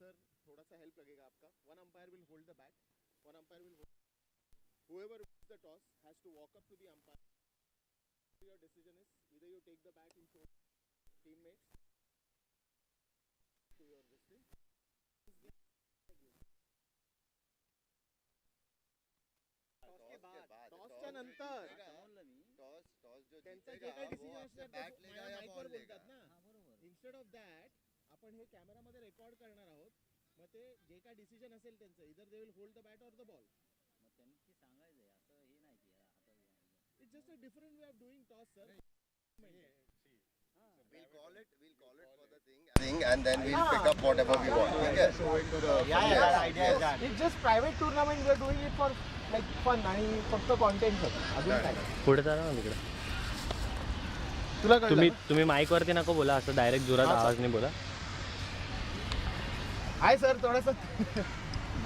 sir, थोड़ा सा help लगेगा आपका. One umpire will hold the bat. One umpire will hold. Whoever wins the toss has to walk up to the umpire. Your decision is either you take the bat and show teammates to your distance. टॉसच्या नंतर toss जो त्यांचा जे काही decision असणार ते माईकवर बोलतात ना. Instead of that आपण हे कॅमेरामध्ये record करणार आहोत. मग ते जे काही डिसिजन असेल त्यांचं इधर they will hold the bat or the ball. मग त्यांनी सांगायचंय असं हे नाही की आता it's just a different way of doing toss sir. We'll call it for the thing and then we'll pick up whatever we want. Okay? that idea is that. It's just private tournament. We are doing it for like fun आणि फक्त content अजून काय. पुढे जा ना तिकडे. तुला तुम्ही माईक वरती नको बोला, असं डायरेक्ट जोरात आवाज नाही बोला. हाय सर, थोडंसं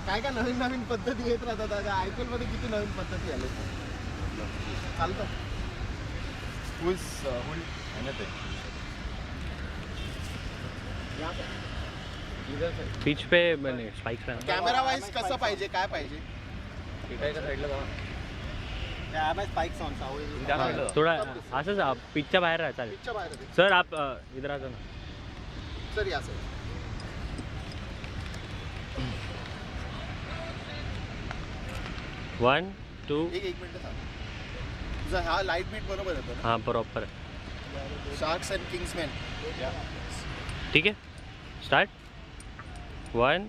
काय काय नवीन नवीन पद्धती येत राहतात. आता IPL मध्ये किती नवीन पद्धती आले. चालतं. पिच पे स्पाइक्स पे कॅमेरा वाईज कसं पाहिजे, काय पाहिजे. थोडा असंच पिचच्या बाहेर राहा चालेल. पिचच्या बाहेर सर आप इधर आ जाओ ना. सर या सर. 1 2 एक मिनिट थांब. तुझा हा लाईट बीट बरोबर येतो ना. हां प्रॉपर. Sharks and किंग्समॅन. ठीक आहे, स्टार्ट. 1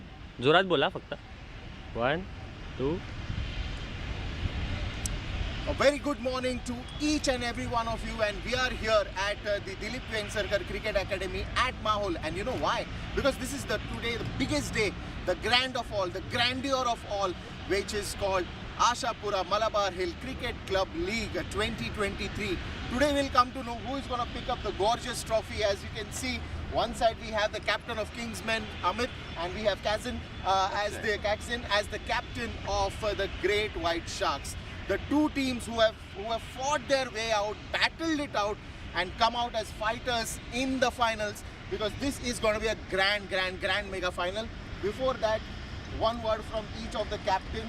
जोरात बोला फक्त. 1 2. A very good morning to each and every one of you, and we are here at the Dilip Vengsarkar Cricket Academy at Mhccl. And you know why? Because this is today the biggest day, the grand of all, the grandeur of all, which is called Ashapura Malabar Hill Cricket Club League 2023. Today we'll come to know who is going to pick up the gorgeous trophy. As you can see, one side we have the captain of Kingsmen, Amit, and we have Kazin as the captain of the Greatwhite Sharks. The two teams who have fought their way out, battled it out, and come out as fighters in the finals, because this is going to be a grand mega final. Before that, one word from each of the captain.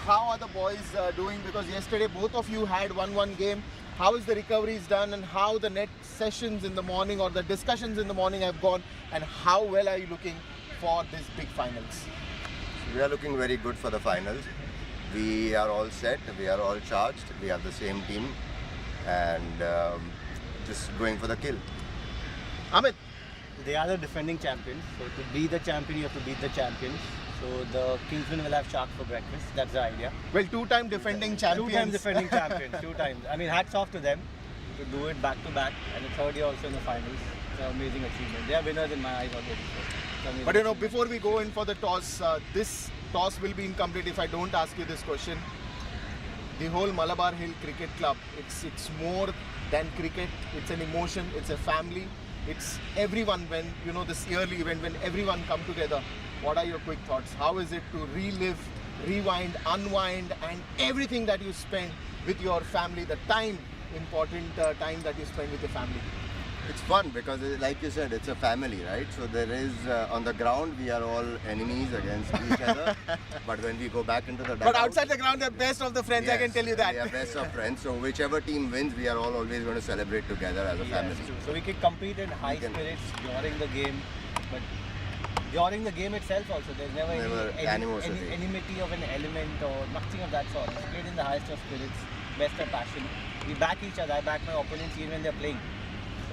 How are the boys doing? Because yesterday both of you had 1-1 game. How is the recoveries done, and how the net sessions in the morning or the discussions in the morning have gone, and how well are you looking for this big finals? We are looking very good for the finals. We are all set, we are all charged, we have the same team and just going for the kill. Amit, they are the defending champions, so to be the champion you have to beat the champions. So the Kingsmen will have shark for breakfast. That's the idea. well, two-time defending champions. 2 times defending champions. 2 times. I mean, hats off to them to do it back to back, and the third year also in the finals. It's an amazing achievement. They are winners in my eyes already. So But you know, before we go in for the toss, this toss will be incomplete if I don't ask you this question. The whole Malabar Hill Cricket Club, it's more than cricket. It's an emotion, it's a family, it's everyone. When you know this yearly event, when everyone come together, what are your quick thoughts? How is it to relive, rewind, unwind, and everything that you spend with your family, the time, important time that you spend with your family? It's fun because like you said, it's a family, right? So there is on the ground we are all enemies against each other, but when we go back into the dugout, But outside the ground, they're best of the friends. yes, I can tell you that. we are best of friends. So whichever team wins, we are all always going to celebrate together as a family. Yes, true. So we can compete in high spirits during the game, but during the game itself also, there's never any animosity. enmity of an element or nothing of that sort. It's played in the highest of spirits, best of passion. We back each other. I back my opponents even when they're playing.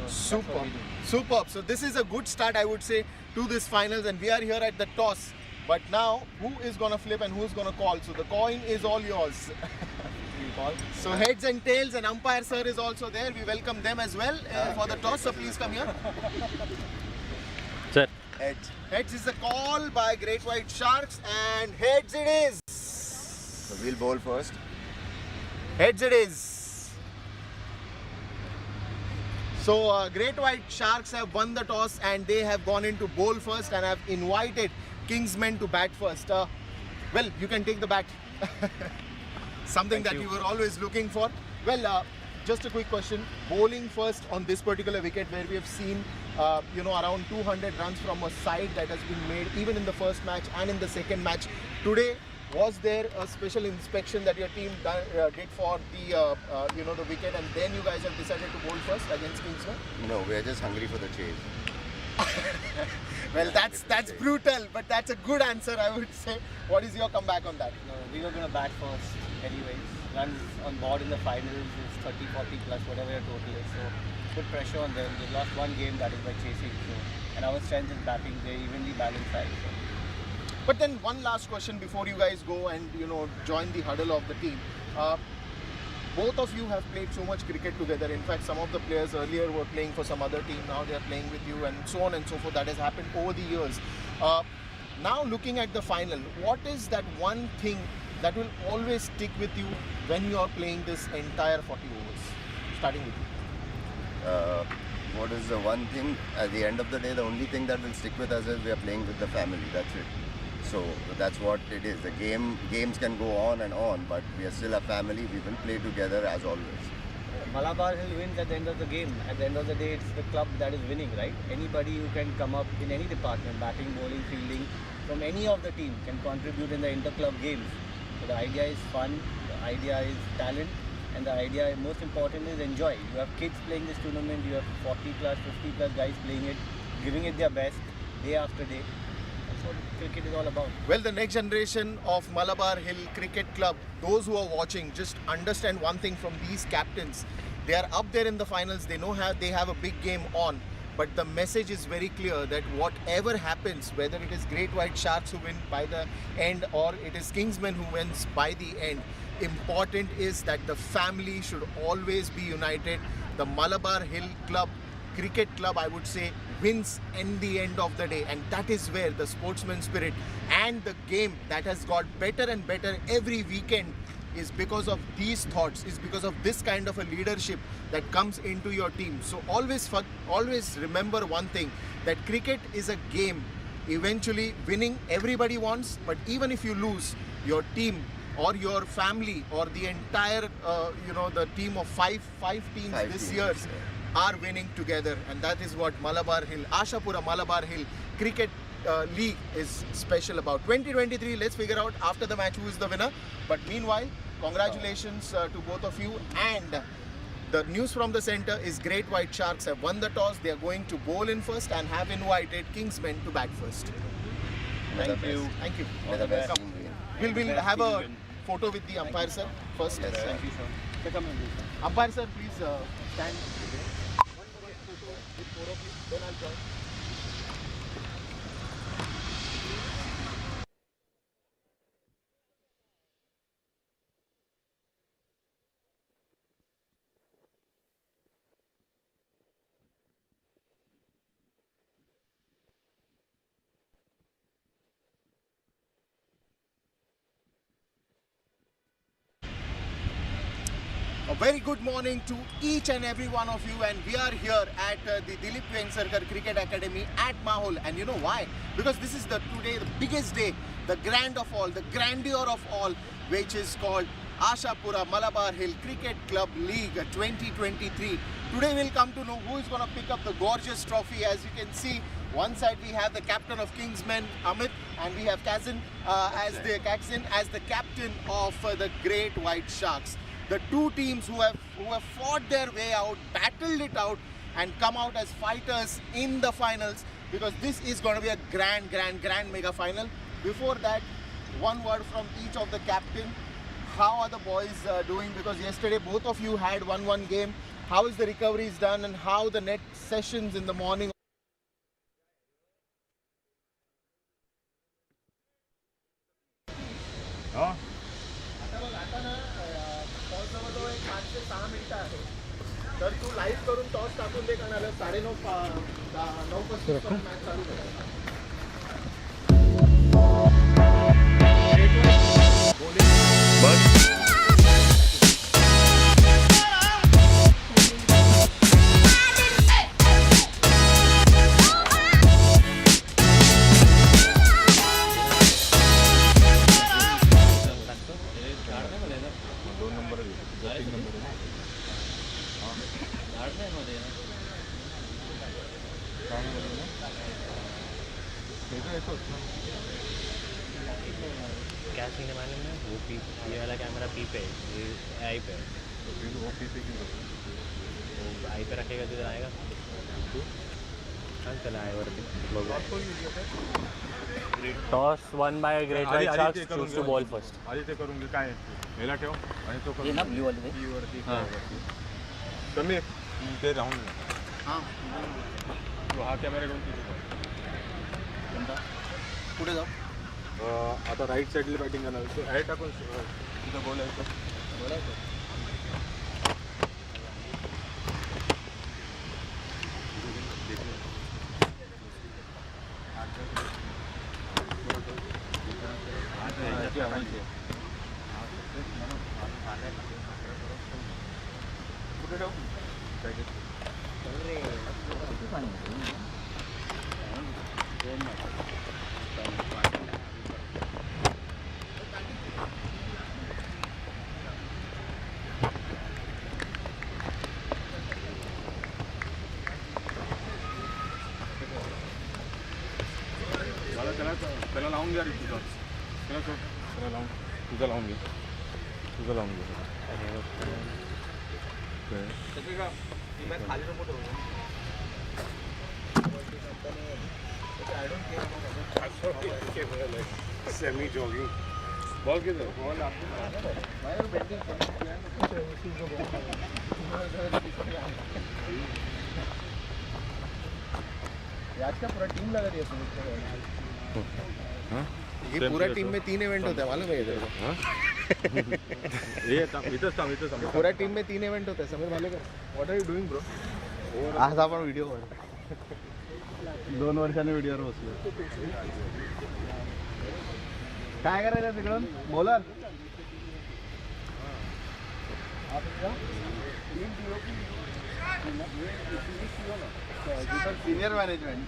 So that's what we do. Superb. So this is a good start, I would say, to this finals, and we are here at the toss. But now, who is going to flip and who's going to call? So the coin is all yours. You call? So heads and tails, and umpire sir is also there. We welcome them as well for the toss. So please come here. Sir. Heads. Heads is a call by Greatwhite Sharks, and heads it is. So we'll bowl first. Heads it is. So Greatwhite Sharks have won the toss, and they have gone in to bowl first, and have invited Kingsmen to bat first. Well, you can take the bat. Something Thank that you. you were always looking for. Well, just a quick question. Bowling first on this particular wicket where we have seen, around 200 runs from a side that has been made even in the first match and in the second match. Today, was there a special inspection that your team did for the wicket, and then you guys have decided to bowl first against Kingsmen? No, we are just hungry for the chase. Well, that's brutal, but that's a good answer, I would say. What is your comeback on that? No, we were going to bat first anyways. Runs on board in the finals is 30, 40 plus, whatever your total is. So put pressure on them. They lost one game, that is by chasing. So, and our strength is batting. They're evenly balanced side. So. But then one last question before you guys go and join the huddle of the team. Both of you have played so much cricket together. In fact, some of the players earlier were playing for some other team. Now they are playing with you, and so on and so forth. That has happened over the years. Now looking at the final, what is that one thing that will always stick with you when you are playing this entire 40 overs? Starting with you. What is the one thing? At the end of the day, the only thing that will stick with us is we are playing with the family. That's it. So that's what it is. The games can go on and on, but we are still a family. We will play together as always. Malabar Hill wins at the end of the game. At the end of the day, it's the club that is winning, right? Anybody who can come up in any department, batting, bowling, fielding, from any of the team can contribute in the inter-club games. So the idea is fun, the idea is talent, and the idea, most important, is enjoy. You have kids playing this tournament, you have 40 plus, 50 plus guys playing it, giving it their best day after day. That's what cricket is all about. Well, the next generation of Malabar Hill Cricket Club, those who are watching, just understand one thing from these captains. They are up there in the finals, they know they have a big game on. But the message is very clear that whatever happens, whether it is Greatwhite Sharks who win by the end or it is Kingsmen who wins by the end, important is that the family should always be united. The Malabar Hill Cricket Club, I would say, wins in the end of the day, and that is where the sportsman spirit and the game that has got better and better every weekend is because of these thoughts, is because of this kind of a leadership that comes into your team. So always remember one thing, that cricket is a game. Eventually winning everybody wants, but even if you lose, your team or your family or the entire the team of five teams this year are winning together, and that is what Malabar Hill, Ashapura Malabar Hill Cricket League is special about. 2023, let's figure out after the match who is the winner. But meanwhile, congratulations to both of you. And the news from the center is Greatwhite Sharks have won the toss. They are going to bowl in first and have invited Kingsmen to bat first. Thank you. Thank you. May the best Come. team win. We'll have a photo with the umpire, sir, first. Yes, sir. Thank you, sir. So come and do, sir. Umpire, sir, please stand. One more photo with four of you, then I'll join. A very good morning to each and every one of you, and we are here at the Dilip Cricket Academy at Mhccl. And you know why? Because this is today the biggest day, the grand of all, the grandeur of all, which is called Ashapura Malabar Hill Cricket Club League 2023. Today we'll come to know who is going to pick up the gorgeous trophy. As you can see, one side we have the captain of Kingsmen, Amit, and we have Kazin as the captain of the Greatwhite Sharks. The two teams who have fought their way out, battled it out, and come out as fighters in the finals, because this is going to be a grand mega final. Before that, one word from each of the captain. How are the boys doing? Because yesterday both of you had 1-1 game. How is the recoveries done, and how the next sessions in the morning? तर तू live करून toss टाकून दे, कारण 9:35 match चालू करायचा. क्या scene है मालूम है? वो पी ये वाला कैमरा पी पे है, ये आई पे है। वो आई पे रखेगा तो इधर आएगा। हाँ चला आए वरती toss won by great white sharks choose to bowl first. आधी ते करून घे काय याला ठेव आणि तो ये ना ब्लू वाले वरती कमी ते राहून हां तू हा कॅमेरा घेऊन पुढे जाऊ. आता राईट साईडला बॅटिंग करणार तो ॲड टाकून तिथं बोलायचं कुठे ठेव त्याला लावून घ्या रे तुझा त्याला लावून तुझा लावून घे सेमी जॉगिंग बॉल किधर बॉल आज का पूरा टीम लगा दिया ये पूरा टीम में 3 इवेंट होता है मालूम है इधर. इथंच पूरा टीम में 3 इवेंट होता है समीर मालूम है. What are you doing bro आज आपण व्हिडिओ काढू. 2 वर्षाने व्हिडिओवर बसलो. काय करायचं तिकडून bowler senior management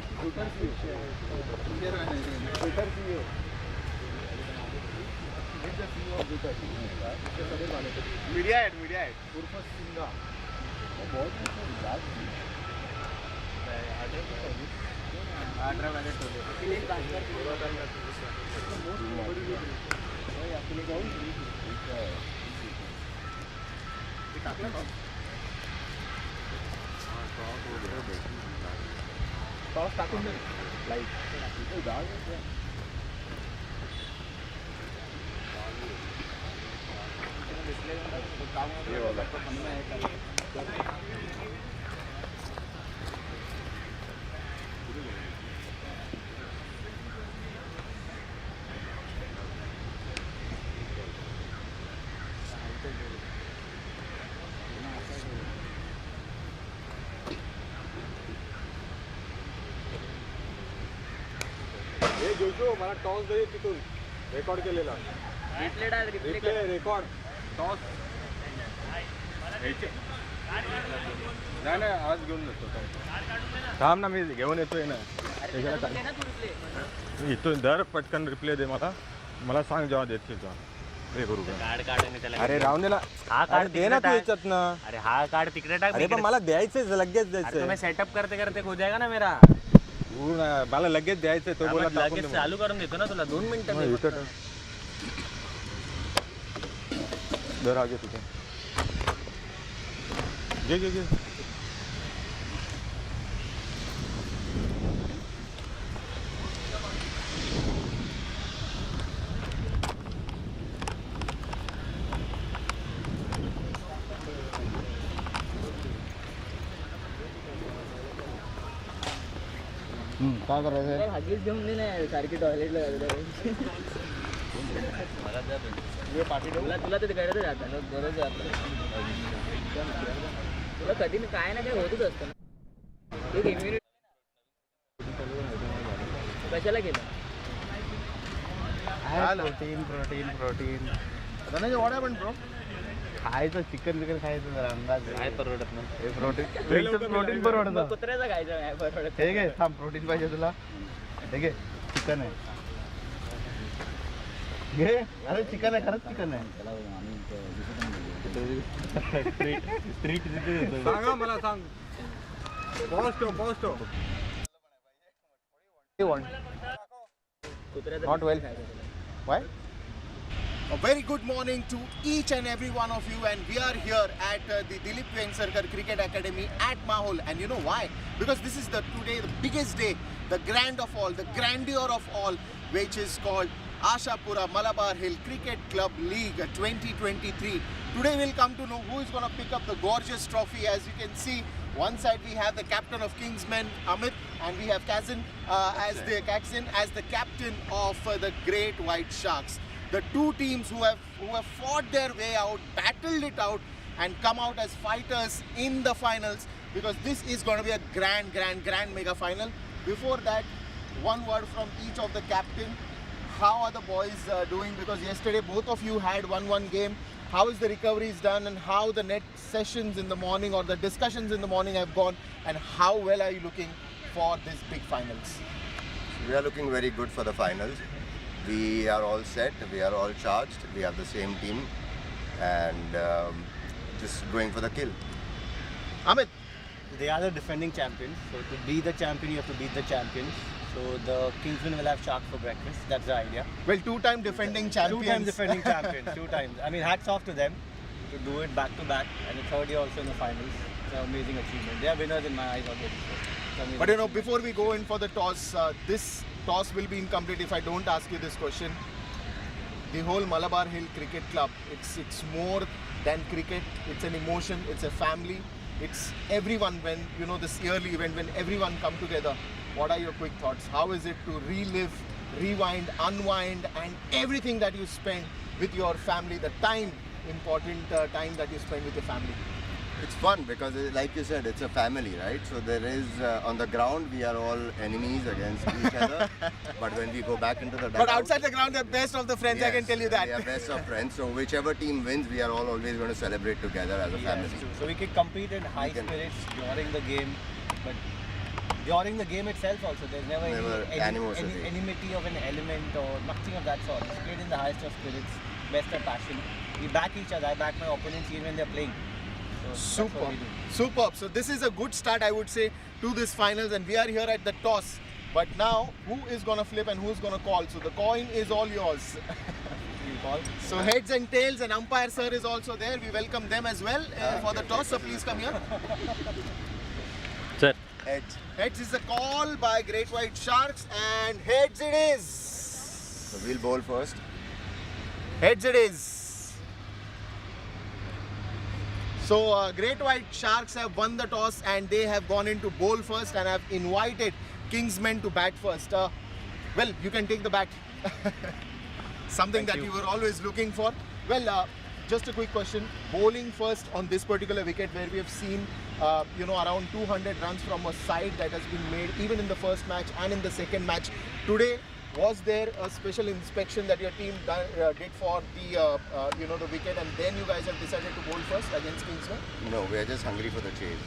media head उर्फ सिंगा टॉस टाकून दे लाईट हे जोशो मला टॉस दे तिथून रेकॉर्ड केलेला रिप्ले रेकॉर्ड टॉस नाही आज घेऊन येतो थांब ना मी घेऊन येतोय ना इथून दर पटकन रिप्ले दे मला सांग जेव्हा देशील तेव्हा हे करू कार्ड आणि त्याला अरे राहून दे ना हा कार्ड दे ना तू याच्यात ना अरे हा कार्ड तिकडे टाक. अरे पण मला द्यायचंय लगेच द्यायचं मैं सेटअप करते करते हो जाएगा ना मेरा. मला लगेच द्यायचंय तो बोला लगेच चालू करून देतो ना तुला 2 मिनिटं. दर आगे तुझे घे काय करायचं हगीच घेऊन दे ना सारखी टॉयलेटला तुला तर गरज जातं ना गरज तुला कधी काय ना काय होतच असतं ना एक इम्युनिटी कशाला केलं protein Dhananjay what happen bro. खायचं चिकन खायचं जरा अंदाज काय परवडत ना प्रोटीन परवडतं. कुत्र्याचं खायचं नाही परवडत. हे घे थांब प्रोटीन पाहिजे तुला हे घे चिकन आहे घे. अरे चिकन आहे खरंच चिकन आहे. स्ट्रीट सांगा मला सांग post Not well. Why? A very good morning to each and every one of you, and we are here at the Greatwhite Cricket Academy at Mhccl. And you know why? Because this is today the biggest day, the grand of all, the grandeur of all, which is called Ashapura Malabar Hill Cricket Club League 2023. Today we'll come to know who is going to pick up the gorgeous trophy. As you can see, one side we have the captain of Kingsmen, Amit, and we have Kazin as the captain of the Greatwhite Sharks. The two teams who have fought their way out, battled it out, and come out as fighters in the finals, because this is going to be a grand mega final. Before that, one word from each of the captain. How are the boys doing? Because yesterday both of you had 1-1 game. How is the recoveries done, and how the net sessions in the morning or the discussions in the morning have gone, and how well are you looking for this big finals? We are looking very good for the finals. We are all set, we are all charged, we have the same team, and just going for the kill. Amit, They are the defending champions, so to be the champion, you have to beat the champions. So the Kingsmen will have shark for breakfast. That's the idea. well, two-time defending champions. 2 times defending champions. 2 times. I mean, hats off to them to do it back to back, and the third year also in the finals. It's an amazing achievement. They are winners in my eyes already. So it's an But you know, amazing before we go in for the toss, this toss will be incomplete if I don't ask you this question. The whole Malabar Hill Cricket Club, it's more than cricket. It's an emotion. It's a family. It's everyone. When you know this yearly event, when everyone come together, what are your quick thoughts? How is it to relive, rewind, unwind, and everything that you spend with your family? The time, important time that you spend with your family. It's fun because, like you said, it's a family, right? So there is, on the ground, we are all enemies against each other. But when we go back into the dugout, But outside the ground, they're best of the friends. I can yes, tell you that. we are best of friends. So whichever team wins, we are all always going to celebrate together as a Yeah, family. it's true. So we can compete in high spirits during the game, but during the game itself also, there's never animosity. any enmity of an element or nothing of that sort. It's played in the highest of spirits, best of passion. We back each other. I back my opponents even when they're playing. So that's what we do. Superb. So this is a good start, I would say, to this finals, and we are here at the toss. But now, who is going to flip and who is going to call? So the coin is all yours. You call? So heads and tails, and umpire sir is also there. We welcome them as well for the toss. So please come here. Sir. Heads. Heads is a call by Greatwhite Sharks, and heads it is. So we'll bowl first. Heads it is. So Greatwhite Sharks have won the toss, and they have gone into bowl first, and have invited Kingsmen to bat first. Well, you can take the bat. Something Thank that you. you were always looking for. Well, just a quick question. Bowling first on this particular wicket, where we have seen around 200 runs from a side that has been made even in the first match and in the second match. Today, was there a special inspection that your team did for the wicket, and then you guys have decided to bowl first against Kingsman? No, we are just hungry for the chase.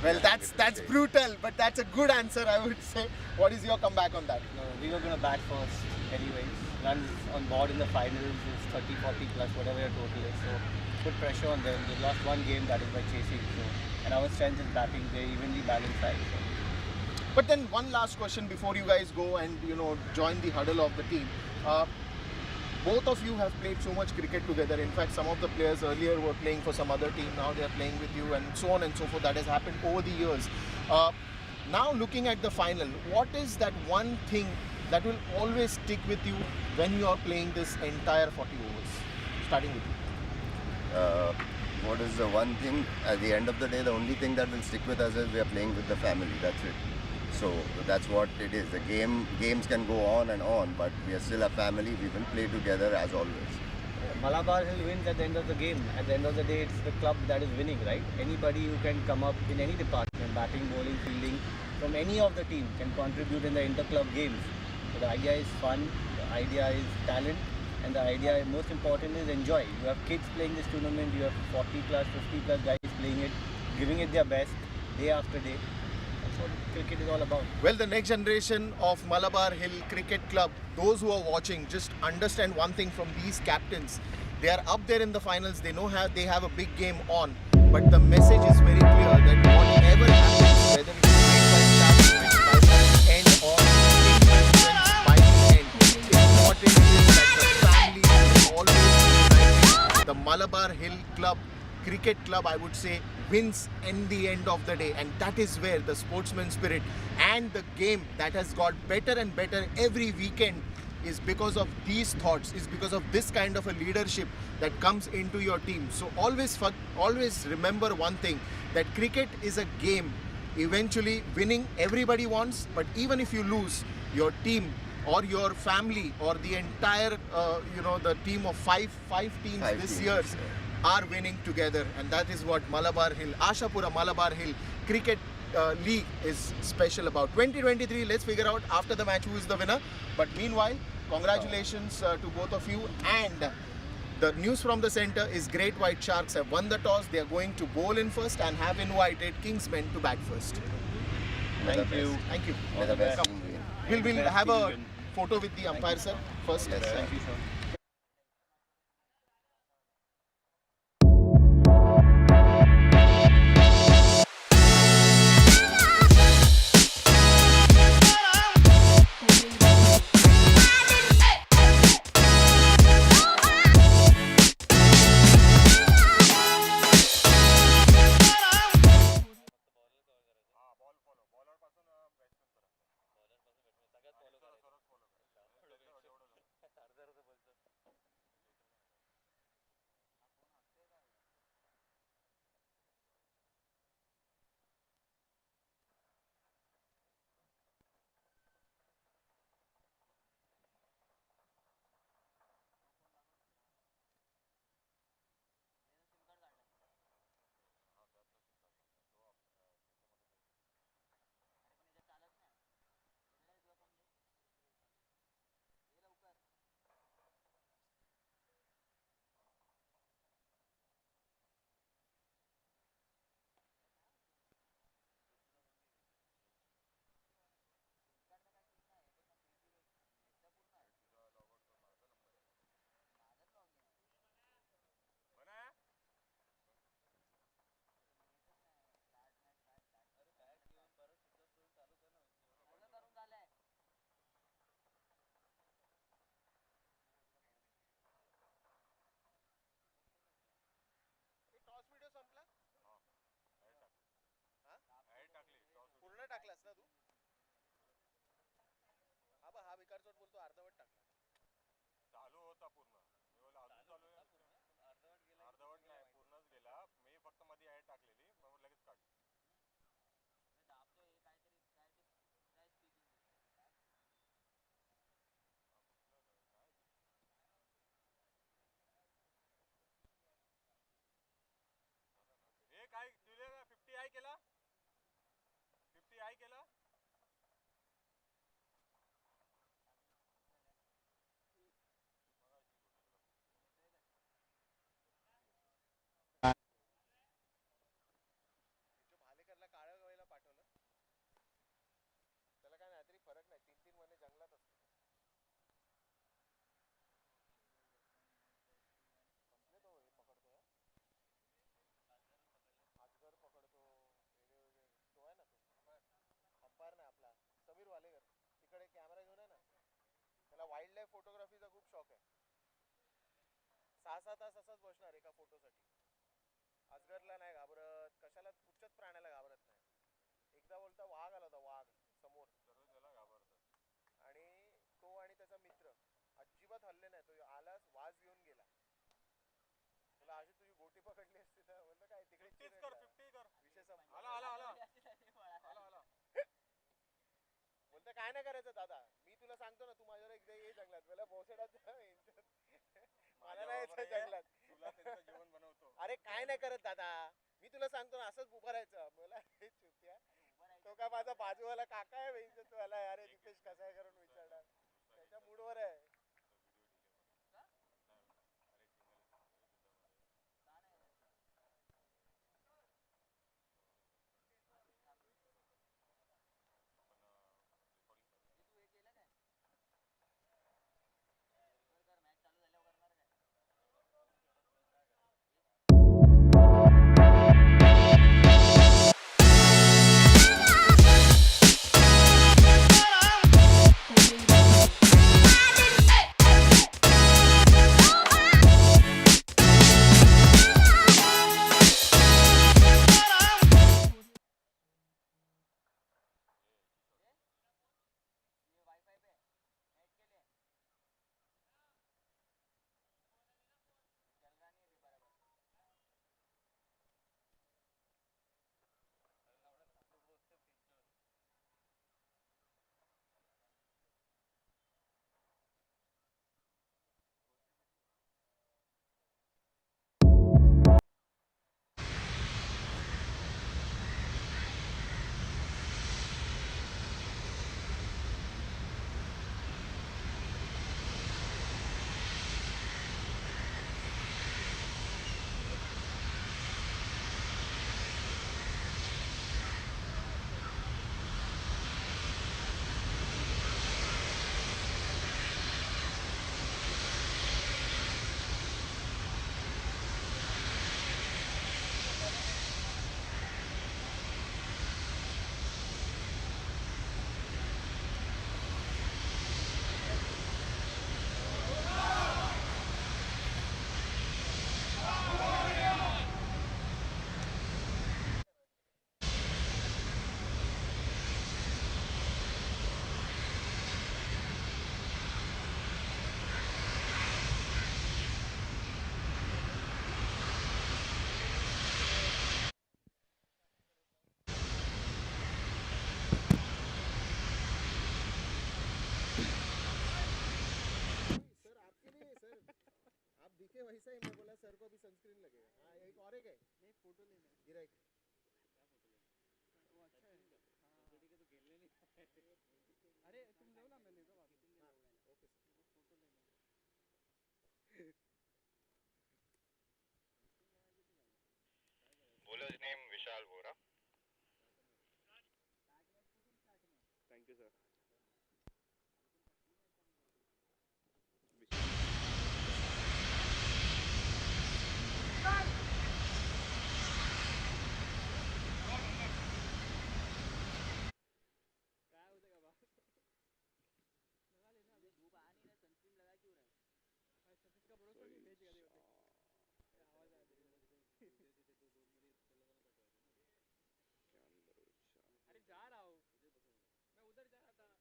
Well, that's brutal, but that's a good answer, I would say. What is your comeback on that? No, we were going to bat first anyways. Runs on board in the finals is 30, 40 plus, whatever your total is. So put pressure on them. They lost one game, that is by chasing. So, and our strength is batting. They evenly balanced side. So. But then one last question before you guys go and join the huddle of the team. Both of you have played so much cricket together. In fact, some of the players earlier were playing for some other team. Now they are playing with you, and so on and so forth. That has happened over the years. Now looking at the final, what is that one thing that will always stick with you when you are playing this entire 40 overs? Starting with you. What is the one thing? At the end of the day, the only thing that will stick with us is we are playing with the family. That's it. So that's what it is. The games can go on and on, but we are still a family. We will play together as always. Malabar Hill wins at the end of the game. At the end of the day, it's the club that is winning, right? Anybody who can come up in any department, batting, bowling, fielding, from any of the team can contribute in the inter-club games. So the idea is fun, the idea is talent, and the idea, most important, is enjoy. You have kids playing this tournament, you have 40 plus, 50 plus guys playing it, giving it their best day after day. That's what cricket is all about. Well, the next generation of Malabar Hill Cricket Club, those who are watching, just understand one thing from these captains. They are up there in the finals. They know they have a big game on. But the message is very clear that whatever happens, whether it's Greatwhite Sharks, end or club, cricket club, I would say, wins in the end of the day. And that is where the sportsman spirit and the game that has got better and better every weekend is because of these thoughts, is because of this kind of a leadership that comes into your team. So always remember one thing, that cricket is a game. Eventually winning everybody wants, but even if you lose, your team or your family or the entire the team of five teams this year are winning together. And that is what Malabar Hill, Ashapura Malabar Hill Cricket League is special about. 2023, let's figure out after the match who is the winner. But meanwhile, congratulations to both of you. And the news from the center is Greatwhite Sharks have won the toss. They are going to bowl in first and have invited Kingsmen to bat first. Thank you. Thank you. May the best Come. team win. We'll have a photo with the umpire, sir, first. Yes, sir. Thank you, sir. Toss video संपला? पूर्ण टाकलास ना तू? हा विकारचोट बोलतो अर्धवट टाकला. चालू होता पूर्ण. मी बोला अजून चालू आहे. अर्धवट नाही, पूर्णच गेला. मी फक्त मध्ये ऍड टाकलेली, मग लगेच काढली. हे काय तुले 50 आय केला? 50 आय केला? भालेकरला काळ्या वेळेला पाठवलं. त्याला काय नाहीतरी फरक नाही, 3-3 महिने जंगलात असतो. संपले तो हे पकडतो, आजगर पकडतो, वेगळे तो आहे ना, तो अंपायर नाही आपला समीर वालेकर, तिकडे कॅमेरा घेऊन आहे ना, त्याला वाईल्ड लाईफ फोटोग्राफीचा खूप शौक आहे. 6-6 तास असाच बसणार एका फोटोसाठी. अजगरला नाही घाबरत, कशाला कुठच्याच प्राण्याला घाबरत नाही. एकदा बोलता वाघ आला होता, वाघ समोर, त्याला घाबरतात. आणि तो आणि त्याचा मित्र अजिबात हल्ले नाही. तो आलाच, वाज घेऊन गेला. तुला अशी तुझी गोटी पकडली असती तर म्हणलं काय तिकडे 50 कर, 50 कर. विषय संपला. आला आला आला आला. बोलतं काय नाही करायचं दादा, मी तुला सांगतो ना, तू माझ्यावर एकदा ये जंगलात. मला भोसड्यात मला नाही यायचं जंगलात. तुला त्यांचं जेवण बनवतो. अरे काय नाही करत दादा, मी तुला सांगतो ना, असंच उभं राहायचं. मला हे चुत्या, तो काय माझा बाजूवाला काका आहे वेळीचं, तू आला अरे रितेश कसा आहे करून विचारणार, त्याच्या मूडवर आहे. के वैसा ही मैं बोला सर को भी सनस्क्रीन लगेगा. हाँ एक और एक है. नहीं फोटो लेना. गिरा वो अच्छा है. अरे तुम लो ना मैं ले दो बाकी. Okay sir. फोटो लेना. Bowler's name Vishal Vora. Thank you, sir. अरे जा रहा हूँ मैं उधर जा रहा था.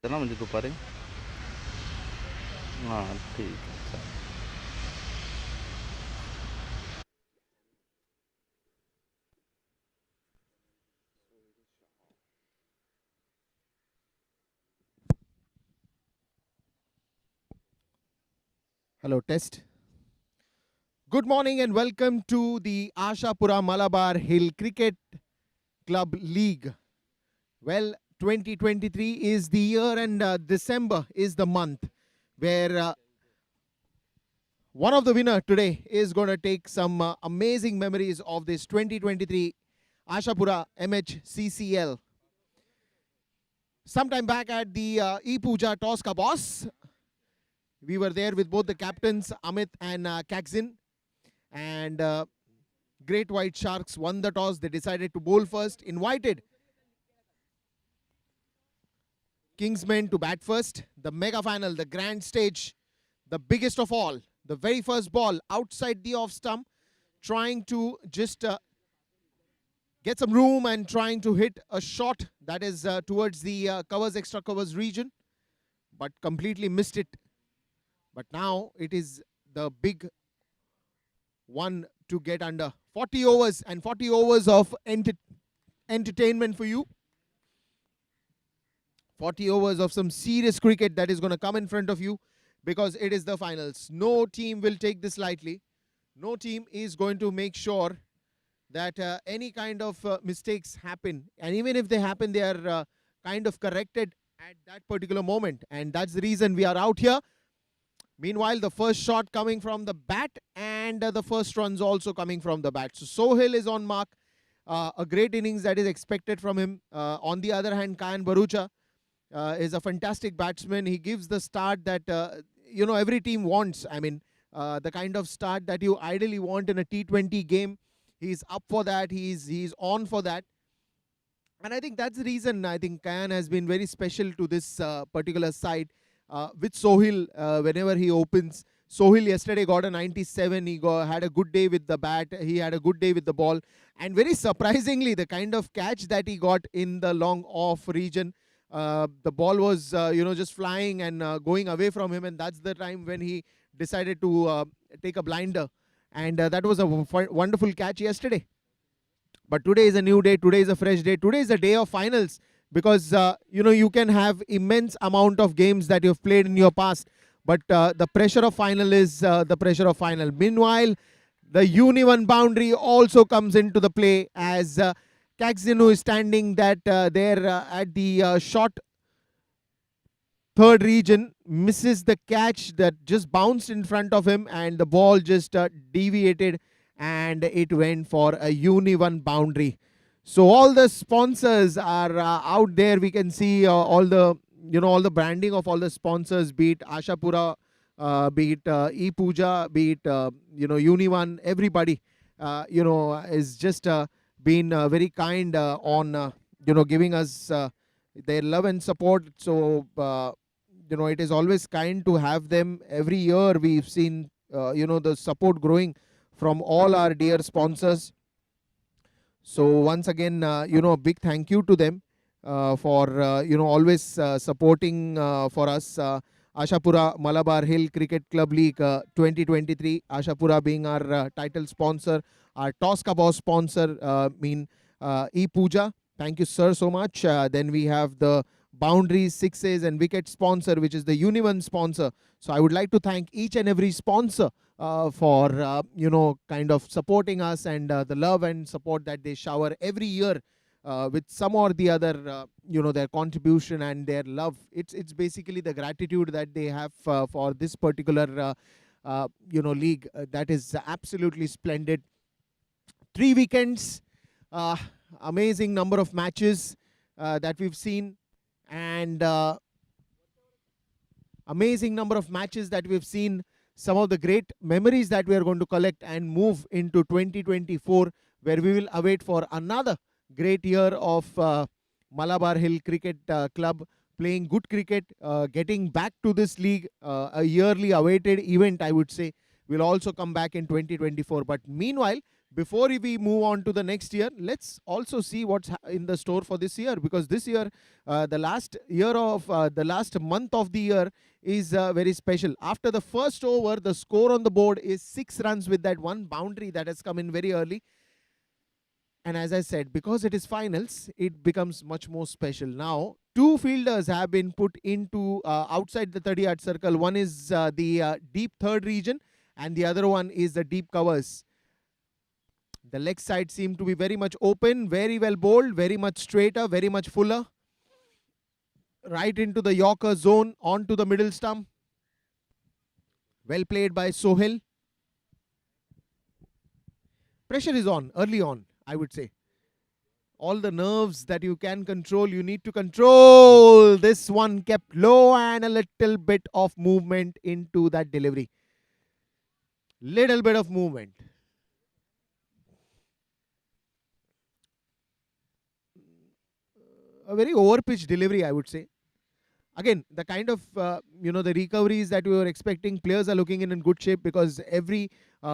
ना म्हणजे दुपारी हां ठीक आहे चालेल. Hello, test. Good morning and welcome to the Ashapura Malabar Hill Cricket Club League. Well, 2023 is the year and December is the month where one of the winner today is going to take some amazing memories of this 2023 Ashapura Mhccl. Sometime back at the E-Puja Toss Ka Boss, we were there with both the captains, Amit and Kakzin. And Greatwhite Sharks won the toss. They decided to bowl first, invited Kingsmen to bat first. The mega final, the grand stage, the biggest of all, the very first ball outside the off stump, trying to just get some room and trying to hit a shot that is towards the covers, extra covers region, but completely missed it. But now it is the big one to get under. 40 overs and 40 overs of entertainment for you. 40 overs of some serious cricket that is going to come in front of you because it is the finals. No team will take this lightly. No team is going to make sure that any kind of mistakes happen. And even if they happen, they are kind of corrected at that particular moment. And that's the reason we are out here. Meanwhile, the first shot coming from the bat and the first runs also coming from the bat. So Sohail is on mark. A great innings that is expected from him. On the other hand, Kayan Barucha is a fantastic batsman. He gives the start that every team wants. I mean, the kind of start that you ideally want in a T20 game. He's up for that. He's on for that. And I think that's the reason I think Kayan has been very special to this particular side. With Sohail, whenever he opens. Sohail yesterday got a 97. He had a good day with the bat. He had a good day with the ball. And very surprisingly, the kind of catch that he got in the long off region, the ball was, just flying and going away from him. And that's the time when he decided to take a blinder. And that was a wonderful catch yesterday. But today is a new day. Today is a fresh day. Today is a day of finals. Because, you can have immense amount of games that you've played in your past. But the pressure of final is the pressure of final. Meanwhile, the Uni-1 boundary also comes into the play as Kakzin, who is standing there at the short third region, misses the catch that just bounced in front of him. And the ball just deviated and it went for a Uni-1 boundary. So all the sponsors are out there. We can see all the branding of all the sponsors, be it Ashapura, be it E-Puja, be it Uni-1. Everybody is just been very kind on giving us their love and support. So it is always kind to have them. Every year we've seen the support growing from all our dear sponsors. So once again, a big thank you to them for always supporting for us. Ashapura Malabar Hill Cricket Club League 2023. Ashapura being our title sponsor, our Toss ka boss sponsor, E Puja. Thank you, sir, so much. Then we have the boundaries, sixes, and wicket sponsor, which is the Union sponsor. So I would like to thank each and every sponsor for kind of supporting us, and the love and support that they shower every year with some or the other, their contribution and their love. It's basically the gratitude that they have for this particular league that is absolutely splendid. 3 weekends, uh, amazing number of matches that we've seen, and amazing number of matches that we've seen, some of the great memories that we are going to collect and move into 2024, where we will await for another great year of Malabar Hill Cricket Club playing good cricket, getting back to this league, a yearly awaited event, I would say, will also come back in 2024. But meanwhile, before we move on to the next year, let's also see what's in the store for this year, because this year, the last month of the year is very special. After the first over, the score on the board is 6 runs with that one boundary that has come in very early. And as I said, because it is finals, it becomes much more special. Now, 2 fielders have been put into outside the 30-yard circle. One is the deep third region, and the other one is the deep covers. The leg side seemed to be very much open, very well bowled, very much straighter, very much fuller. Right into the Yorker zone, onto the middle stump. Well played by Sohail. Pressure is on, early on, I would say. All the nerves that you can control, you need to control. This one kept low, and a little bit of movement into that delivery. Little bit of movement. A very over-pitched delivery, I would say. Again, the kind of the recoveries that we were expecting, players are looking in good shape, because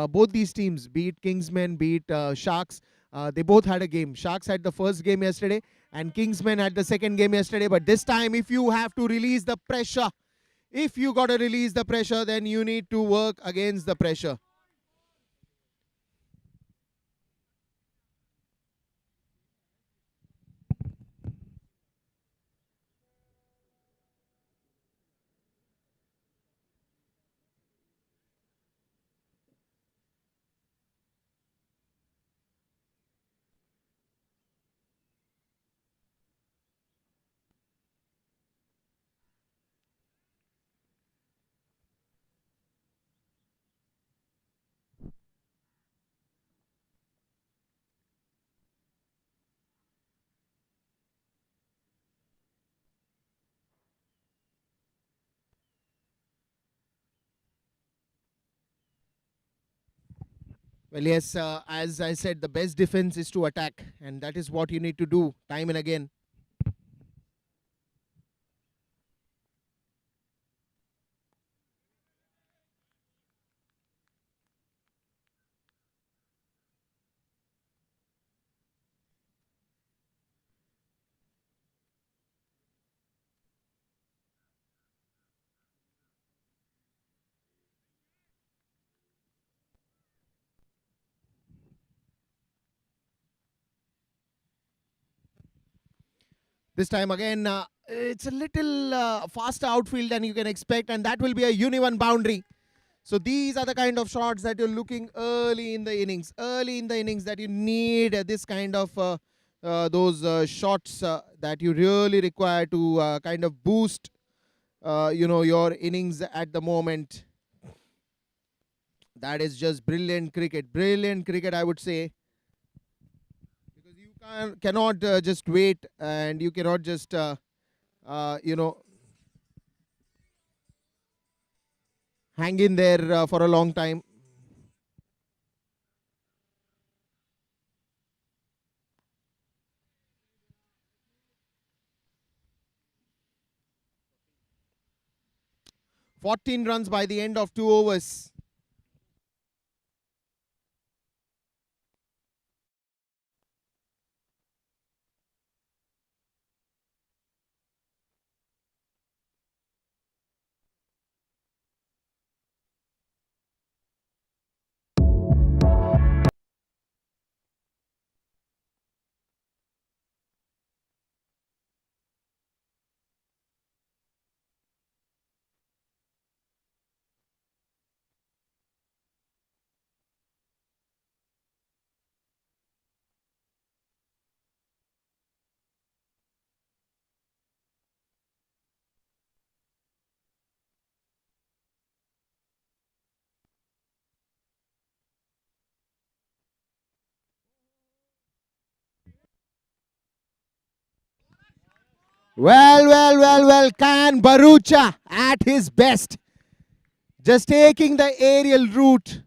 both these teams, be it Kingsmen, be it Sharks, they both had a game. Sharks had the first game yesterday, and Kingsmen had the second game yesterday. But this time, if you have to release the pressure, if you got to release the pressure, then you need to work against the pressure. Well, yes, as I said, the best defense is to attack, and that is what you need to do time and again. This time again, it's a little faster outfield than you can expect, and that will be a Union boundary. So these are the kind of shots that you're looking early in the innings. Early in the innings that you need this kind of those shots that you really require to kind of boost your innings at the moment. That is just brilliant cricket. Brilliant cricket, I would say. Because you cannot just wait, and you cannot just hang in there for a long time. "14 runs by the end of 2 overs. Well. Khan Barucha at his best. Just taking the aerial route.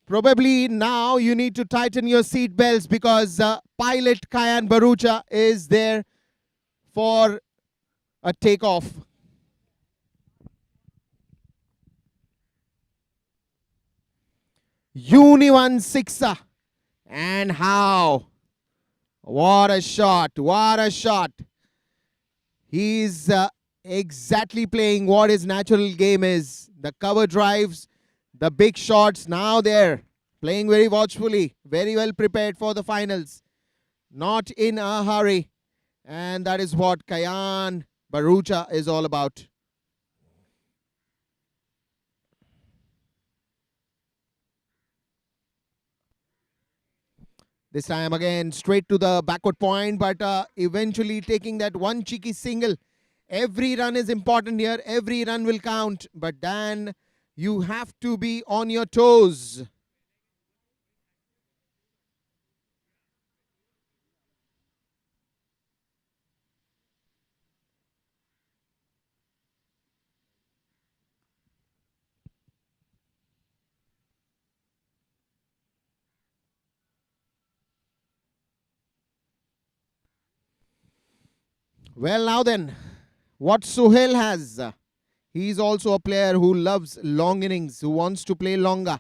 Probably now you need to tighten your seat belts because pilot Kayan Barucha is there for a takeoff. Uni 1 sixer. And how? What a shot. What a shot. He's exactly playing what his natural game is. The cover drives, the big shots. Now they're playing very watchfully, very well prepared for the finals. Not in a hurry. And that is what Kayan Barucha is all about. This time again straight to the backward point, but eventually taking that one cheeky single. Every run is important here. Every run will count. But Dan, you have to be on your toes. Well, now then, what Sohail has. He's also a player who loves long innings, who wants to play longer.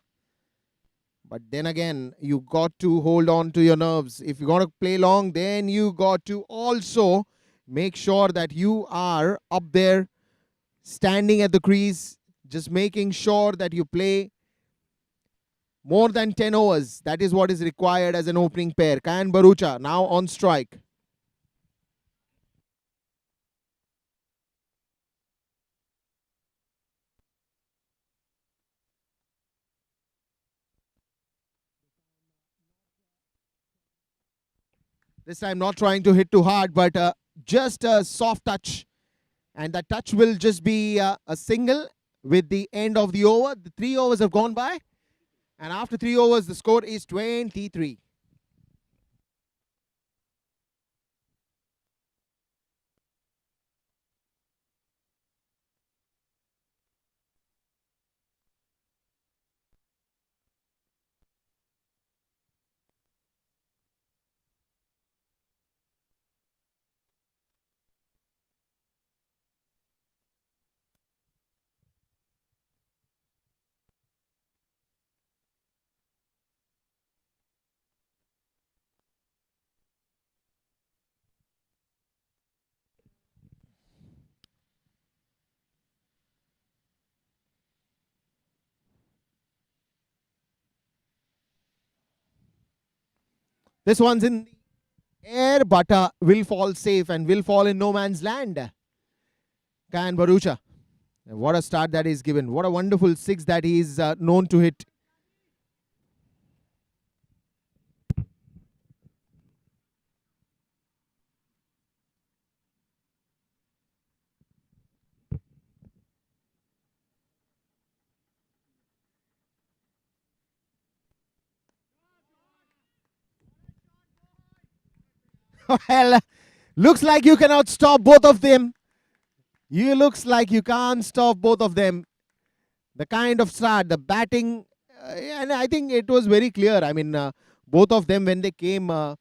But then again, you got to hold on to your nerves. If you're going to play long, then you got to also make sure that you are up there, standing at the crease, just making sure that you play more than 10 overs. That is what is required as an opening pair. Kayan Barucha now on strike. This time not trying to hit too hard, but just a soft touch. And that touch will just be a single with the end of the over. The 3 overs have gone by. And after 3 overs, the score is 23. This one's in the air, but will fall safe and will fall in no man's land. Kayan Barucha. What a start that is given. What a wonderful 6 that he is known to hit. Well, looks like you cannot stop both of them. You looks like you can't stop both of them. The kind of start, the batting, and I think it was very clear. I mean, both of them when they came, to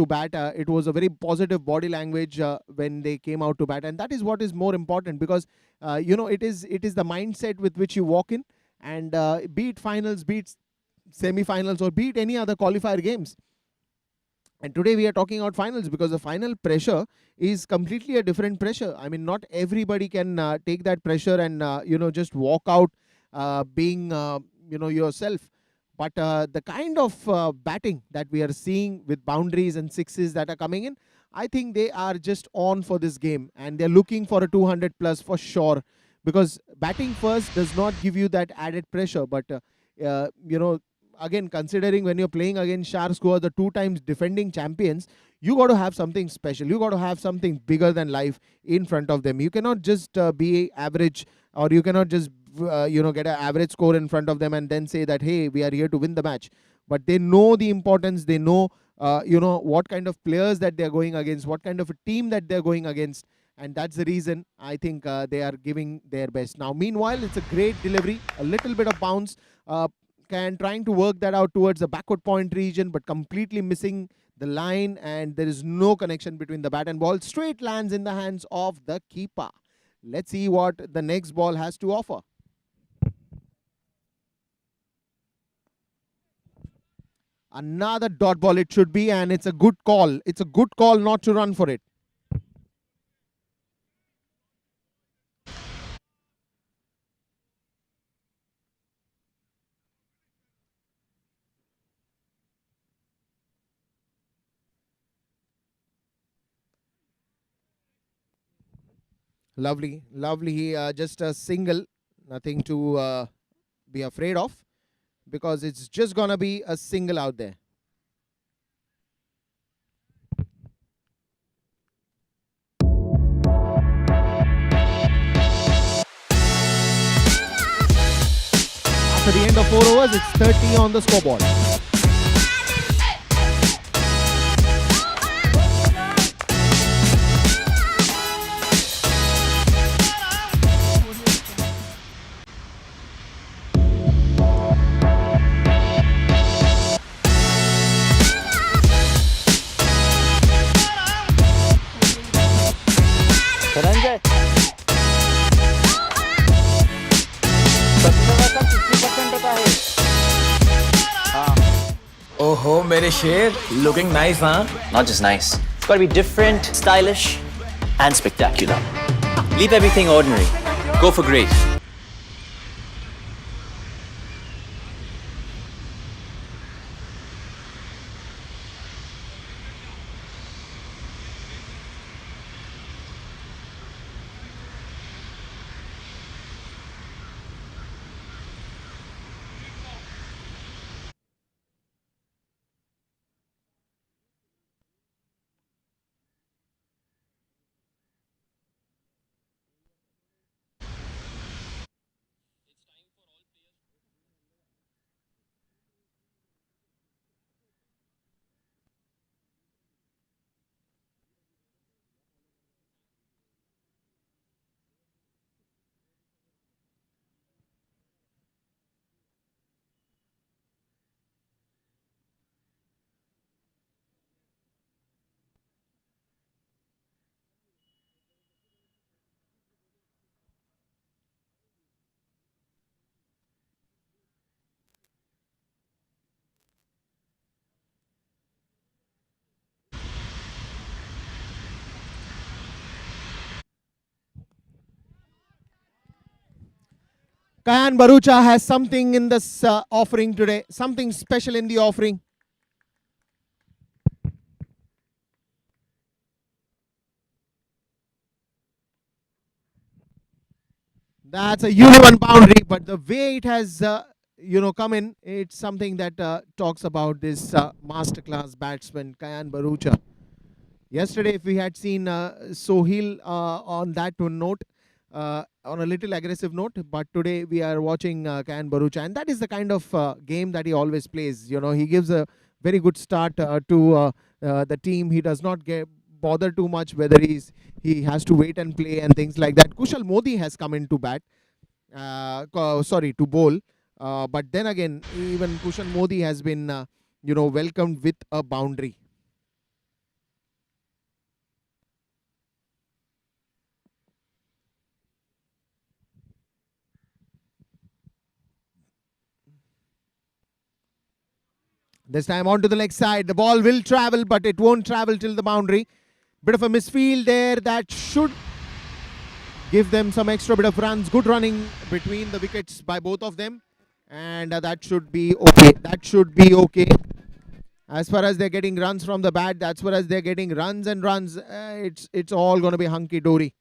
bat, it was a very positive body language when they came out to bat, and that is what is more important because it is the mindset with which you walk in, and be it finals, be it semi-finals, or be it any other qualifier games. And today we are talking about finals because the final pressure is completely a different pressure. I mean, not everybody can take that pressure and, just walk out being, yourself. But the kind of batting that we are seeing with boundaries and sixes that are coming in, I think they are just on for this game. And they're looking for a 200 plus for sure. Because batting first does not give you that added pressure. But, again, considering when you're playing against Sharks, who are the 2 times defending champions, you got to have something special. You got to have something bigger than life in front of them. You cannot just be average, or you cannot just get an average score in front of them and then say that, hey, we are here to win the match. But they know the importance. They know what kind of players that they're going against, what kind of a team that they're going against. And that's the reason I think they are giving their best. Now, meanwhile, it's a great delivery, a little bit of bounce, trying to work that out towards the backward point region, but completely missing the line, and there is no connection between the bat and ball. Straight lands in the hands of the keeper. Let's see what the next ball has to offer. Another dot ball it should be, and it's a good call. It's a good call not to run for it. Lovely, lovely. Just a single, nothing to be afraid of, because it's just gonna be a single out there. After the end of 4 overs, it's 30 on the scoreboard. Dhananjay सत्तर 60% का है. हाँ. Oh, mere sher, looking nice, huh? Not just nice. It's got to be different, stylish, and spectacular. Leave everything ordinary. Go for great. Kayan Barucha has something in this offering today, something special in the offering. That's a union boundary, but the way it has come in, it's something that talks about this masterclass batsman Kayan Barucha. Yesterday, if we had seen Sohil on that note, on a little aggressive note, but today we are watching Kayan Barucha, and that is the kind of game that he always plays. He gives a very good start to the team. He does not get bother too much whether he has to wait and play and things like that. Kushal Modi has come in to bat, to bowl, but then again, even Kushal Modi has been welcomed with a boundary. This time onto the leg side. The ball will travel, but it won't travel till the boundary. Bit of a misfield there. That should give them some extra bit of runs. Good running between the wickets by both of them. And that should be okay. That should be okay. As far as they're getting runs from the bat, as far as they're getting runs and runs, it's all going to be hunky-dory.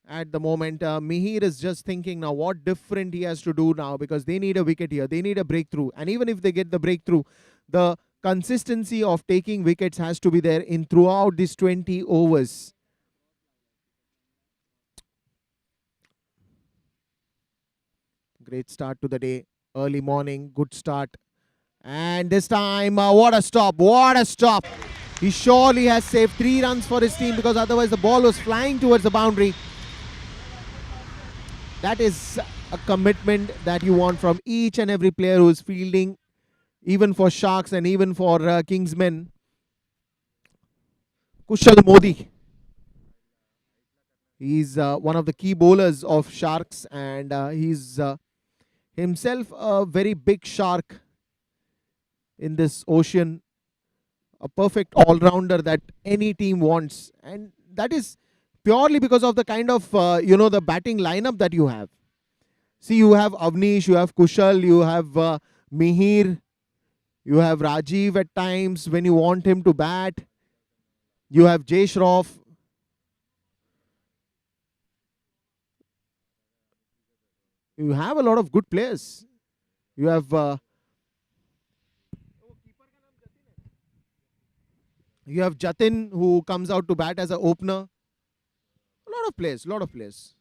At the moment, Mihir is just thinking now what different he has to do now, because they need a wicket here. They need a breakthrough. And even if they get the breakthrough, the consistency of taking wickets has to be there in throughout these 20 overs. Great start to the day. Early morning, good start. And this time, what a stop, what a stop. He surely has saved 3 runs for his team, because otherwise the ball was flying towards the boundary. That is a commitment that you want from each and every player who is fielding, even for Sharks and even for Kingsmen. Kushal Modi. He's one of the key bowlers of Sharks, and he's himself a very big shark in this ocean. A perfect all-rounder that any team wants, and that is purely because of the kind of the batting lineup that you have. See, you have Avnish, you have Kushal, you have Mihir, you have Rajiv at times when you want him to bat. You have Jay Shroff. You have a lot of good players. You have Jatin, who comes out to bat as an opener. A lot of players, lot of players.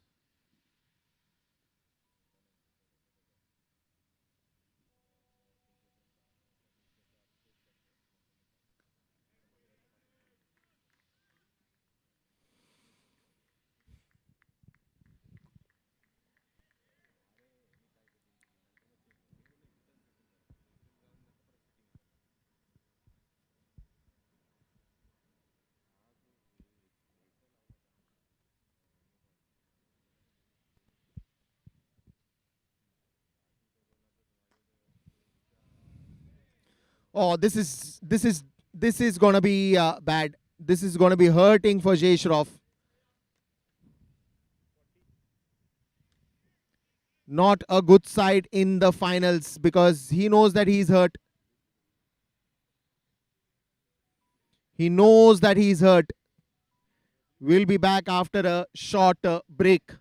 Oh, this is gonna be bad. This is gonna be hurting for Jay Shroff. Not a good side in the finals, because he knows that he's hurt. He knows that he's hurt. We'll be back after a short break.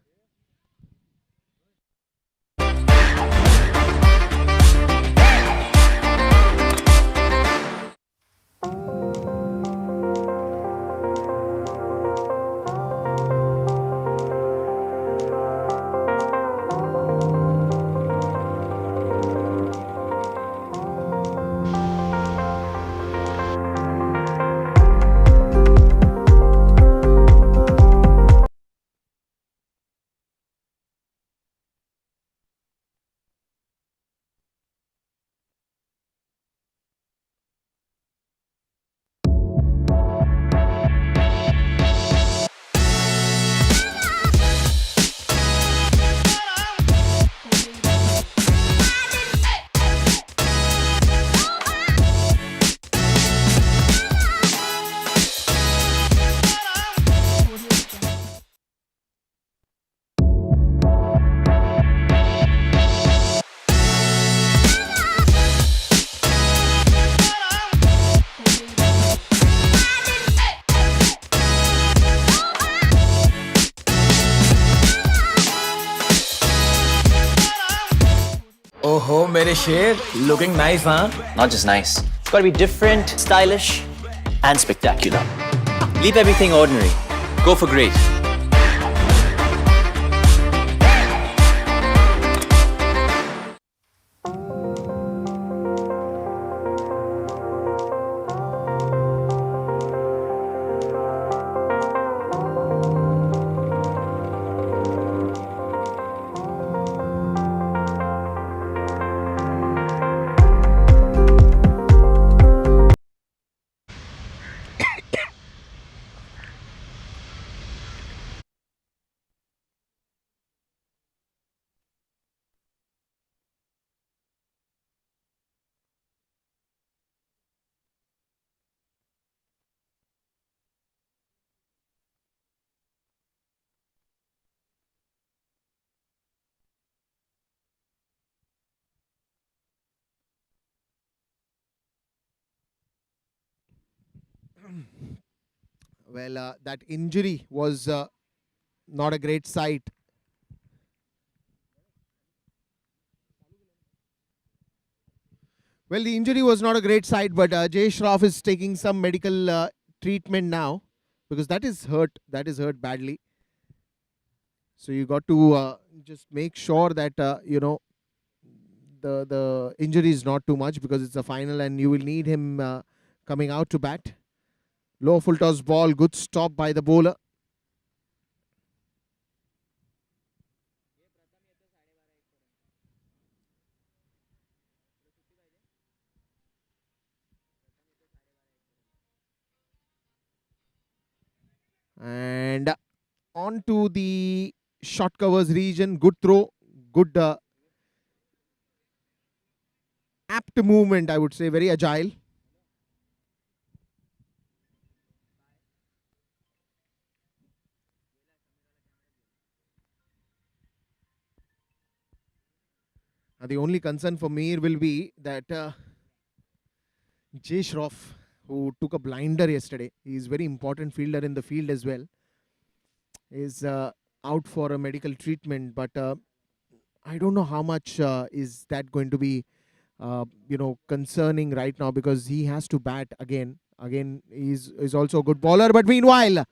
ओहो मेरे शेर, looking nice, huh? Not just nice. It's got to be different, stylish, and spectacular. Leave everything ordinary. Go for great. Well, that injury was not a great sight. Well, the injury was not a great sight, but Jay Shroff is taking some medical treatment now, because that is hurt. That is hurt badly. So you got to just make sure that the injury is not too much because it's a final and you will need him coming out to bat. Low full toss ball, good stop by the bowler. And on to the short covers region. Good throw, good apt movement, I would say, very agile. The only concern for me will be that Jay Shroff, who took a blinder yesterday, he is very important fielder in the field as well, is out for a medical treatment. But I don't know how much is that going to be, concerning right now because he has to bat again. Again, is also a good bowler. But meanwhile,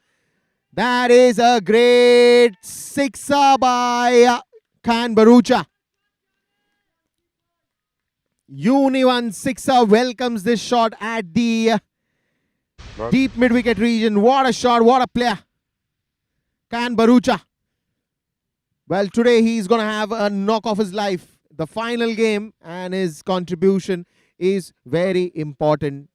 that is a great sixer by Khan Barucha. Univan sixer welcomes this shot at the deep mid-wicket region. What a shot, what a player. Khan Barucha. Well, today he's going to have a knock of his life. The final game and his contribution is very important.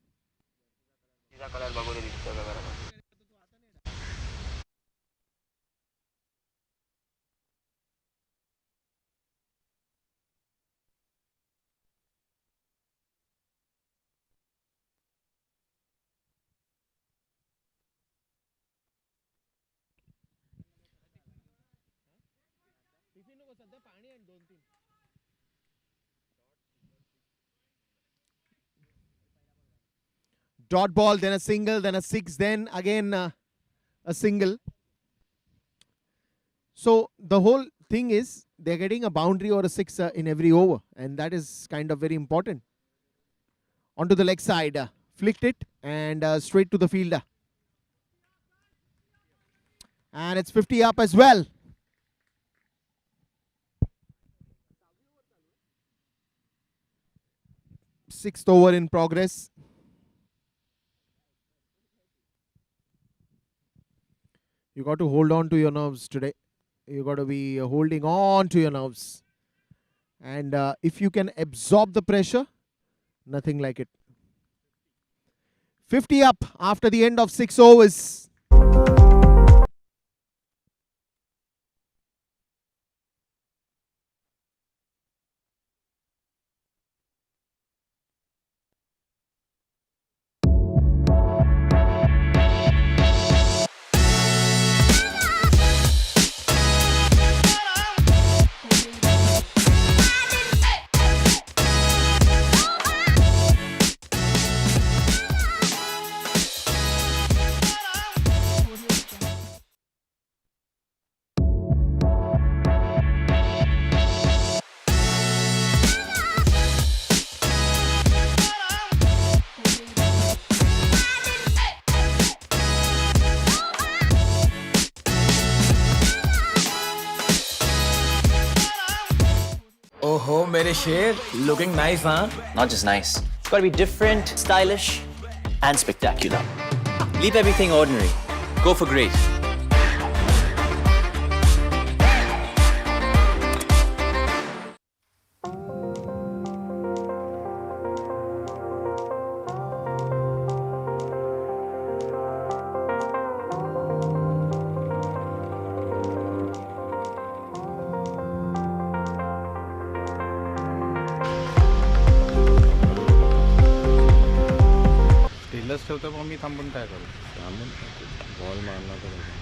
Dot ball, then a single, then a six, then again a single. So the whole thing is they're getting a boundary or a six in every over, and that is kind of very important. Onto the leg side, flicked it and straight to the fielder. And it's 50 up as well. Sixth over in progress. You got to hold on to your nerves today. You got to be holding on to your nerves. And if you can absorb the pressure, nothing like it. 50 up after the end of 6 overs. Oh, mere sher, looking nice, huh? Not just nice. It's got to be different, stylish, and spectacular. Leave everything ordinary. Go for great. स्टेलच ठेवतो मग मी थांबून काय करू थांबून ball मारला तर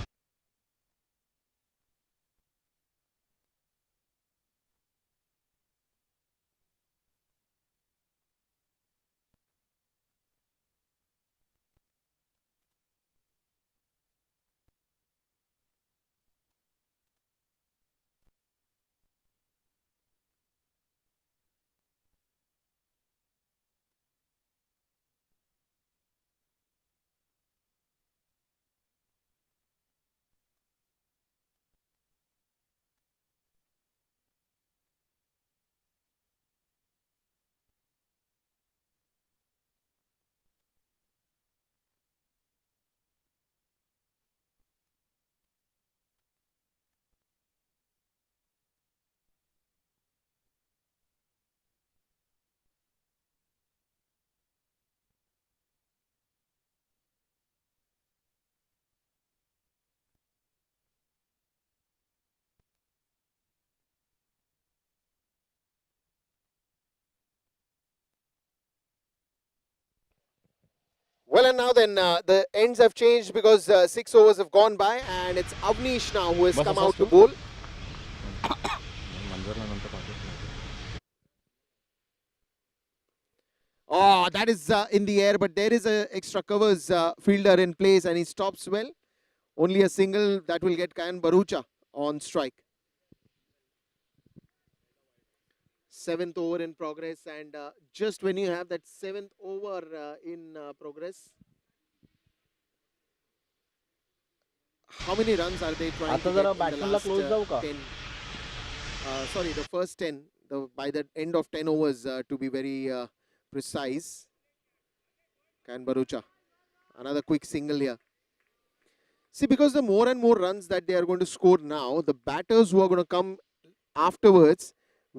Well, and now then the ends have changed because 6 overs have gone by, and it's Avnish now who has come out to bowl. Oh, that is in the air, but there is a extra covers fielder in place, and he stops well. Only a single that will get Kayan Barucha on strike. 7th over in progress, and just when you have that 7th over in progress, how many runs are they trying to get in the last 10? Sorry, the first 10. By the end of 10 overs, to be very precise. Kayan Barucha, another quick single here. See, because the more and more runs that they are going to score now, the batters who are going to come afterwards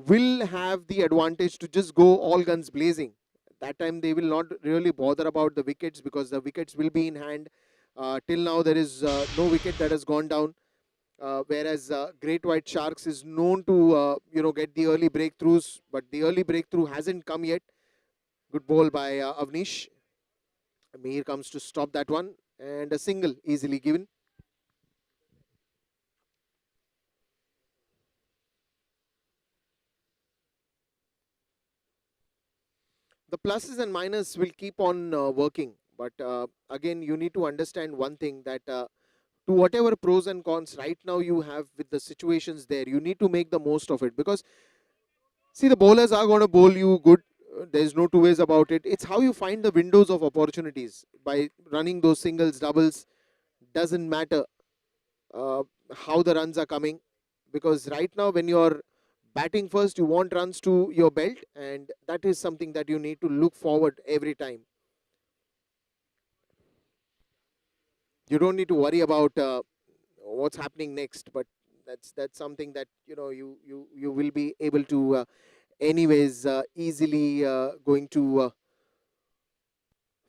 will have the advantage to just go all guns blazing. That time they will not really bother about the wickets because the wickets will be in hand. Till now there is no wicket that has gone down. Whereas Greatwhite Sharks is known to get the early breakthroughs, but the early breakthrough hasn't come yet. Good ball by Avnish. Mhccl comes to stop that one, and a single easily given. The pluses and minus will keep on working, but again you need to understand one thing, that to whatever pros and cons right now you have with the situations there, you need to make the most of it, because see, the bowlers are going to bowl you good. There's no two ways about it. It's how you find the windows of opportunities by running those singles, doubles. Doesn't matter how the runs are coming, because right now when you're batting first, you want runs to your belt, and that is something that you need to look forward every time. You don't need to worry about what's happening next, but that's something that you will be able to anyways easily going to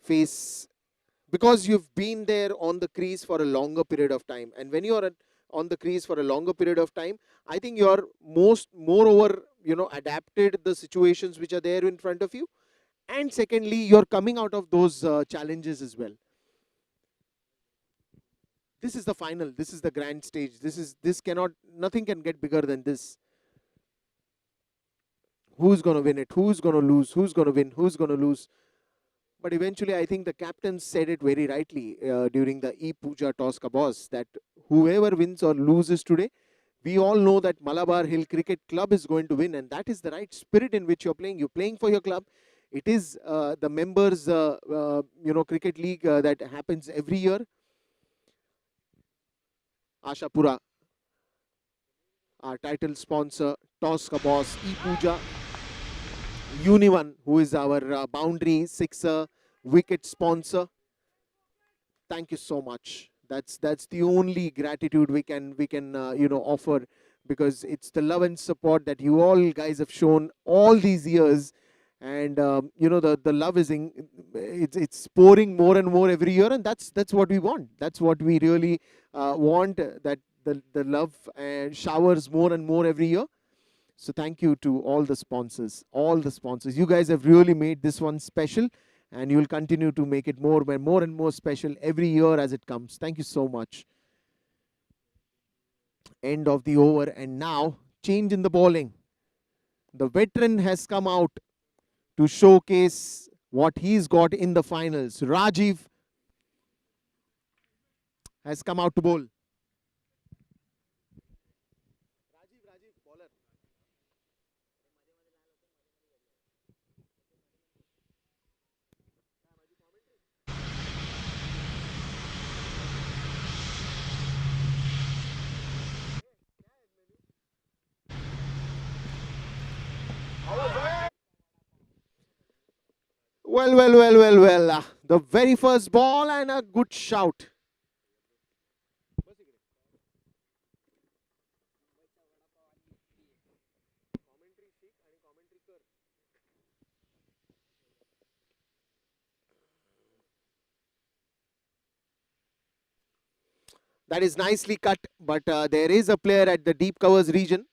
face, because you've been there on the crease for a longer period of time. And when you're on the crease for a longer period of time, I think you're moreover adapted the situations which are there in front of you, and secondly you're coming out of those challenges as well. This is the final, this is the grand stage, nothing can get bigger than this. Who's going to win it, who's going to lose, who's going to win, who's going to lose? But eventually, I think the captain said it very rightly during the Puja toss ka boss, that whoever wins or loses today, we all know that Malabar Hill Cricket Club is going to win, and that is the right spirit in which you're playing. You're playing for your club. It is the members, cricket league that happens every year. Ashapura, our title sponsor, toss ka boss, Puja. Univan, who is our boundary sixer wicket sponsor. Thank you so much. That's the only gratitude we can offer, because it's the love and support that you all guys have shown all these years, and the love is it's pouring more and more every year, and that's what we want. That's what we really want, that the love showers more and more every year. So thank you to all the sponsors, You guys have really made this one special, and you will continue to make it more and more special every year as it comes. Thank you so much. End of the over, and now change in the bowling. The veteran has come out to showcase what he's got in the finals. Rajiv has come out to bowl. Well. The very first ball and a good shout. That is nicely cut, but there is a player at the deep covers region.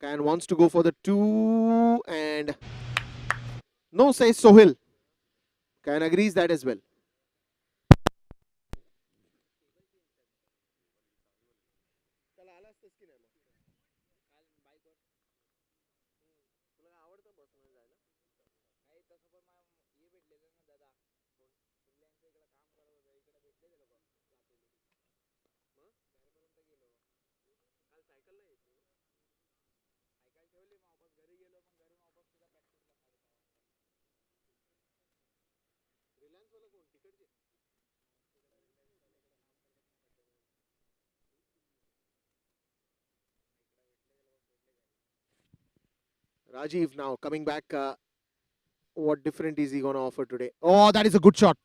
Can wants to go for the 2, and no, says Sohail. Can agrees that as well. Rajiv now coming back. What different is he going to offer today? Oh, that is a good shot.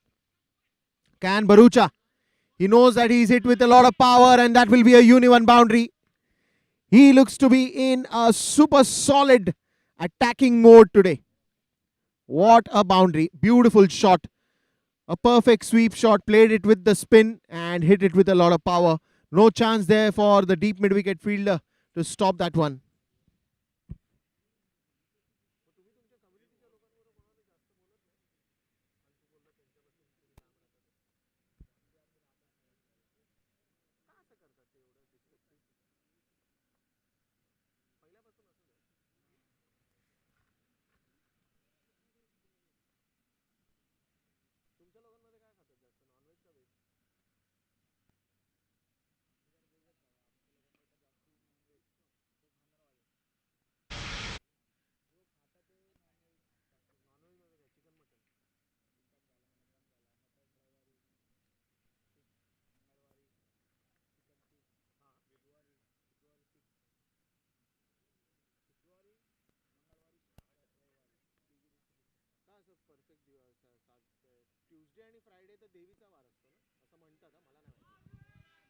Can Barucha. He knows that he's hit with a lot of power and that will be a uni-1 boundary. He looks to be in a super solid attacking mode today. What a boundary. Beautiful shot. A perfect sweep shot. Played it with the spin and hit it with a lot of power. No chance there for the deep mid-wicket fielder to stop that one.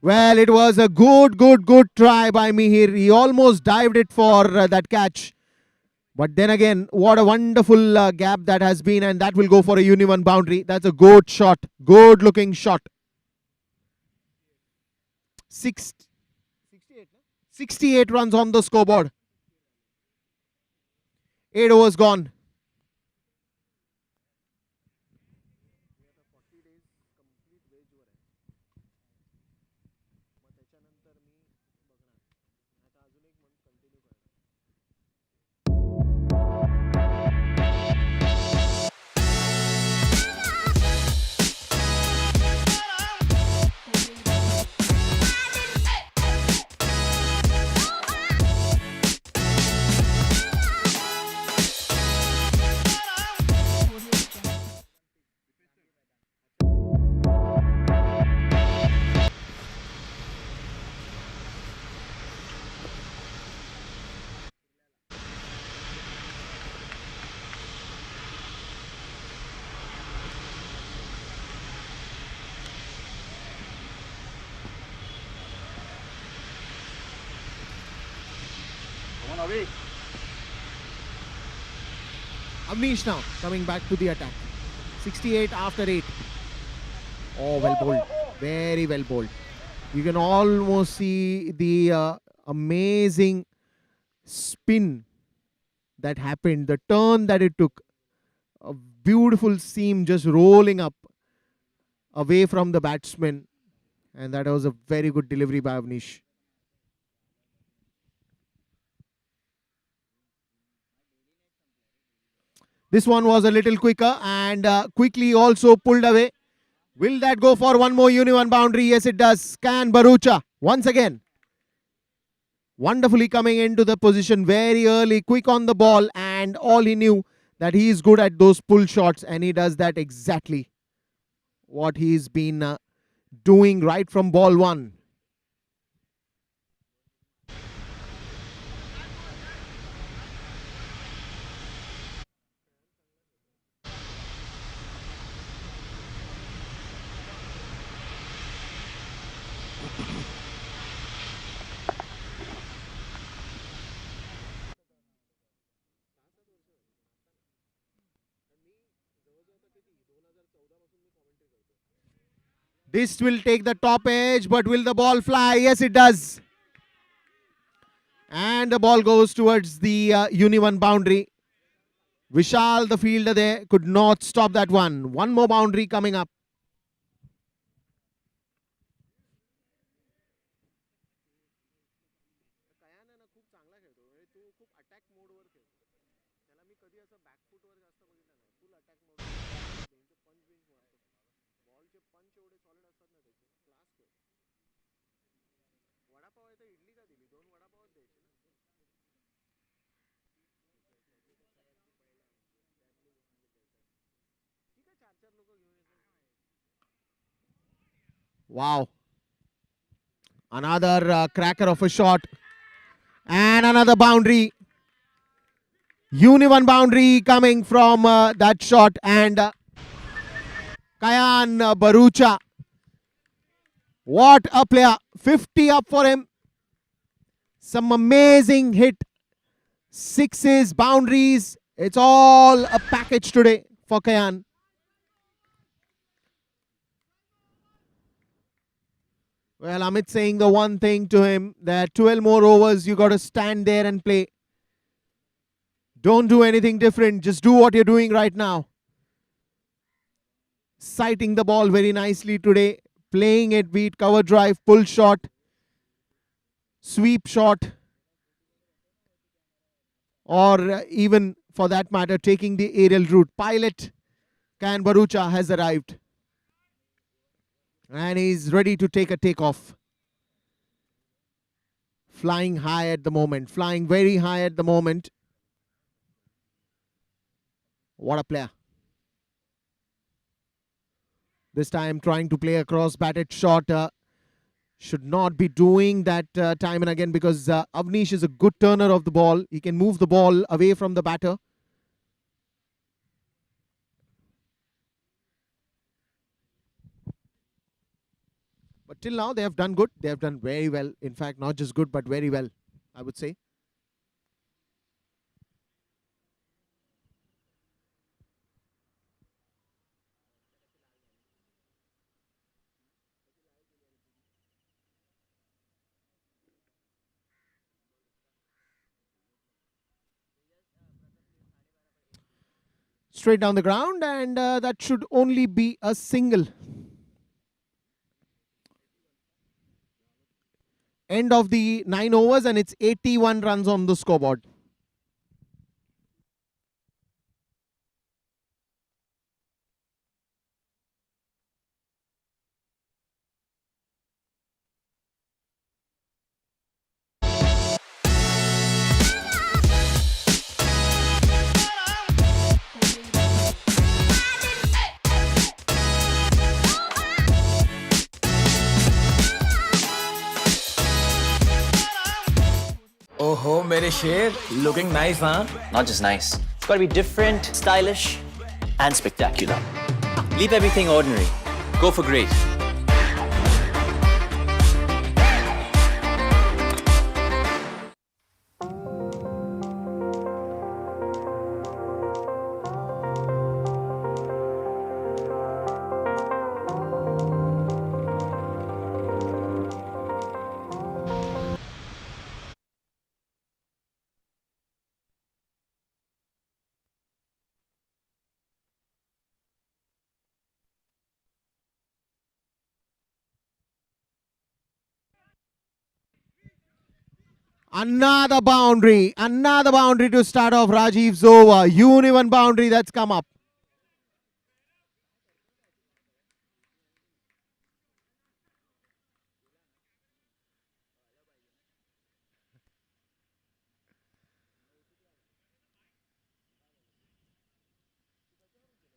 Well, it was a good try by Mihir. He almost dived it for that catch. But then again, what a wonderful gap that has been, and that will go for a uni-1 boundary. That's a good shot. Good looking shot. 68 runs on the scoreboard. 8 overs gone. Avnish now coming back to the attack. 68 after 8. Oh, well bowled. Very well bowled. You can almost see the amazing spin that happened. The turn that it took. A beautiful seam just rolling up away from the batsman. And that was a very good delivery by Avnish. This one was a little quicker and quickly also pulled away. Will that go for one more uni-1 boundary? Yes, it does. Can Barucha once again. Wonderfully coming into the position very early, quick on the ball, and all he knew that he is good at those pull shots, and he does that exactly what he's been doing right from ball 1. This will take the top edge, but will the ball fly? Yes, it does. And the ball goes towards the uni-1 boundary. Vishal, the fielder there, could not stop that one. One more boundary coming up. Wow. Another cracker of a shot. And another boundary. One boundary coming from that shot. And Kayan Barucha. What a player. 50 up for him. Some amazing hit. Sixes, boundaries. It's all a package today for Kayan. Well, Amit saying the one thing to him that 12 more overs, you got to stand there and play. Don't do anything different. Just do what you're doing right now. Sighting the ball very nicely today. Playing it, be it cover drive, pull shot, sweep shot, or even for that matter, taking the aerial route. Pilot Kayan Barucha has arrived. And he's ready to take a takeoff. Flying high at the moment. Flying very high at the moment. What a player. This time trying to play a cross-batted shot. Should not be doing that time and again because Avnish is a good turner of the ball. He can move the ball away from the batter. But till now, they have done good. They have done very well. In fact, not just good, but very well, I would say. Straight down the ground, and that should only be a single. End of the 9 overs, and it's 81 runs on the scoreboard. Oh, mere sher, looking nice, huh? Not just nice. It's got to be different, stylish, and spectacular. Leave everything ordinary. Go for great. Another boundary to start off Rajiv's over. One boundary that's come up.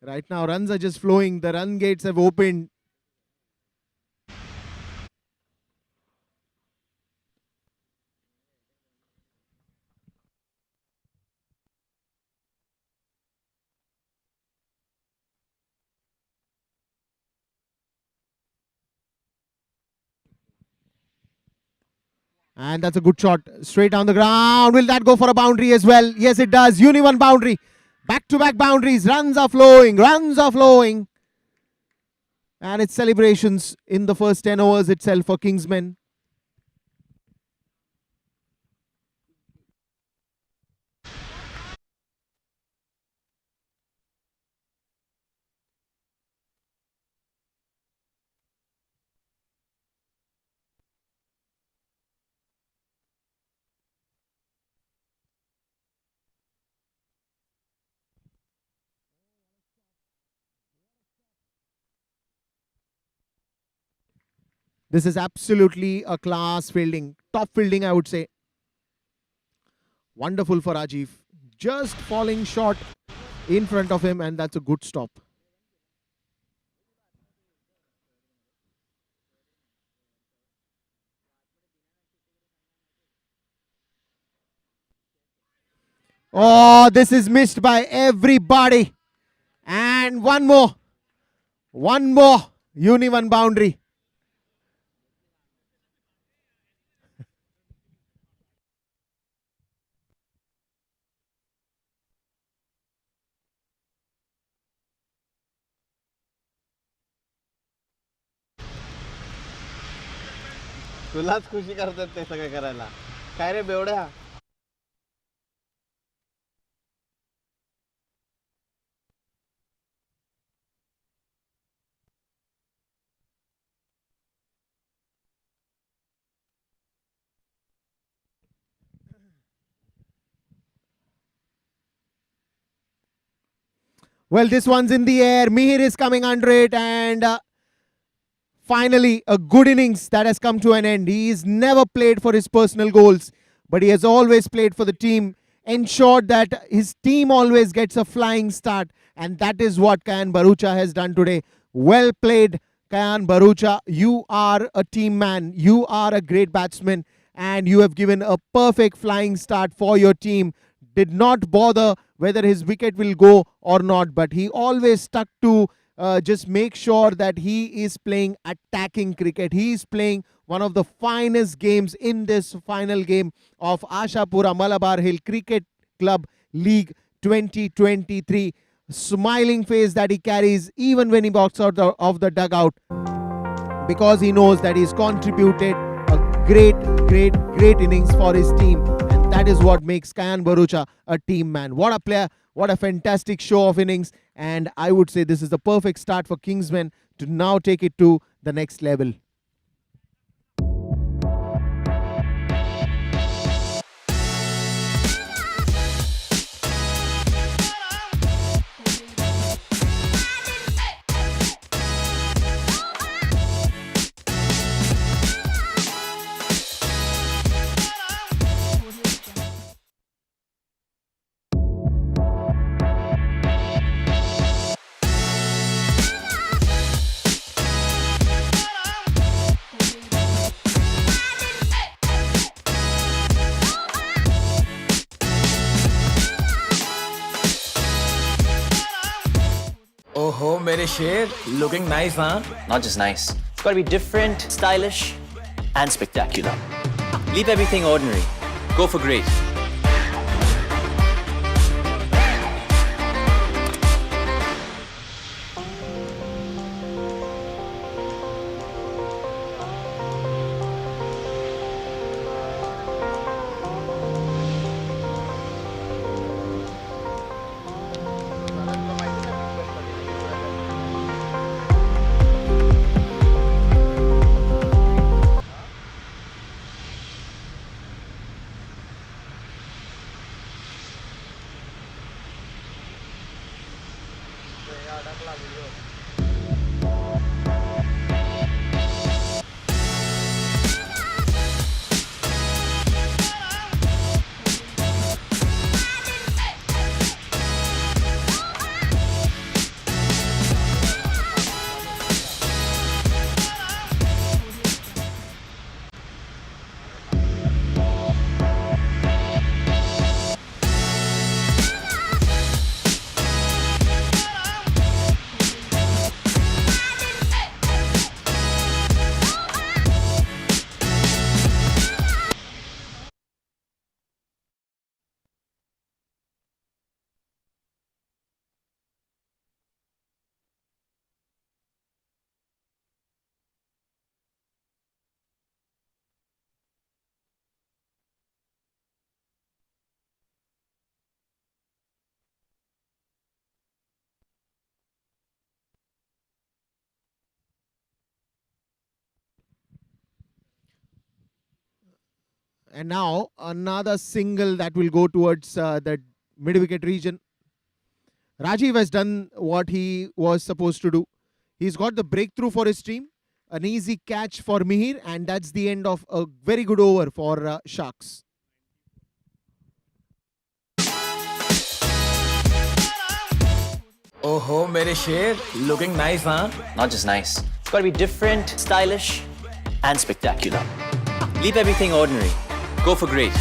Right now, runs are just flowing. The run gates have opened. And that's a good shot. Straight down the ground. Will that go for a boundary as well? Yes, it does. One boundary. Back-to-back boundaries. Runs are flowing. Runs are flowing. And it's celebrations in the first 10 overs itself for Kingsmen. This is absolutely a class fielding. Top fielding, I would say. Wonderful for Rajiv. Just falling short in front of him, and that's a good stop. Oh, this is missed by everybody. And one more. One more. Uni-1 boundary. तुलाच खुशी करतात ते सगळं करायला काय रे बेवड्या Well, this one's in the air. Mihir is coming under it, and finally, a good innings that has come to an end. He's never played for his personal goals, but he has always played for the team, ensured that his team always gets a flying start, and that is what Kayan Bharucha has done today. Well played, Kayan Bharucha. You are a team man. You are a great batsman, and you have given a perfect flying start for your team. Did not bother whether his wicket will go or not, but he always stuck to just make sure that he is playing attacking cricket. He is playing one of the finest games in this final game of Ashapura Malabar Hill Cricket Club League 2023. Smiling face that he carries even when he walks out of the dugout, because he knows that he's contributed a great innings for his team. That is what makes Kayan Bharucha a team man. What a player, what a fantastic show of innings. And I would say this is the perfect start for Kingsmen to now take it to the next level. Oh, mere sher, looking nice, huh? Not just nice. It's got to be different, stylish, and spectacular. Leave everything ordinary. Go for great. And now another single that will go towards the mid-wicket region. Rajiv has done what he was supposed to do. He's got the breakthrough for his team. An easy catch for Mihir, and that's the end of a very good over for Sharks. Oh, mere sher, looking nice, huh? Not just nice. It's got to be different, stylish, and spectacular. Leave everything ordinary. Go for great.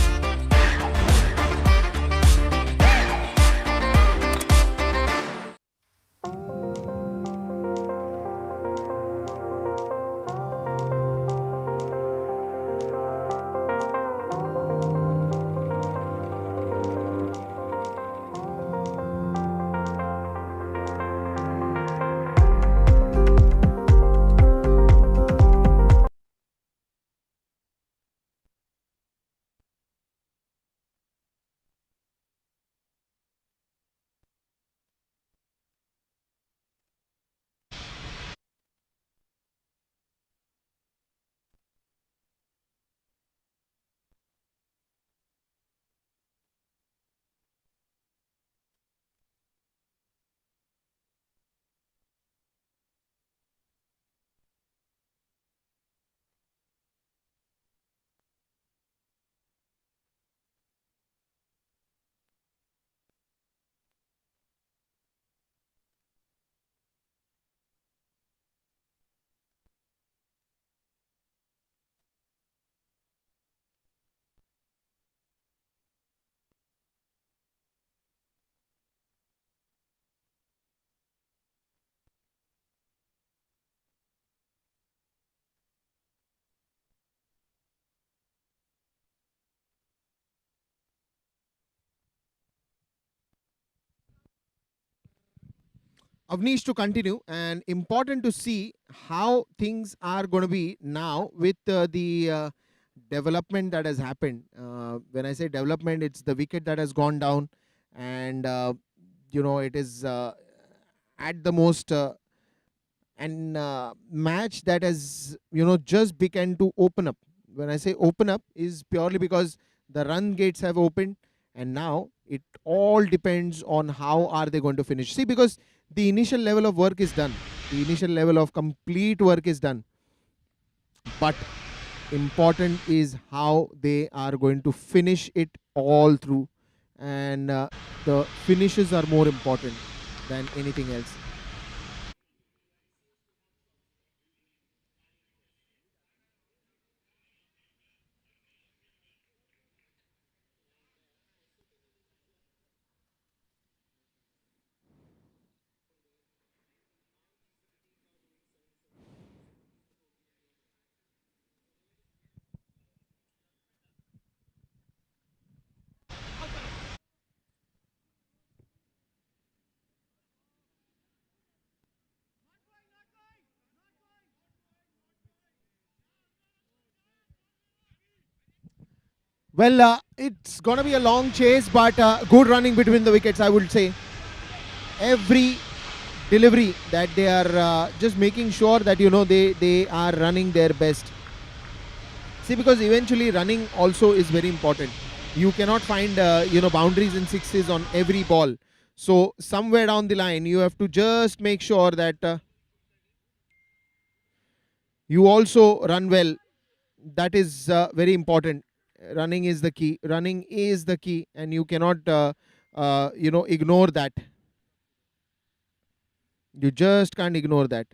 Avnish, to continue, and important to see how things are going to be now with the development that has happened. When I say development, it's the wicket that has gone down, and it is at the most and match that has just begun to open up. When I say open up, is purely because the run gates have opened, and now it all depends on how are they going to finish. See, because the initial level of work is done, the initial level of complete work is done, but important is how they are going to finish it all through, and the finishes are more important than anything else. Well, it's going to be a long chase, but good running between the wickets, I would say. Every delivery that they are just making sure that, they are running their best. See, because eventually running also is very important. You cannot find, boundaries and sixes on every ball. So somewhere down the line, you have to just make sure that you also run well. That is very important. Running is the key. Running is the key, and you cannot, ignore that. You just can't ignore that.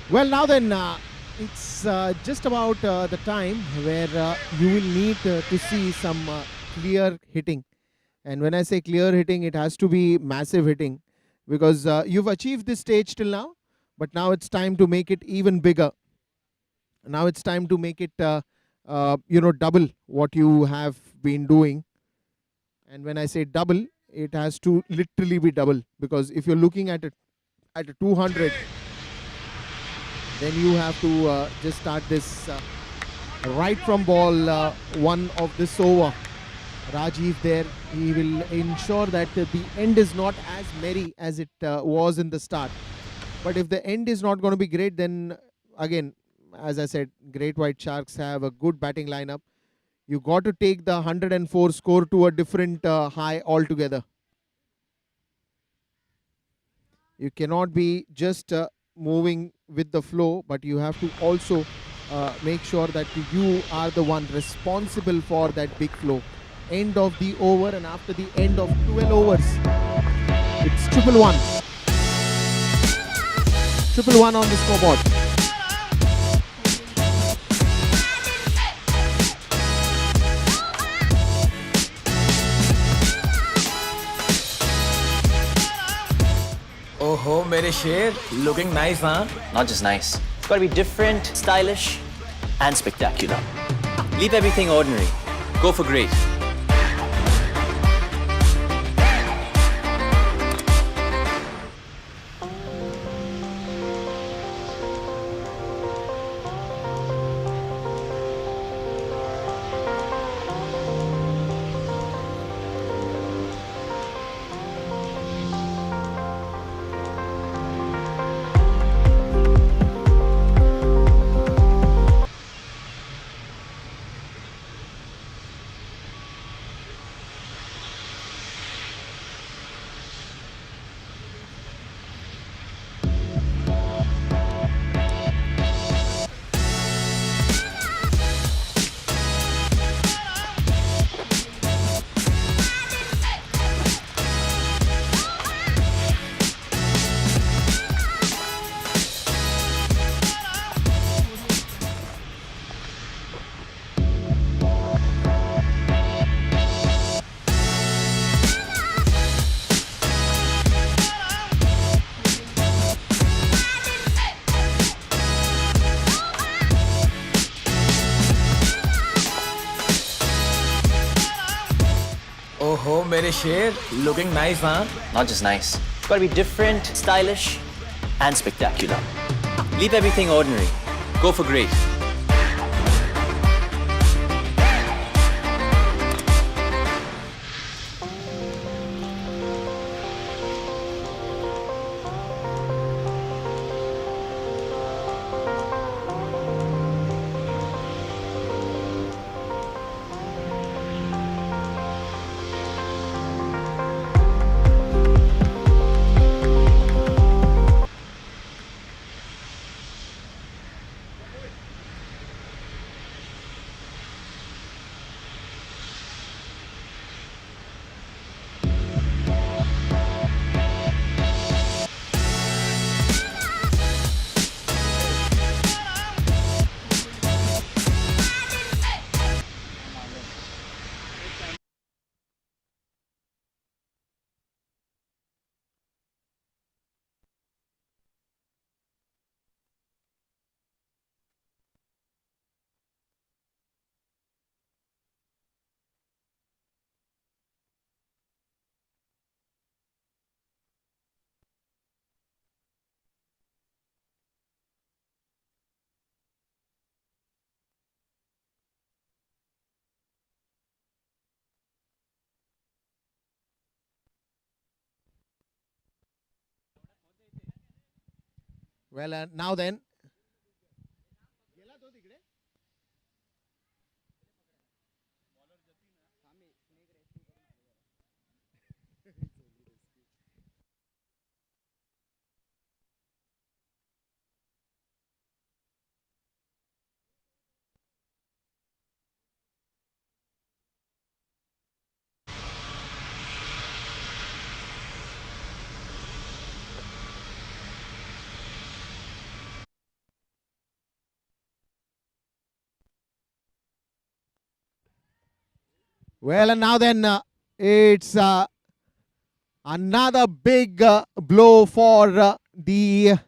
Well, now then, it's just about the time where you will need to see some clear hitting. And when I say clear hitting, it has to be massive hitting, because you've achieved this stage till now, but now it's time to make it even bigger. Now it's time to make it, double what you have been doing. And when I say double, it has to literally be double, because if you're looking at it at a 200, then you have to just start this right from ball one of this over. Rajiv there, he will ensure that the end is not as merry as it was in the start. But if the end is not going to be great, then again, as I said, Greatwhite Sharks have a good batting lineup. You got to take the 104 score to a different high altogether. You cannot be just moving with the flow, but you have to also make sure that you are the one responsible for that big flow. End of the over, and after the end of 12 overs, it's 111. 111 on the scoreboard. Oh, mere sher, looking nice, huh? Not just nice. It's gotta be different, stylish, and spectacular. Leave everything ordinary. Go for great. Oh, mere sher, looking nice, huh? Not just nice. It's gotta be different, stylish, and spectacular. Leave everything ordinary. Go for great. Well, now then, Well, and now then, it's another big blow for the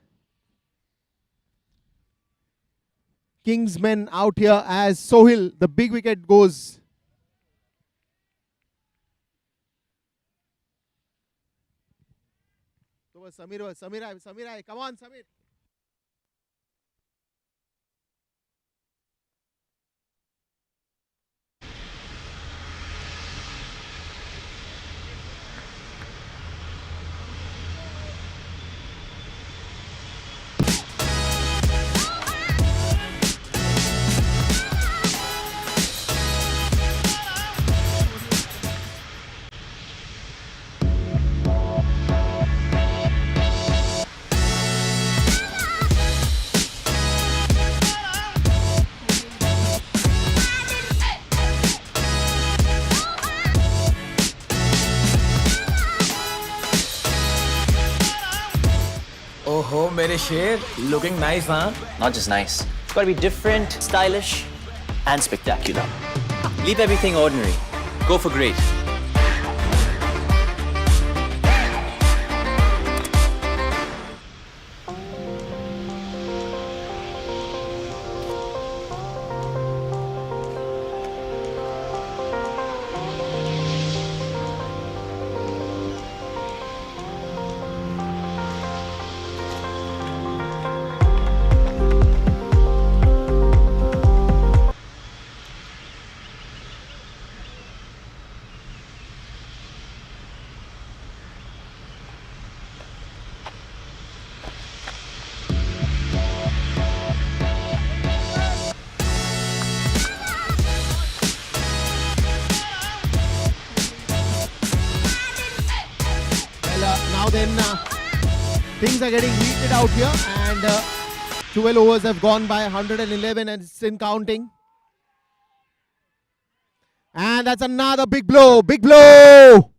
Kingsmen out here as Sohil, the big wicket, goes. Samir, come on, Samir. Oh, mere sher, looking nice, huh? Not just nice. It's got to be different, stylish, and spectacular. Leave everything ordinary. Go for great. Now then, things are getting heated out here, and 12 overs have gone by, 111 and still counting. And that's another big blow, big blow.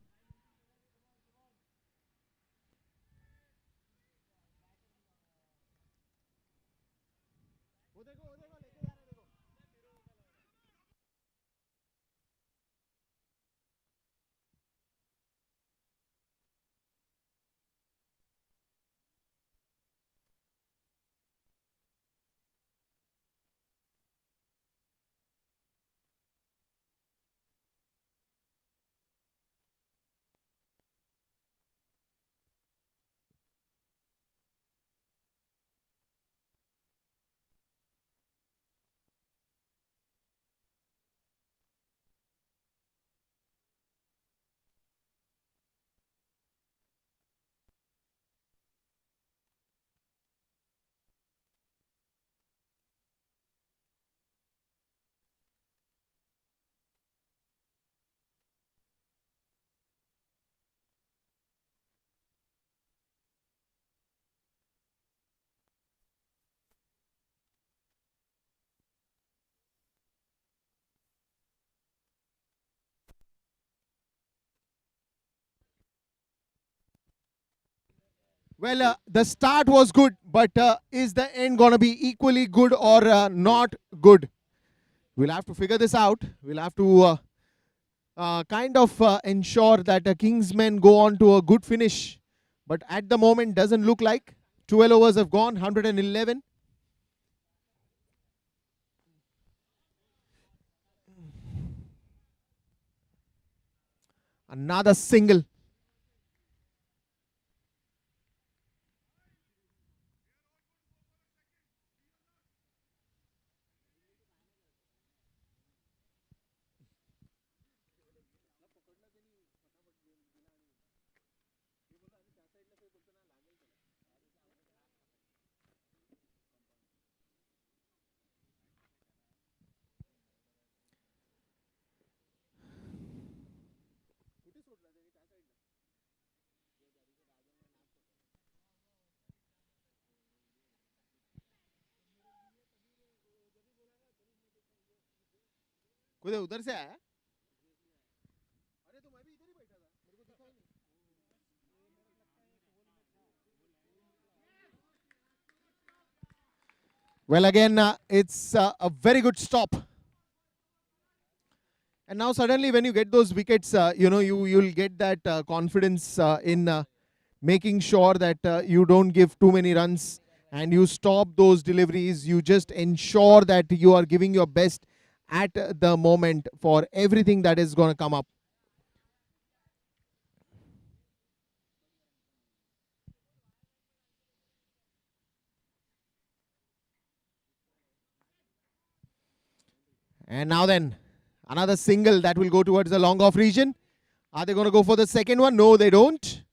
Well, the start was good, but is the end going to be equally good or not good? We'll have to figure this out. We'll have to kind of ensure that the Kingsmen go on to a good finish. But at the moment, doesn't look like. 12 overs have gone, 111. Another single. खुद उधर से आया अरे तो मैं भी इधर ही बैठा था मेरे को दिखा ही नहीं Well, again, it's a very good stop. And now suddenly when you get those wickets, you'll get that confidence in making sure that you don't give too many runs and you stop those deliveries. You just ensure that you are giving your best at the moment for everything that is going to come up. And now then, another single that will go towards the long off region. Are they going to go for the second one? No, they don't.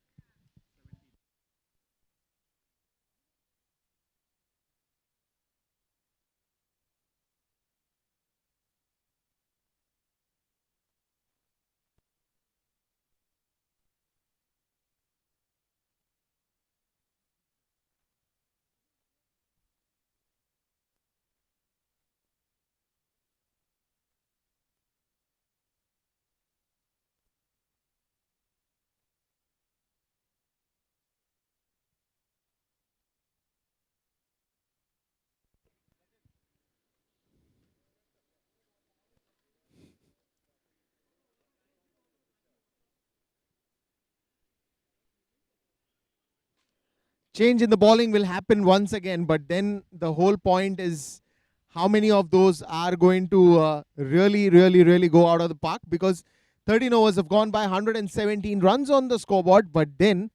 Change in the bowling will happen once again, but then the whole point is how many of those are going to really go out of the park, because 13 overs have gone by, 117 runs on the scoreboard, but then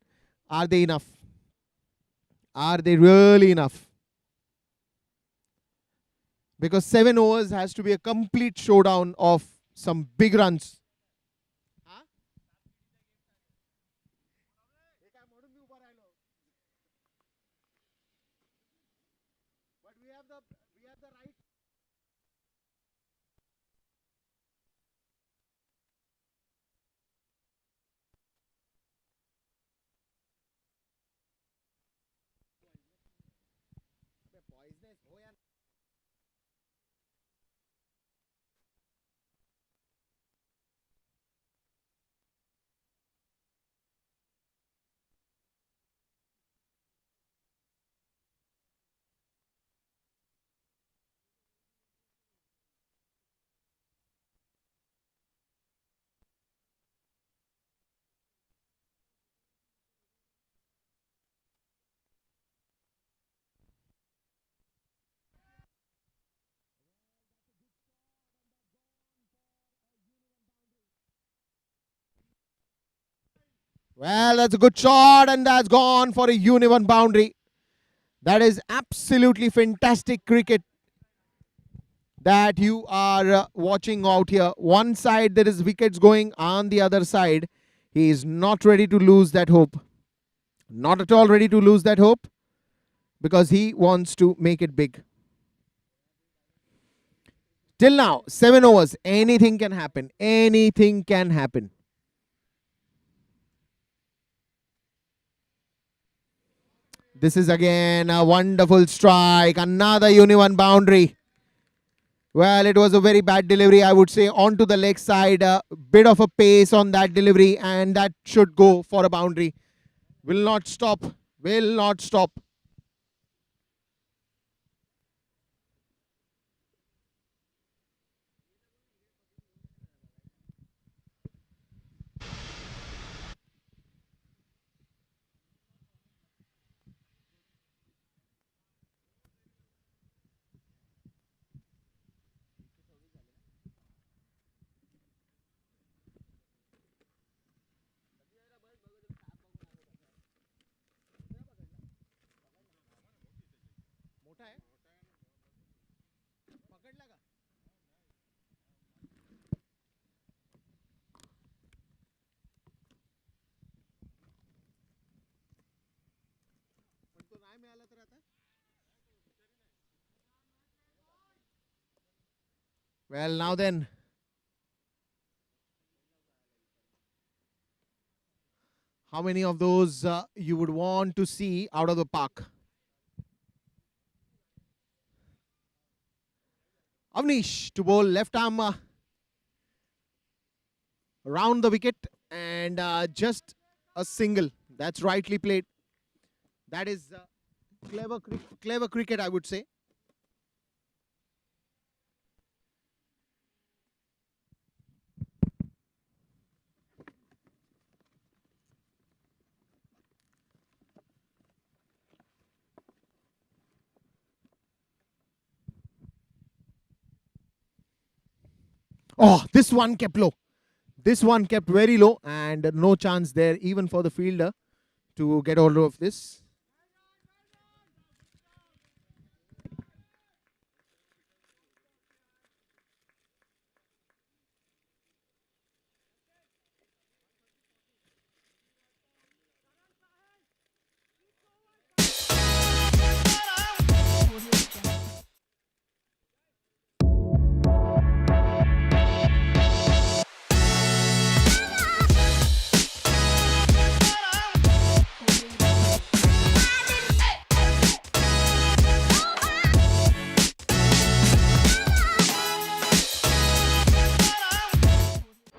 are they enough? Are they really enough? Because 7 overs has to be a complete showdown of some big runs. But we have the right. Well, that's a good shot, and that's gone for a uniform boundary. That is absolutely fantastic cricket that you are watching out here. One side there is wickets going, on the other side he is not ready to lose that hope. Not at all ready to lose that hope, because he wants to make it big. Till now, 7 overs, anything can happen. Anything can happen. This is again a wonderful strike. Another uniform boundary. Well, it was a very bad delivery, I would say, onto the leg side. A bit of a pace on that delivery, and that should go for a boundary. Will not stop. Will not stop. Well, now then, how many of those you would want to see out of the park? Avnish to bowl left arm around the wicket, and just a single. That's rightly played. That is clever cricket, I would say. Oh, this one kept low. This one kept very low and no chance there even for the fielder to get hold of this.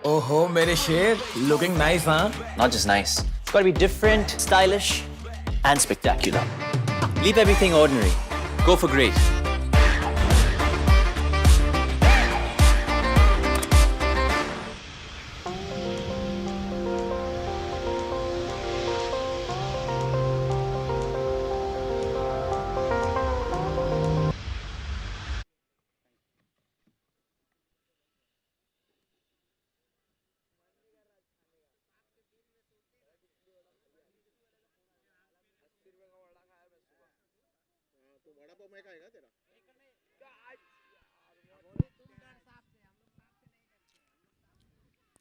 Oh, mere sher, looking nice, huh? Not just nice. It's got to be different, stylish, and spectacular. Leave everything ordinary. Go for great.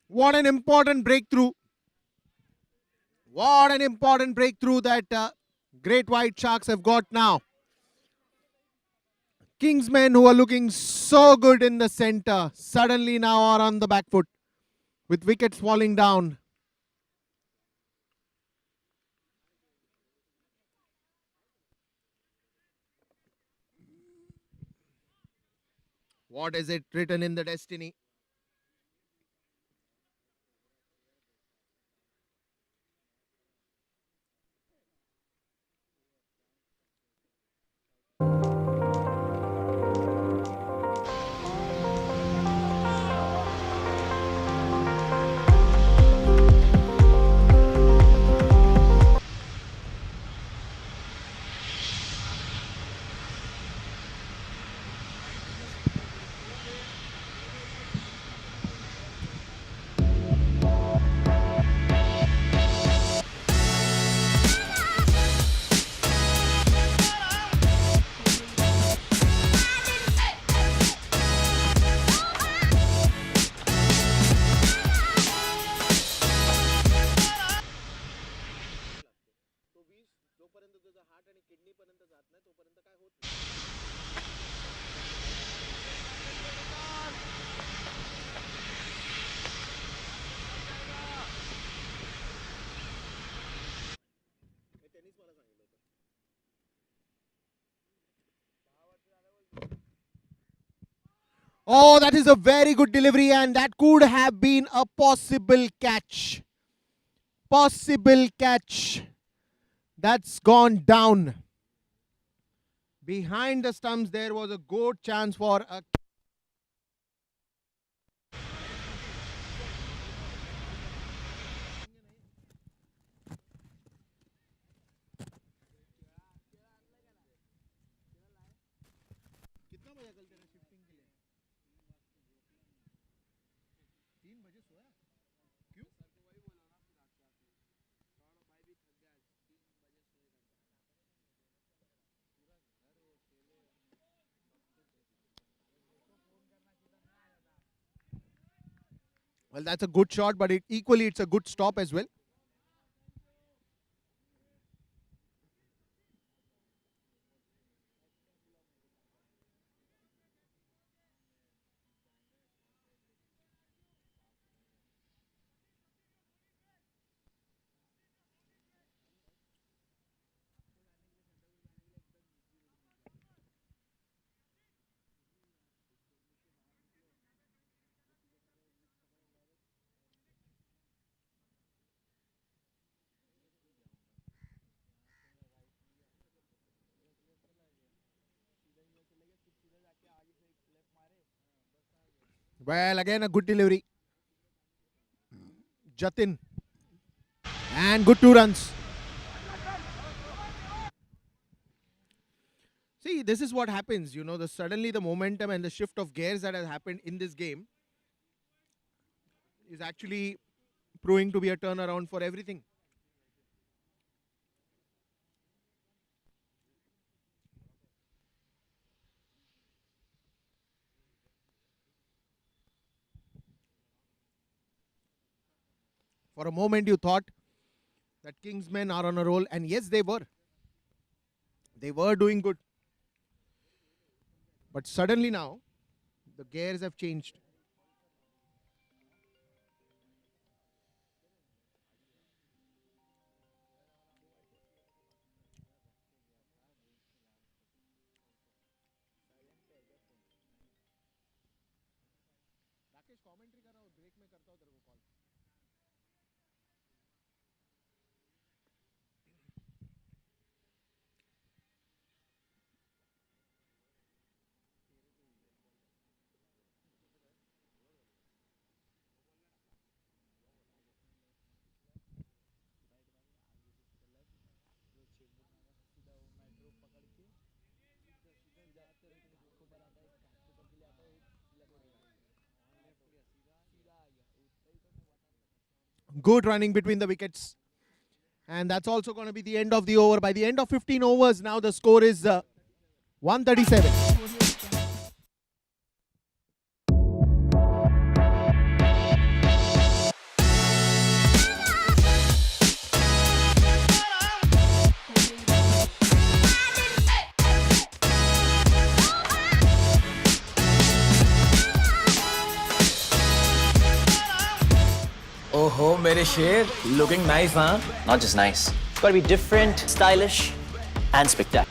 What an important breakthrough. What an important breakthrough that Great White Sharks have got now. Kingsmen, who are looking so good in the center, suddenly now are on the back foot with wickets falling down. What is it written in the destiny? Oh, that is a very good delivery, and that could have been a possible catch. Possible catch. That's gone down. Behind the stumps, there was a good chance for a. Well, that's a good shot, but equally it's a good stop as well. Well, again a good delivery. Jatin. And good 2 runs. See, this is what happens, suddenly the momentum and the shift of gears that has happened in this game is actually proving to be a turnaround for everything. For a moment, you thought that Kingsmen are on a roll, and yes, they were. They were doing good. But suddenly now, the gears have changed. Good running between the wickets. And that's also going to be the end of the over. By the end of 15 overs, now the score is 137. Oh, mere sher, looking nice, huh? Not just nice. It's got to be different, stylish, and spectacular.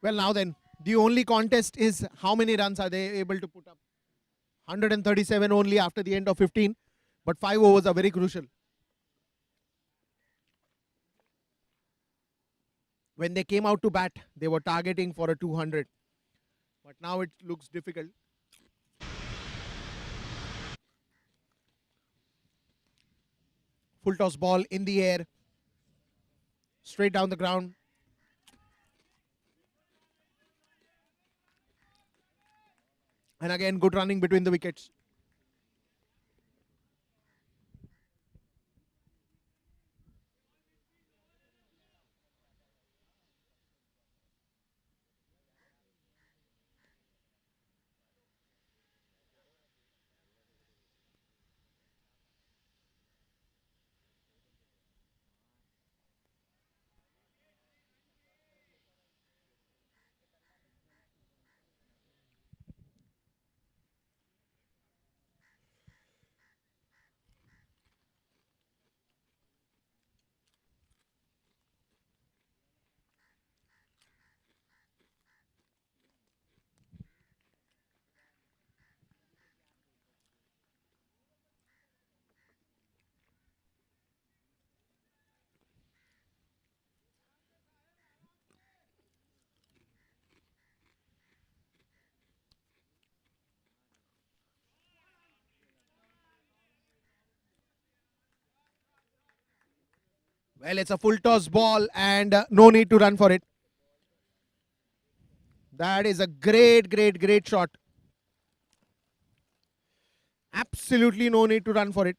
Well, now then, the only contest is how many runs are they able to put up. 137 only after the end of 15, but 5 overs are very crucial. When they came out to bat, they were targeting for a 200, but now it looks difficult. Full toss ball in the air, straight down the ground. And again, good running between the wickets. Well, it's a full toss ball and no need to run for it. That is a great shot. Absolutely no need to run for it.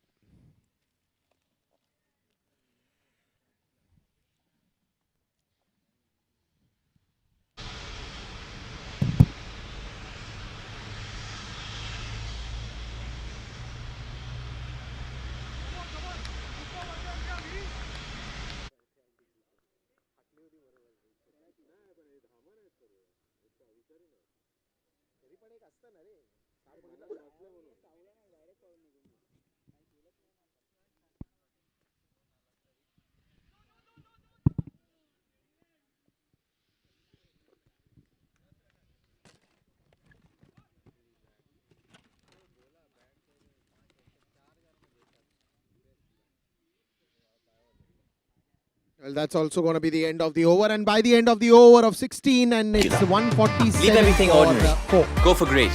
Well, that's also going to be the end of the over, and by the end of the over of 16, and it's 147 Leave everything for ordinary. 4. Go for great.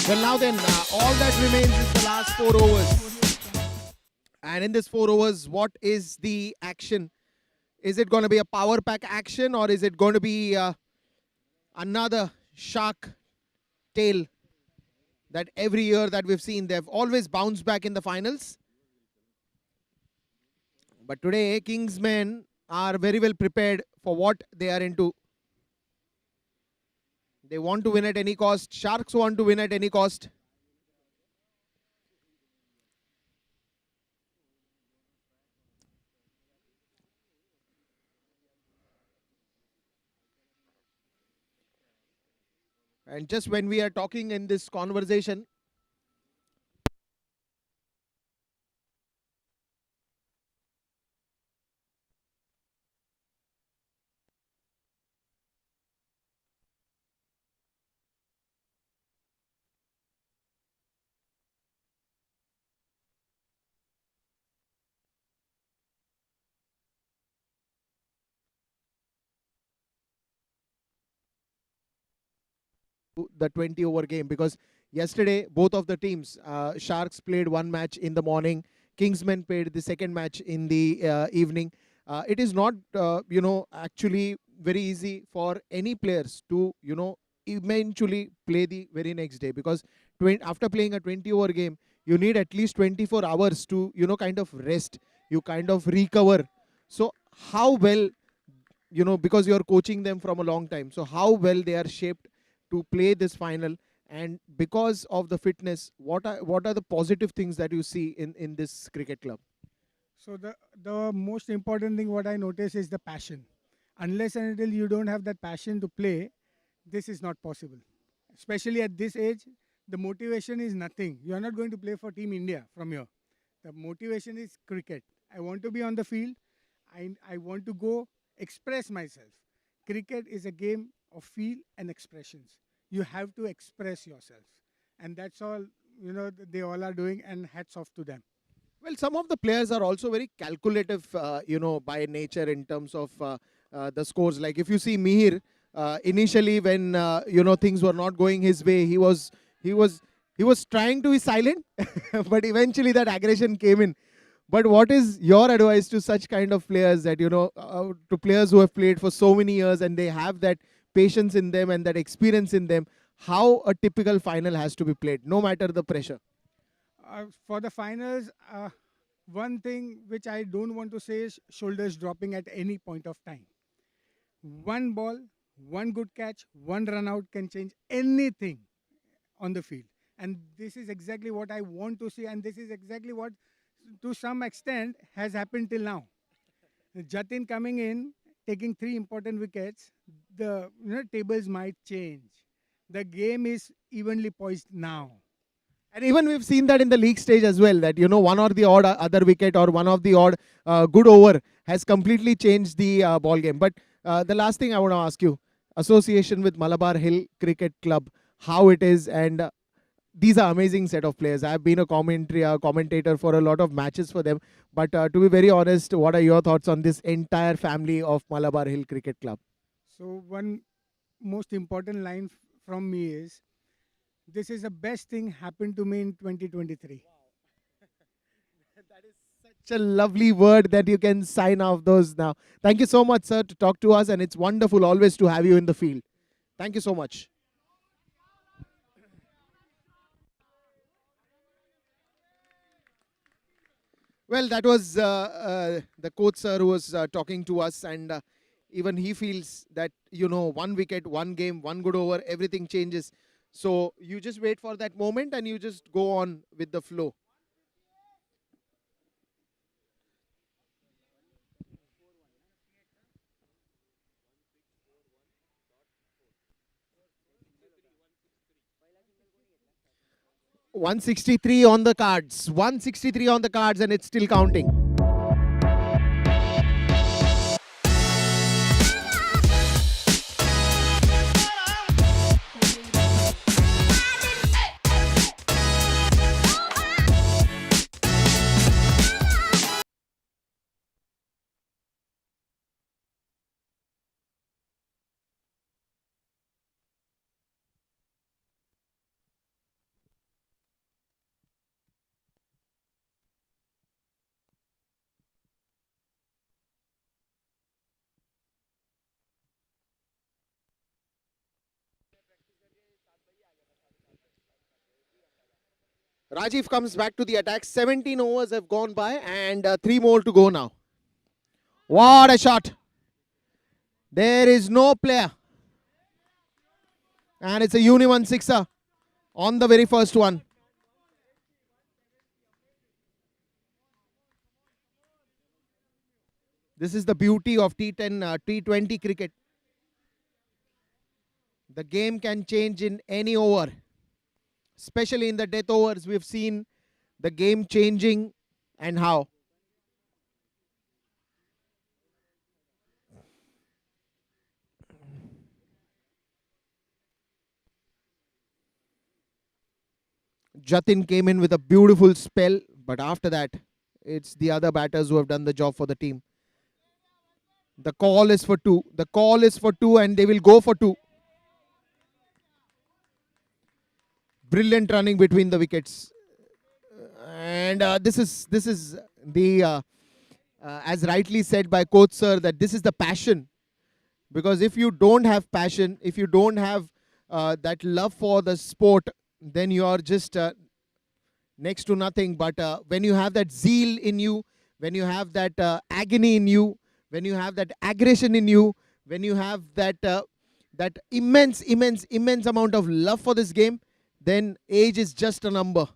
Well, now then, all that remains is the last 4 overs. And in this 4 overs, what is the action? Is it going to be a power pack action, or is it going to be another shark tale that every year that we've seen? They've always bounced back in the finals. But today, Kingsmen are very well prepared for what they are into. They want to win at any cost. Sharks want to win at any cost. And just when we are talking in this conversation, the 20 over game, because yesterday both of the teams, Sharks played one match in the morning, Kingsmen played the second match in the evening. It is not actually very easy for any players to eventually play the very next day, because after playing a 20 over game you need at least 24 hours to kind of rest, you kind of recover. So how well, because you're coaching them from a long time, so how well they are shaped to play this final, and because of the fitness, what are the positive things that you see in this cricket club? So the most important thing what I notice is the passion. Unless and until you don't have that passion to play, this is not possible. Especially at this age, the motivation is nothing. You are not going to play for Team India from here. The motivation is cricket. I want to be on the field. I want to go express myself. Cricket is a game of feel and expressions. You have to express yourself. And that's all, they all are doing, and hats off to them. Well, some of the players are also very calculative, by nature in terms of the scores. Like if you see Mihir, initially when things were not going his way, he was trying to be silent, but eventually that aggression came in. But what is your advice to such kind of players, that to players who have played for so many years and they have that patience in them and that experience in them, how a typical final has to be played, no matter the pressure? For the finals, one thing which I don't want to say is shoulders dropping at any point of time. One ball, one good catch, one run out can change anything on the field. And this is exactly what I want to see, and this is exactly what, to some extent, has happened till now. Jatin coming in, taking 3 important wickets, the tables might change. The game is evenly poised now. And even we've seen that in the league stage as well, that one or the odd other wicket or one of the odd good over has completely changed the ball game. But the last thing I want to ask you, association with Malabar Hill Cricket Club, how it is, and these are amazing set of players. I've been a commentator for a lot of matches for them. But to be very honest, what are your thoughts on this entire family of Malabar Hill Cricket Club? So one most important line from me is, this is the best thing happened to me in 2023. Such a lovely word that you can sign off those now. Thank you so much, sir, to talk to us, and it's wonderful always to have you in the field. Thank you so much. Well, that was the coach sir who was talking to us, and even he feels that 1 wicket, 1 game, 1 good over, everything changes. So you just wait for that moment and you just go on with the flow. .163 on the cards, 163 on the cards, and it's still counting. Rajiv comes back to the attack. 17 overs have gone by and 3 more to go now. What a shot! There is no player. And it's a uni-1 sixer on the very first one. This is the beauty of T10, T20 cricket. The game can change in any over. Especially in the death overs, we've seen the game changing and how. Jatin came in with a beautiful spell, but after that, it's the other batters who have done the job for the team. The call is for 2. The call is for 2 and they will go for 2. Brilliant running between the wickets. And this is the, as rightly said by coach sir, that this is the passion. Because if you don't have passion, if you don't have that love for the sport, then you are just next to nothing. But when you have that zeal in you, when you have that agony in you, when you have that aggression in you, when you have that that immense amount of love for this game, then age is just a number.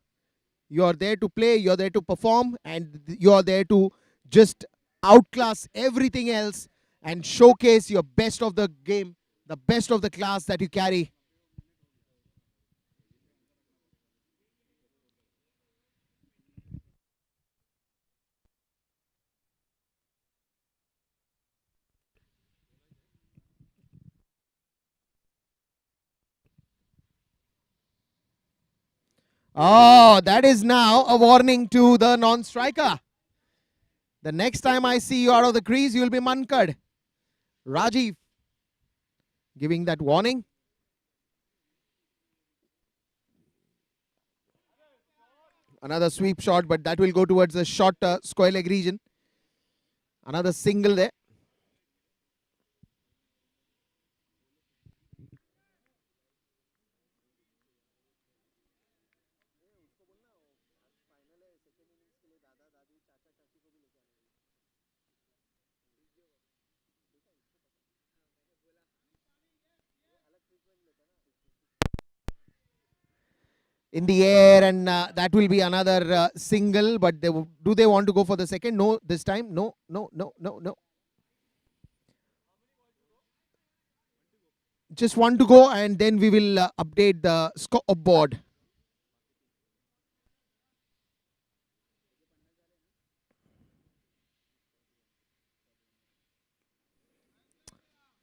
You are there to play, you are there to perform, and you are there to just outclass everything else and showcase your best of the game, the best of the class that you carry. Oh, that is now a warning to the non-striker. The next time I see you out of the crease, you will be Mhccl. Rajiv giving that warning. Another sweep shot, but that will go towards the short square leg region. Another single there. in the air, and that will be another single. But do they want to go for the second? No, this time. No, no, no, no, no. Just one to go, and then we will update the scoreboard.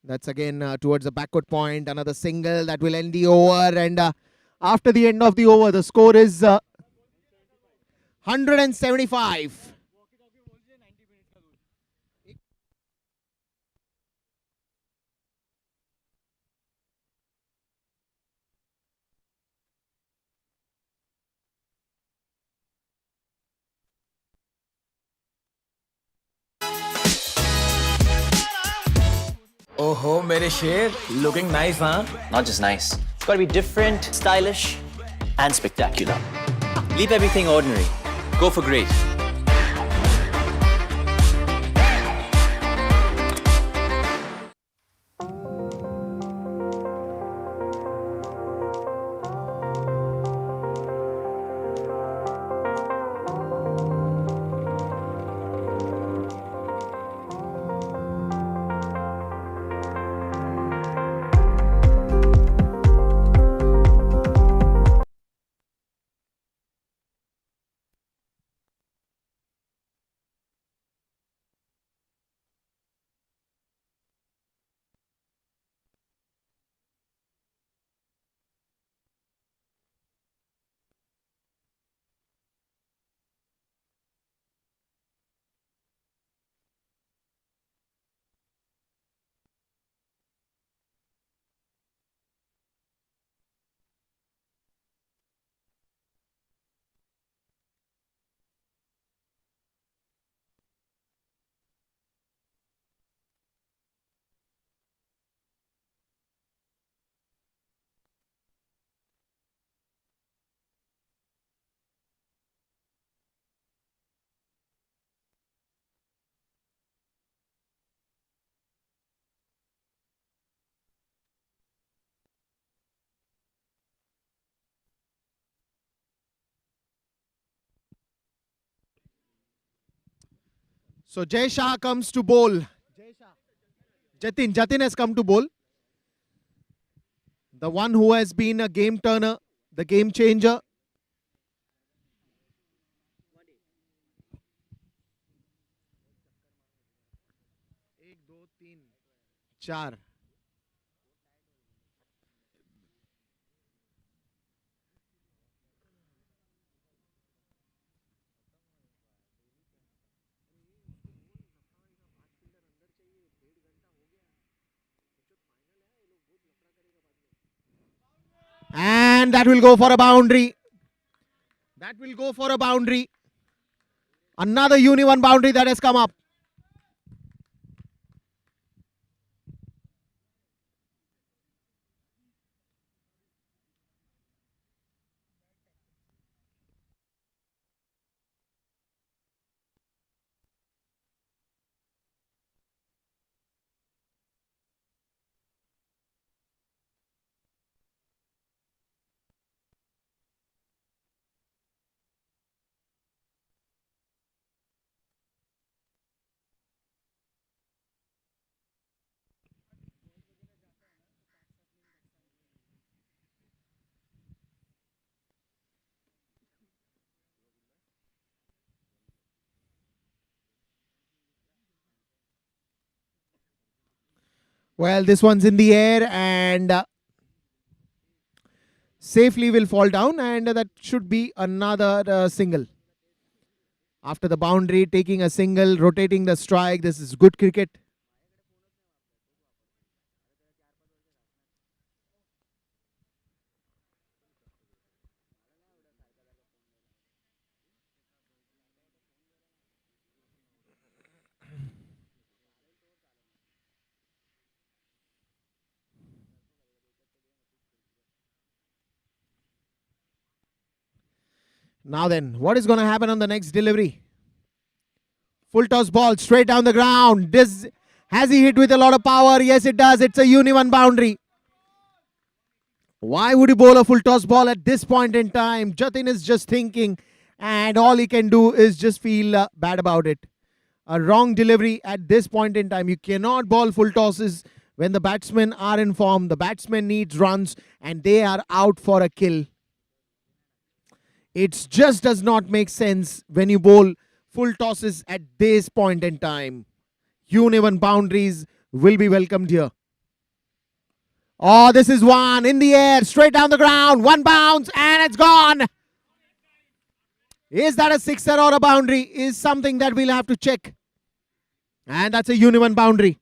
That's again towards the backward point. Another single that will end the over. And after the end of the over, the score is 175. Oh, mere sher, looking nice, huh? Not just nice. It's gotta be different, stylish, and spectacular. Leave everything ordinary. Go for great. So Jay Shah comes to bowl. Jatin has come to bowl. The one who has been a game turner, the game changer. Char. And that will go for a boundary. That will go for a boundary. Another Uni-1 boundary that has come up. Well, this one's in the air and safely will fall down, and that should be another single. After the boundary, taking a single, rotating the strike. This is good cricket. Now then, what is going to happen on the next delivery? Full toss ball straight down the ground. Has he hit with a lot of power? Yes, it does. It's a Uni-1 boundary. Why would you bowl a full toss ball at this point in time? Jatin is just thinking, and all he can do is just feel bad about it. A wrong delivery at this point in time. You cannot bowl full tosses when the batsmen are in form. The batsman needs runs and they are out for a kill. It just does not make sense when you bowl full tosses at this point in time. Uneven boundaries will be welcomed here. Oh, this is one in the air, straight down the ground, one bounce, and it's gone. Is that a sixer or a boundary? Is something that we'll have to check. And that's a uneven boundary.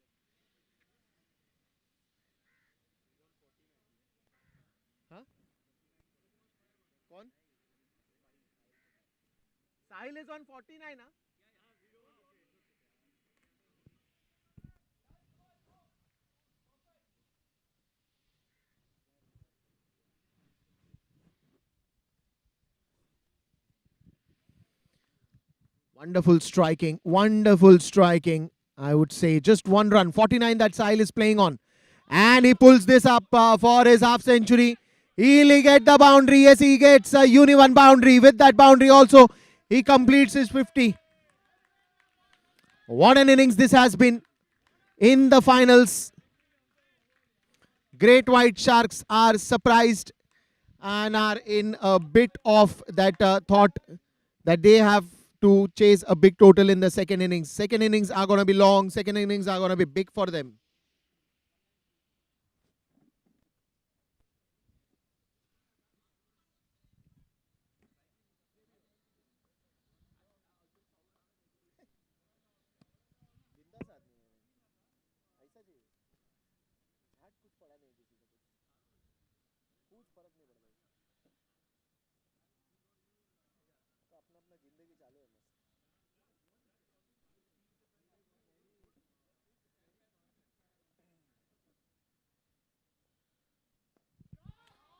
Sahil is on 49, huh? Wonderful striking, wonderful striking. I would say just one run, 49 that Sahil is playing on. And he pulls this up for his half century. He'll get the boundary. Yes, he gets a uneven boundary. With that boundary also, he completes his 50. What an innings this has been in the finals. Greatwhite Sharks are surprised and are in a bit of that thought that they have to chase a big total in the second innings. Second innings are going to be long. Second innings are going to be big for them.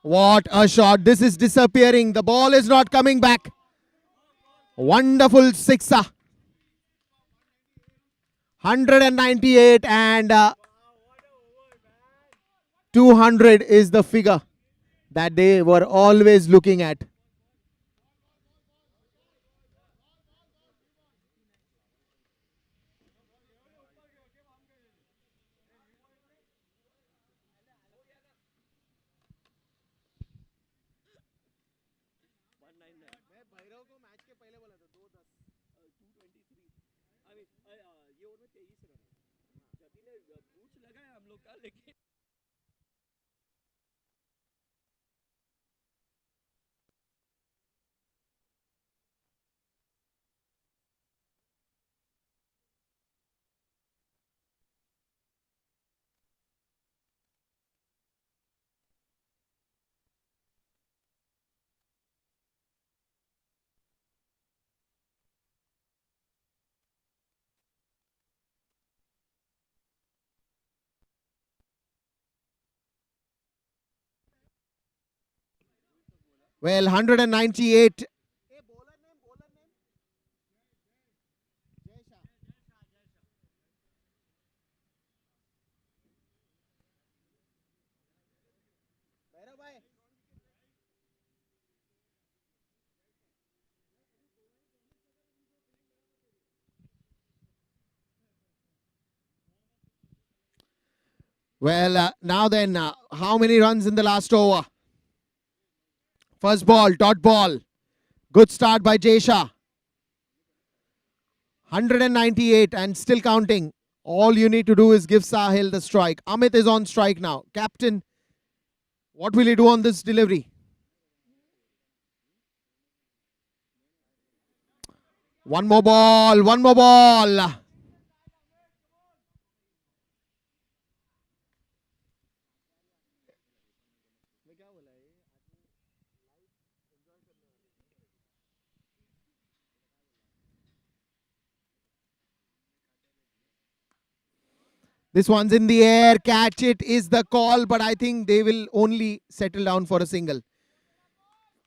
What a shot. This is disappearing. The ball is not coming back. Wonderful sixer. 198 and 200 is the figure that they were always looking at. Well, 198. Well, now then, how many runs in the last over? First ball, dot ball. Good start by Jesha. 198 and still counting. All you need to do is give Sahil the strike. Amit is on strike now. Captain, what will he do on this delivery? One more ball, one more ball. This one's in the air. Catch it is the call, but I think they will only settle down for a single.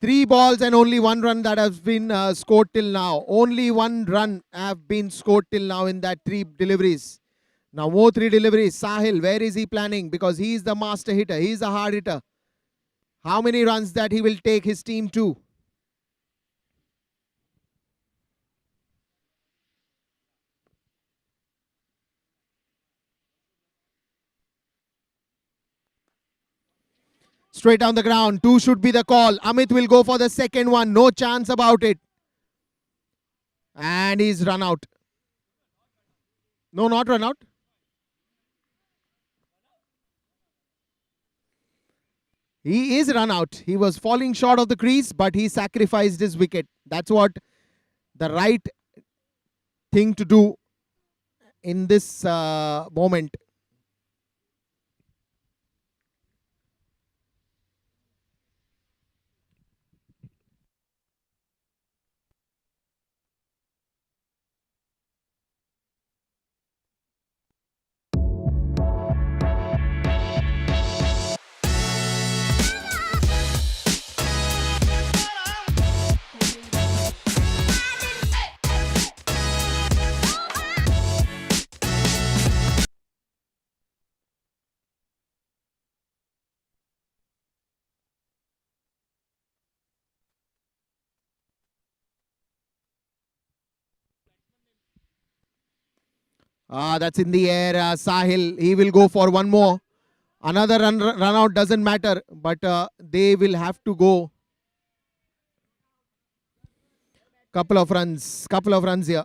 3 balls and only 1 run that has been scored till now. Only 1 run have been scored till now in that 3 deliveries. Now more 3 deliveries. Sahil, where is he planning? Because he is the master hitter. He is a hard hitter. How many runs that he will take his team to? Straight down the ground. 2 should be the call. Amit will go for the second one. No chance about it. And he's run out. No, not run out. He is run out. He was falling short of the crease, but he sacrificed his wicket. That's what the right thing to do in this moment. That's in the air. Sahil, he will go for one more. Another run out doesn't matter, but they will have to go. Couple of runs here.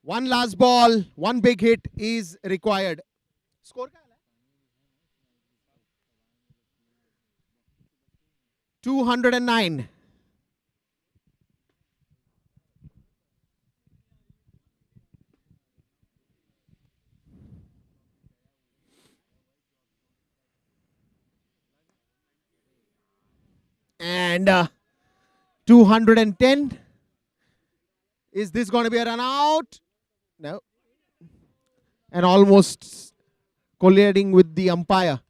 One last ball, one big hit is required. Score 209. And 210. Is this going to be a run out? No. And almost colliding with the umpire.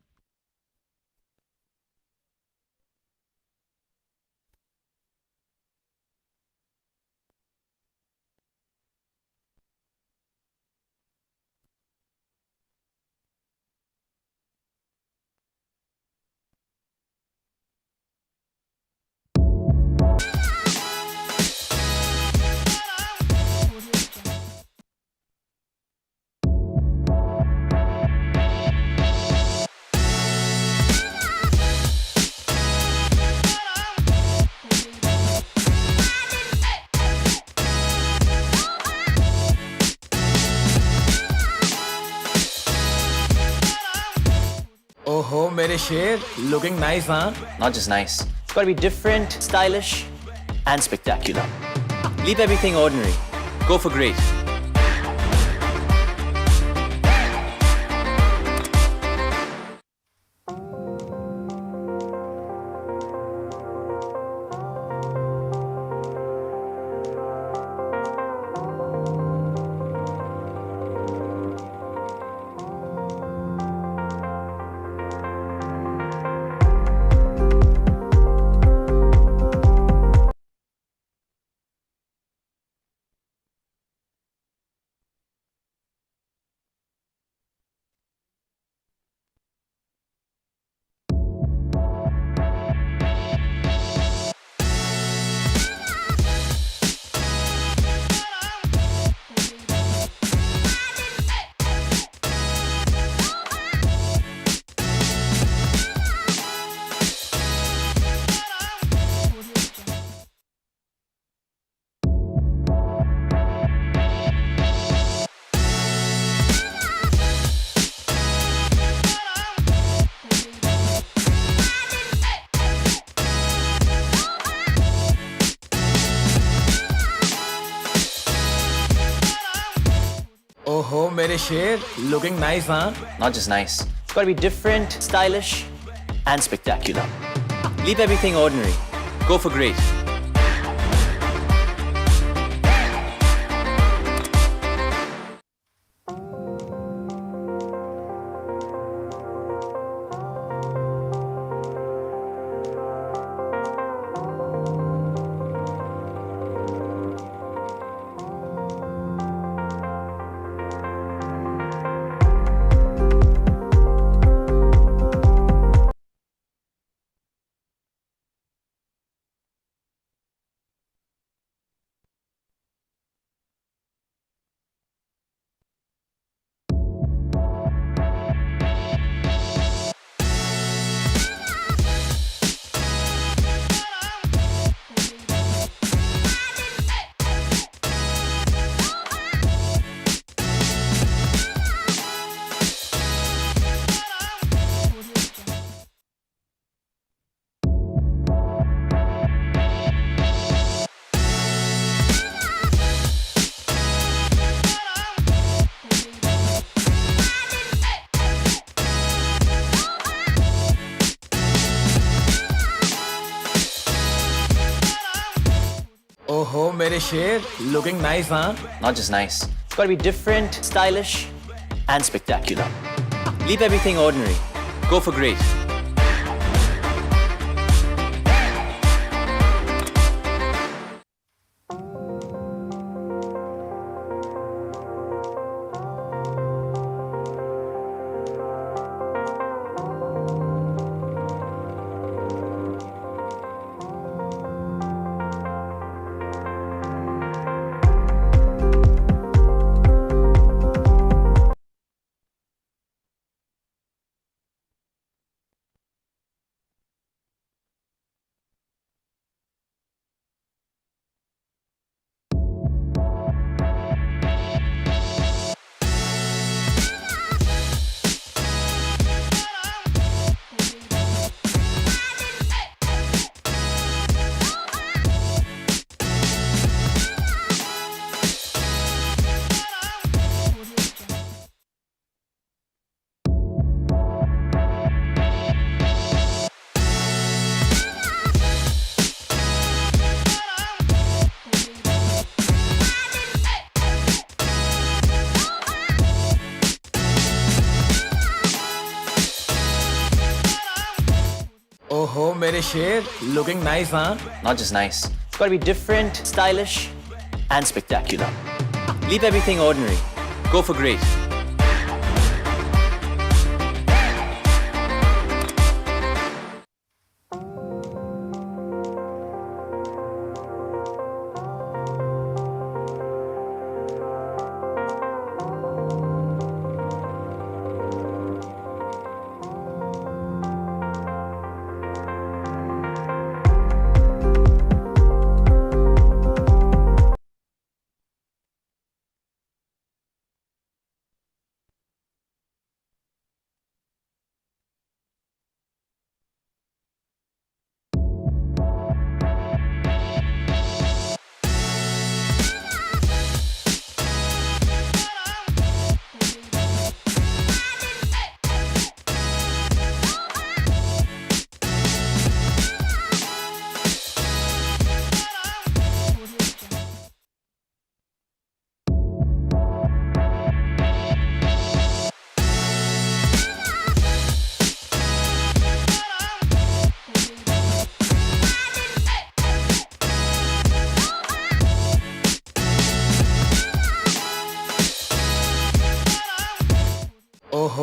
Oh, मेरे शेर, looking nice, huh? Not just nice. It's got to be different, stylish, and spectacular. Leave everything ordinary. Go for great. Oh, मेरे शेर, looking nice, huh? Not just nice. It's got to be different, stylish, and spectacular. Leave everything ordinary. Go for great. Oh, mere sher, looking nice, huh? Not just nice. It's got to be different, stylish, and spectacular. Leave everything ordinary. Go for great. Oh, mere sher, looking nice, huh? Not just nice. It's got to be different, stylish, and spectacular. Leave everything ordinary. Go for great.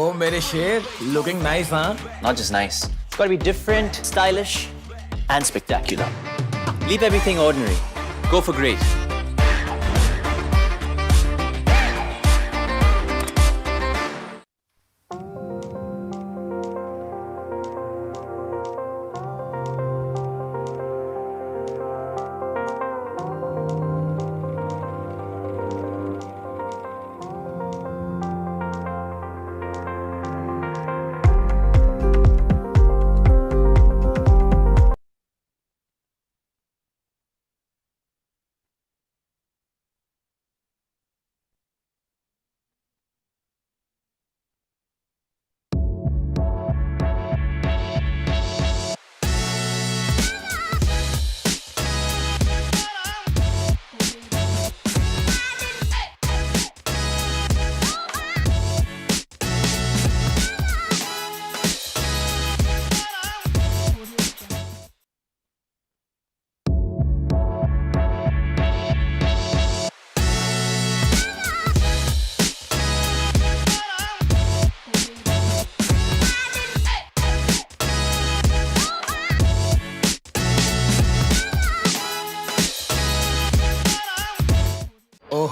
Oh, mere sher, looking nice, huh? Not just nice. It's got to be different, stylish, and spectacular. Leave everything ordinary. Go for great.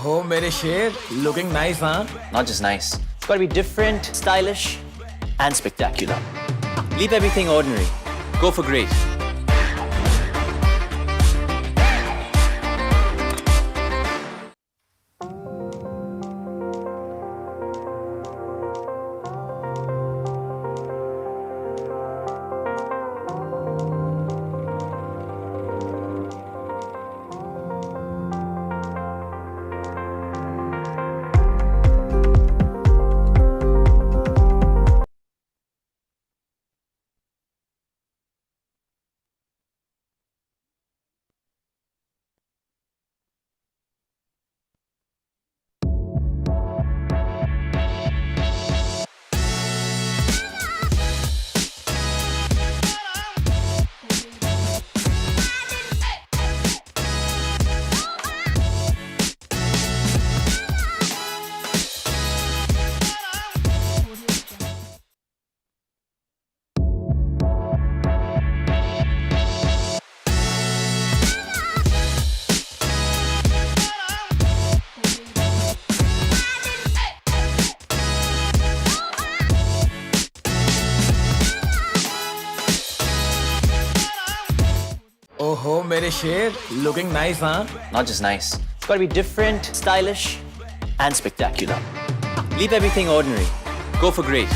Oh, mere sher, looking nice, huh? Not just nice. It's got to be different, stylish, and spectacular. Leave everything ordinary. Go for great. मेरे शेर, looking nice, huh? Not just nice. It's got to be different, stylish, and spectacular. Leave everything ordinary. Go for great.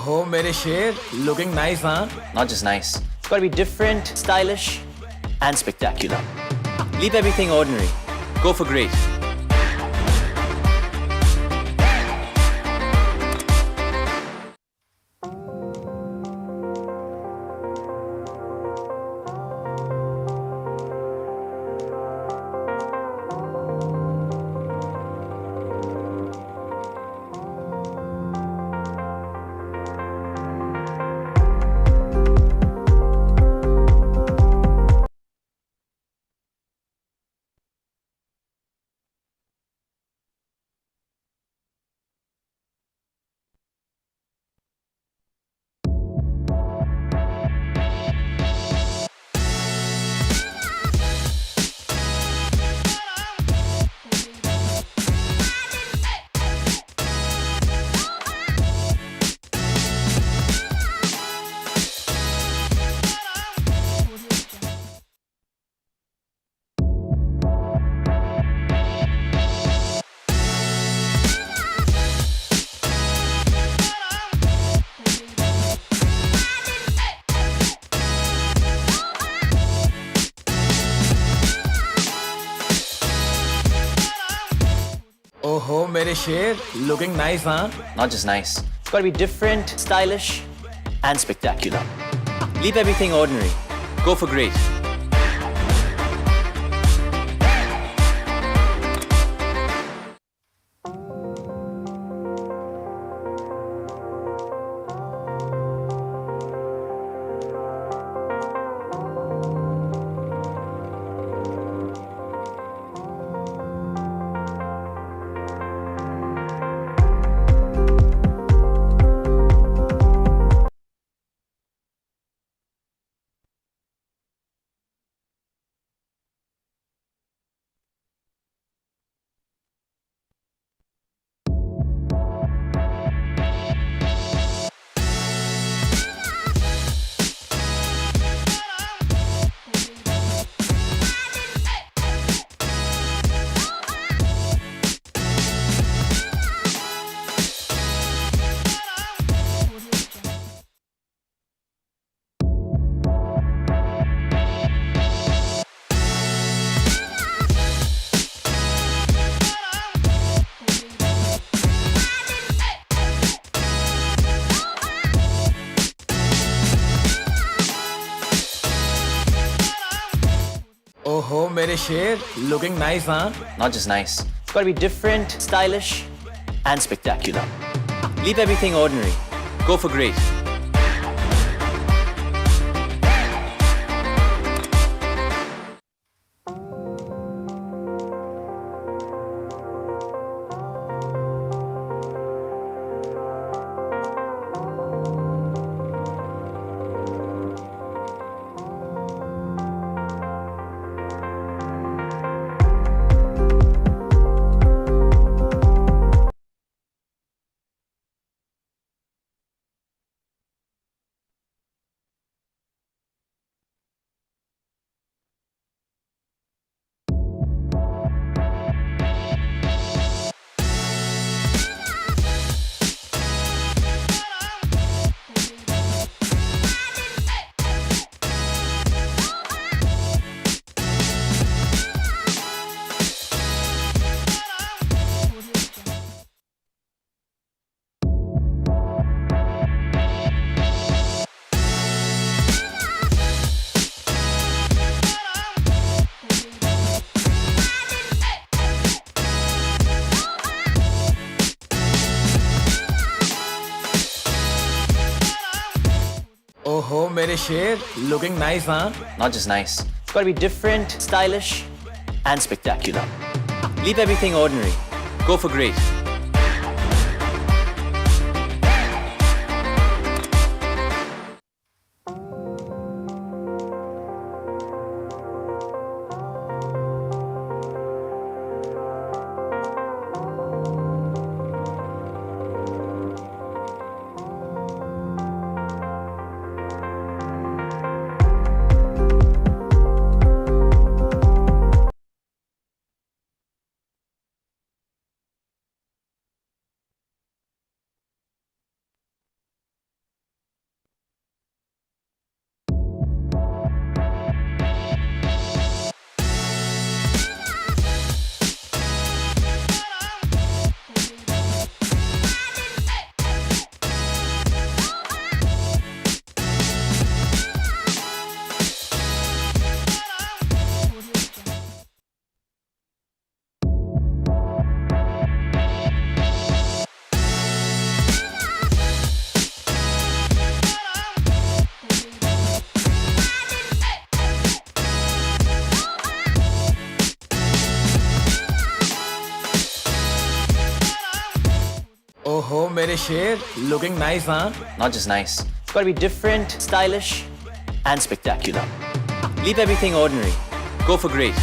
Oh, मेरे शेर, looking nice, huh? Not just nice. It's got to be different, stylish, and spectacular. Leave everything ordinary. Go for great. Oh, मेरे शेर, looking nice, huh? Not just nice. It's got to be different, stylish, and spectacular. Leave everything ordinary. Go for great. Oh, मेरे शेर, looking nice, huh? Not just nice. It's got to be different, stylish, and spectacular. Leave everything ordinary. Go for great. Oh, mere sher, looking nice, huh? Not just nice. It's got to be different, stylish, and spectacular. Leave everything ordinary. Go for great. Oh, mere sher, looking nice, huh? Not just nice. It's got to be different, stylish, and spectacular. Leave everything ordinary. Go for great.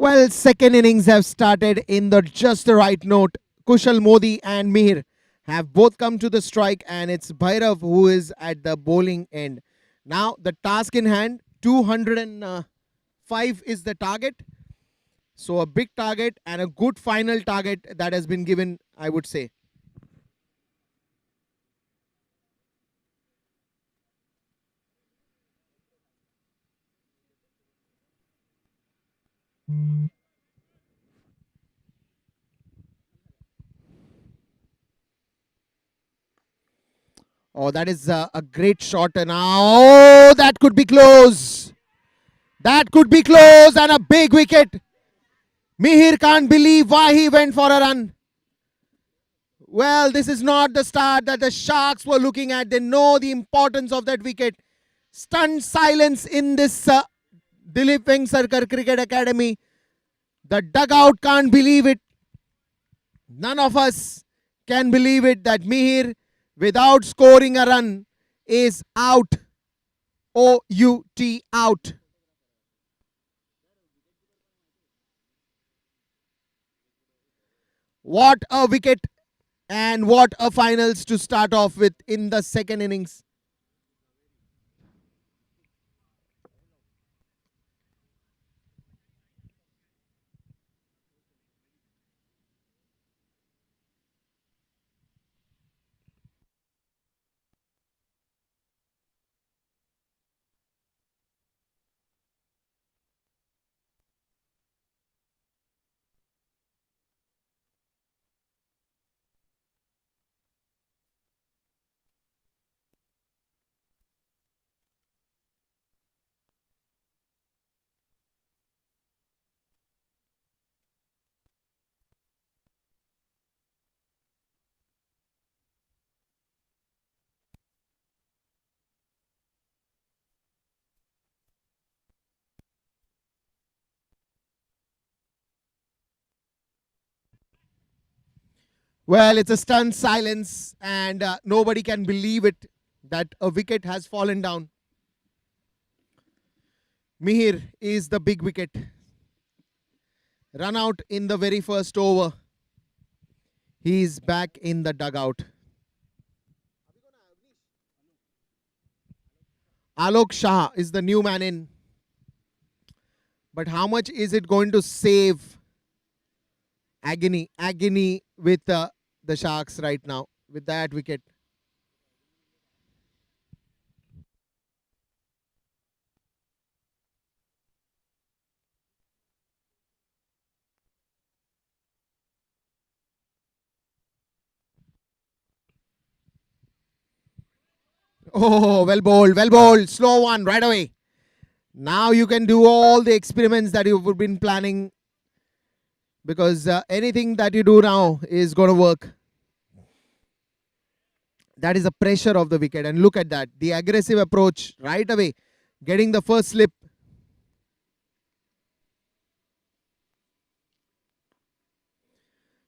Well, second innings have started in the just the right note. Kushal Modi and Mihir have both come to the strike, and it's Bhairav who is at the bowling end. Now the task in hand, 205 is the target. So a big target and a good final target that has been given, I would say. Oh, that is a great shot. And oh, that could be close. That could be close and a big wicket. Mihir can't believe why he went for a run. Well, this is not the start that the Sharks were looking at. They know the importance of that wicket. Stunned silence in this Dilip Vengsarkar Cricket Academy. The dugout can't believe it. None of us can believe it that Mihir, without scoring a run, is out. O-U-T, out. What a wicket and what a finals to start off with in the second innings. Well, it's a stunned silence and nobody can believe it that a wicket has fallen down. Mihir is the big wicket. Run out in the very first over. He's back in the dugout. Alok Shah is the new man in. But how much is it going to save agony with the Sharks right now with that wicket? Oh, well bowled, slow one right away. Now you can do all the experiments that you've been planning, because anything that you do now is going to work. That is the pressure of the wicket, and look at that, the aggressive approach right away, getting the first slip.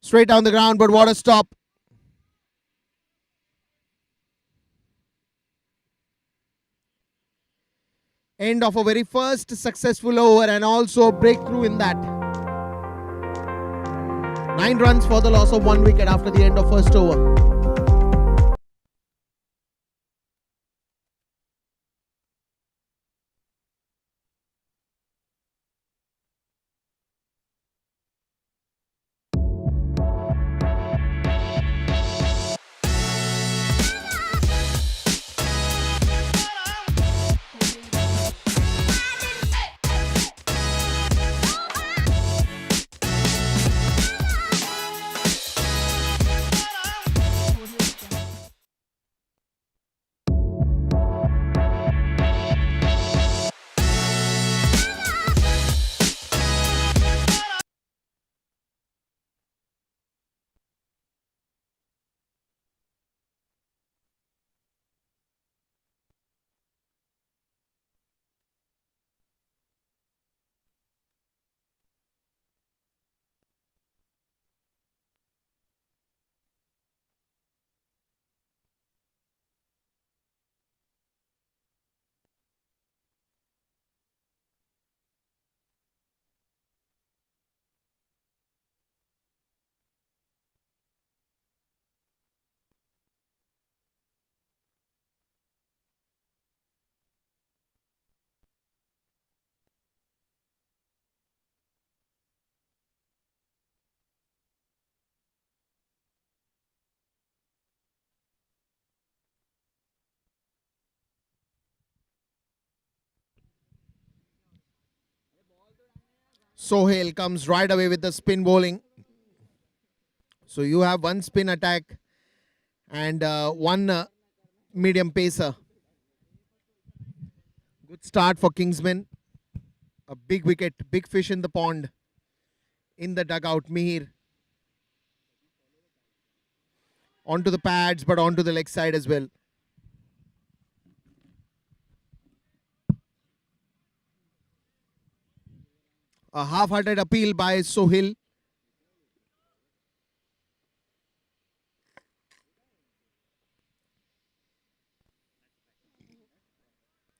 Straight down the ground, but what a stop. End of a very first successful over and also breakthrough in that. 9 runs for the loss of 1 wicket after the end of first over. Sohail comes right away with the spin bowling. So you have one spin attack and one medium pacer. Good start for Kingsmen. A big wicket, big fish in the pond. In the dugout, Mihir. Onto the pads, but onto the leg side as well. A half-hearted appeal by Sohail.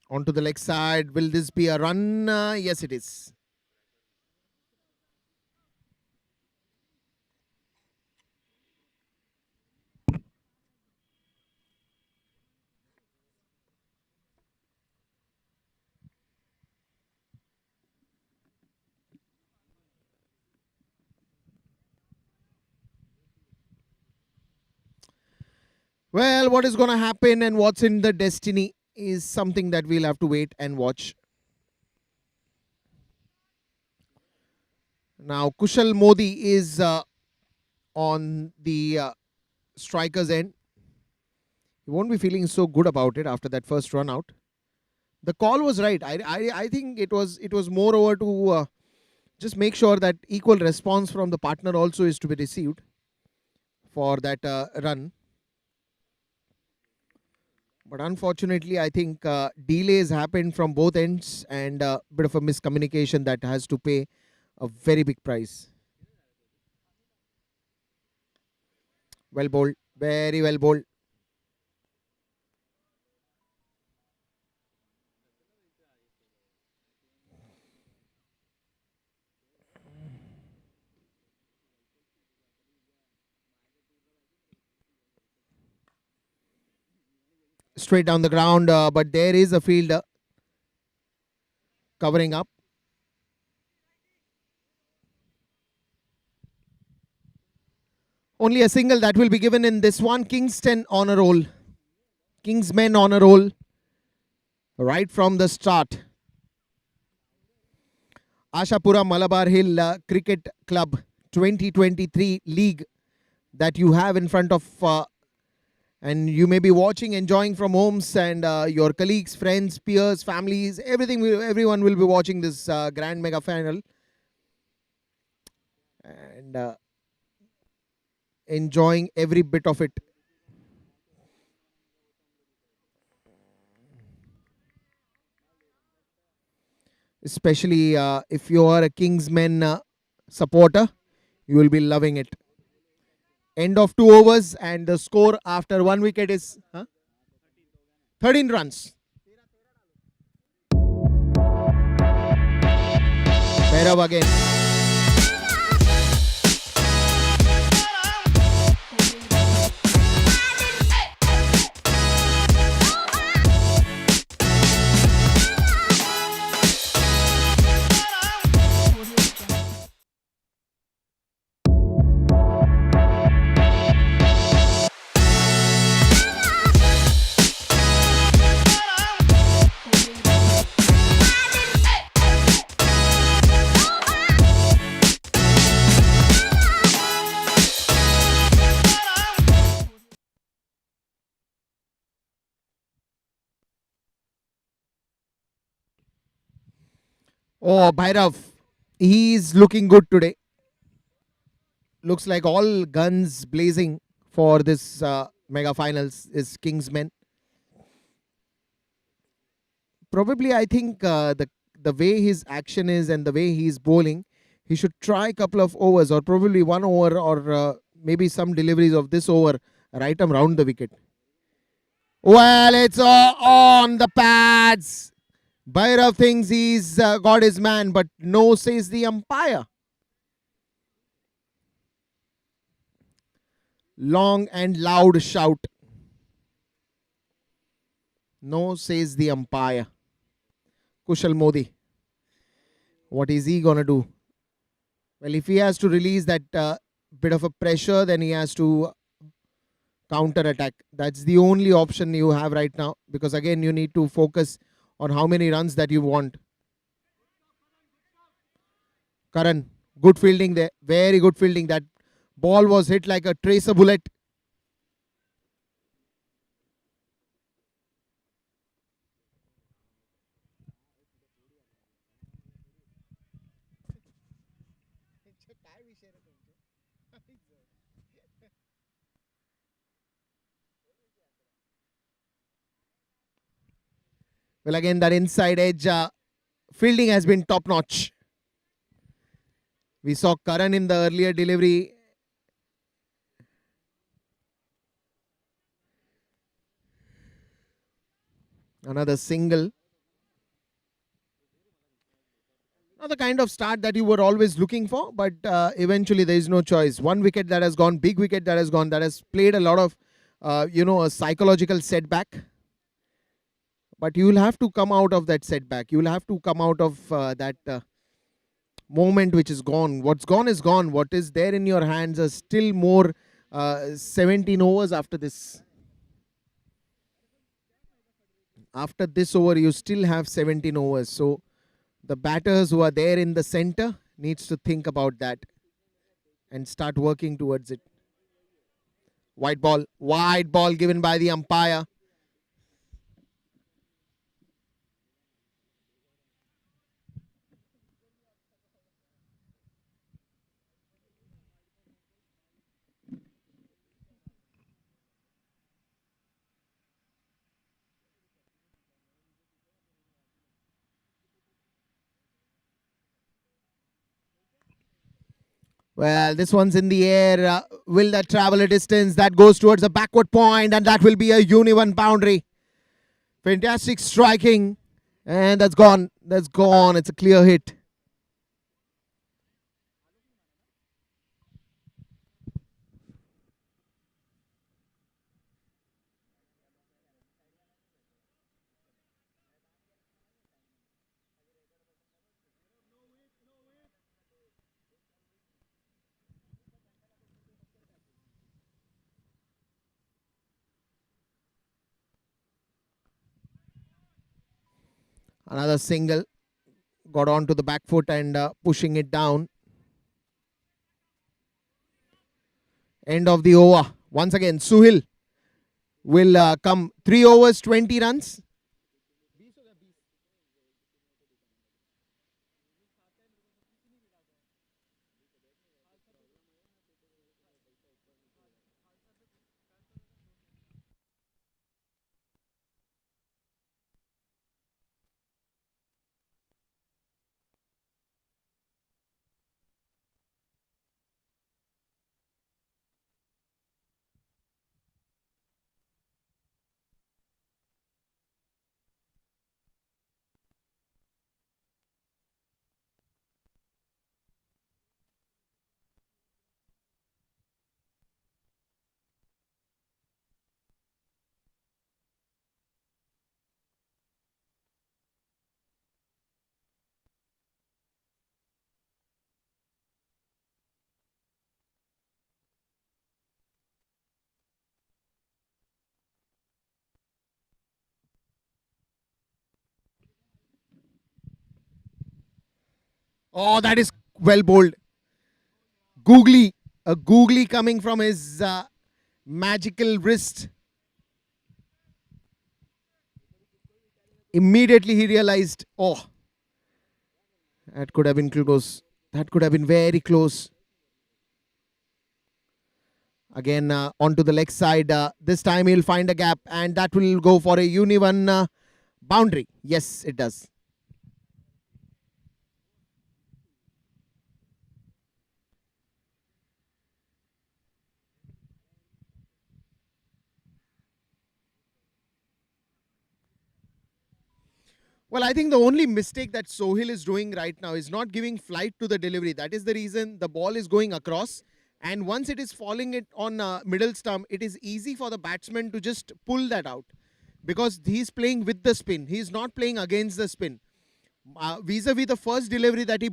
Onto the leg side. Will this be a run? Yes, it is. Well, what is going to happen and what's in the destiny is something that we'll have to wait and watch. Now, Kushal Modi is on the striker's end. He won't be feeling so good about it after that first run out. The call was right. I think it was more over to just make sure that equal response from the partner also is to be received for that run. But unfortunately, I think delays happened from both ends and a bit of a miscommunication that has to pay a very big price. Well bowled, very well bowled. Straight down the ground, but there is a fielder covering up. Only a single that will be given in this one. Kingston on a roll. Kingsmen on a roll. Right from the start. Ashapura Malabar Hill Cricket Club 2023 league that you have in front of and you may be watching, enjoying from homes, and your colleagues, friends, peers, families, everyone will be watching this grand mega final and enjoying every bit of it. Especially if you are a Kingsmen supporter, you will be loving it. End of 2 overs and the score after 1 wicket is 13 runs. Bhairav again. Oh, Bhairav, he's looking good today. Looks like all guns blazing for this mega finals is Kingsmen. Probably, I think the way his action is and the way he's bowling, he should try a couple of overs or probably 1 over or maybe some deliveries of this over right around the wicket. Well, it's on the pads. Bhairav thinks he's got his man, but no, says the umpire. Long and loud shout. No, says the umpire. Kushal Modi. What is he going to do? Well, if he has to release that bit of a pressure, then he has to counter attack. That's the only option you have right now, because again, you need to focus on how many runs that you want. Karan, good fielding there. Very good fielding. That ball was hit like a tracer bullet. Well, again, that inside edge fielding has been top notch. We saw Karan in the earlier delivery. Another single. Not the kind of start that you were always looking for, but eventually there is no choice. One wicket that has gone, big wicket that has gone, that has played a lot of, a psychological setback. But you will have to come out of that setback. You will have to come out of that moment which is gone. What's gone is gone. What is there in your hands are still more 17 overs after this. After this over, you still have 17 overs. So the batters who are there in the center needs to think about that and start working towards it. White ball given by the umpire. Well, this one's in the air. Will that travel a distance? That goes towards the backward point, and that will be a uni-1 boundary. Fantastic striking. And that's gone. That's gone. It's a clear hit. Another single. Got on to the back foot and pushing it down. End of the over. Once again, Suhil will come 3 overs, 20 runs. Oh, that is well bowled. Googly. A googly coming from his magical wrist. Immediately he realized, oh, that could have been close. That could have been very close. Again, onto the leg side. This time he'll find a gap and that will go for a uni-1 boundary. Yes, it does. Well, I think the only mistake that Sohail is doing right now is not giving flight to the delivery. That is the reason the ball is going across. And once it is falling it on middle stump, it is easy for the batsman to just pull that out. Because he's playing with the spin. He's not playing against the spin. Vis-a-vis the first delivery that he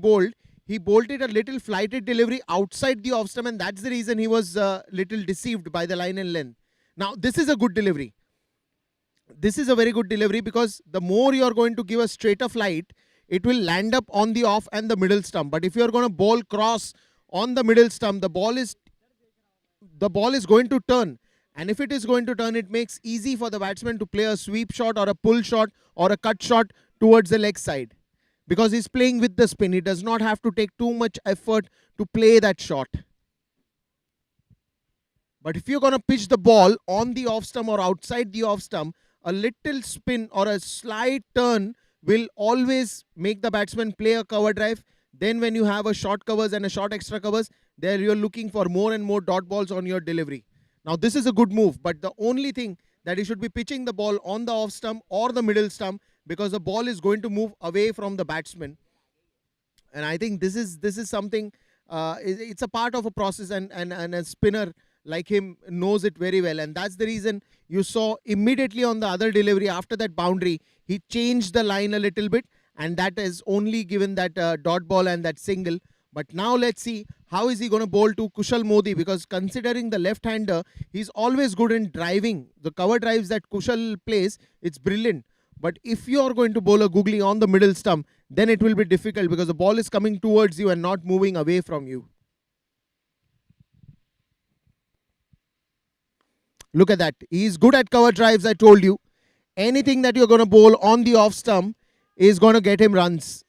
bolted a little flighted delivery outside the off stump. And that's the reason he was little deceived by the line and length. Now, this is a good delivery. This is a very good delivery because the more you are going to give a straighter flight, it will land up on the off and the middle stump. But if you're going to bowl cross on the middle stump, the ball is going to turn. And if it is going to turn, it makes easy for the batsman to play a sweep shot or a pull shot or a cut shot towards the leg side. Because he's playing with the spin. He does not have to take too much effort to play that shot. But if you're going to pitch the ball on the off stump or outside the off stump, a little spin or a slight turn will always make the batsman play a cover drive. Then when you have a short covers and a short extra covers, there you're looking for more and more dot balls on your delivery. Now this is a good move, but the only thing that he should be pitching the ball on the off stump or the middle stump, because the ball is going to move away from the batsman. And I think this is something, it's a part of a process, and a spinner like him knows it very well. And that's the reason you saw immediately on the other delivery after that boundary, he changed the line a little bit, and that has only given that dot ball and that single. But now let's see how is he going to bowl to Kushal Modi, because considering the left-hander, he's always good in driving. The cover drives that Kushal plays, it's brilliant. But if you're going to bowl a googly on the middle stump, then it will be difficult because the ball is coming towards you and not moving away from you. Look at that. He's good at cover drives, I told you. Anything that you're going to bowl on the off stump is going to get him runs.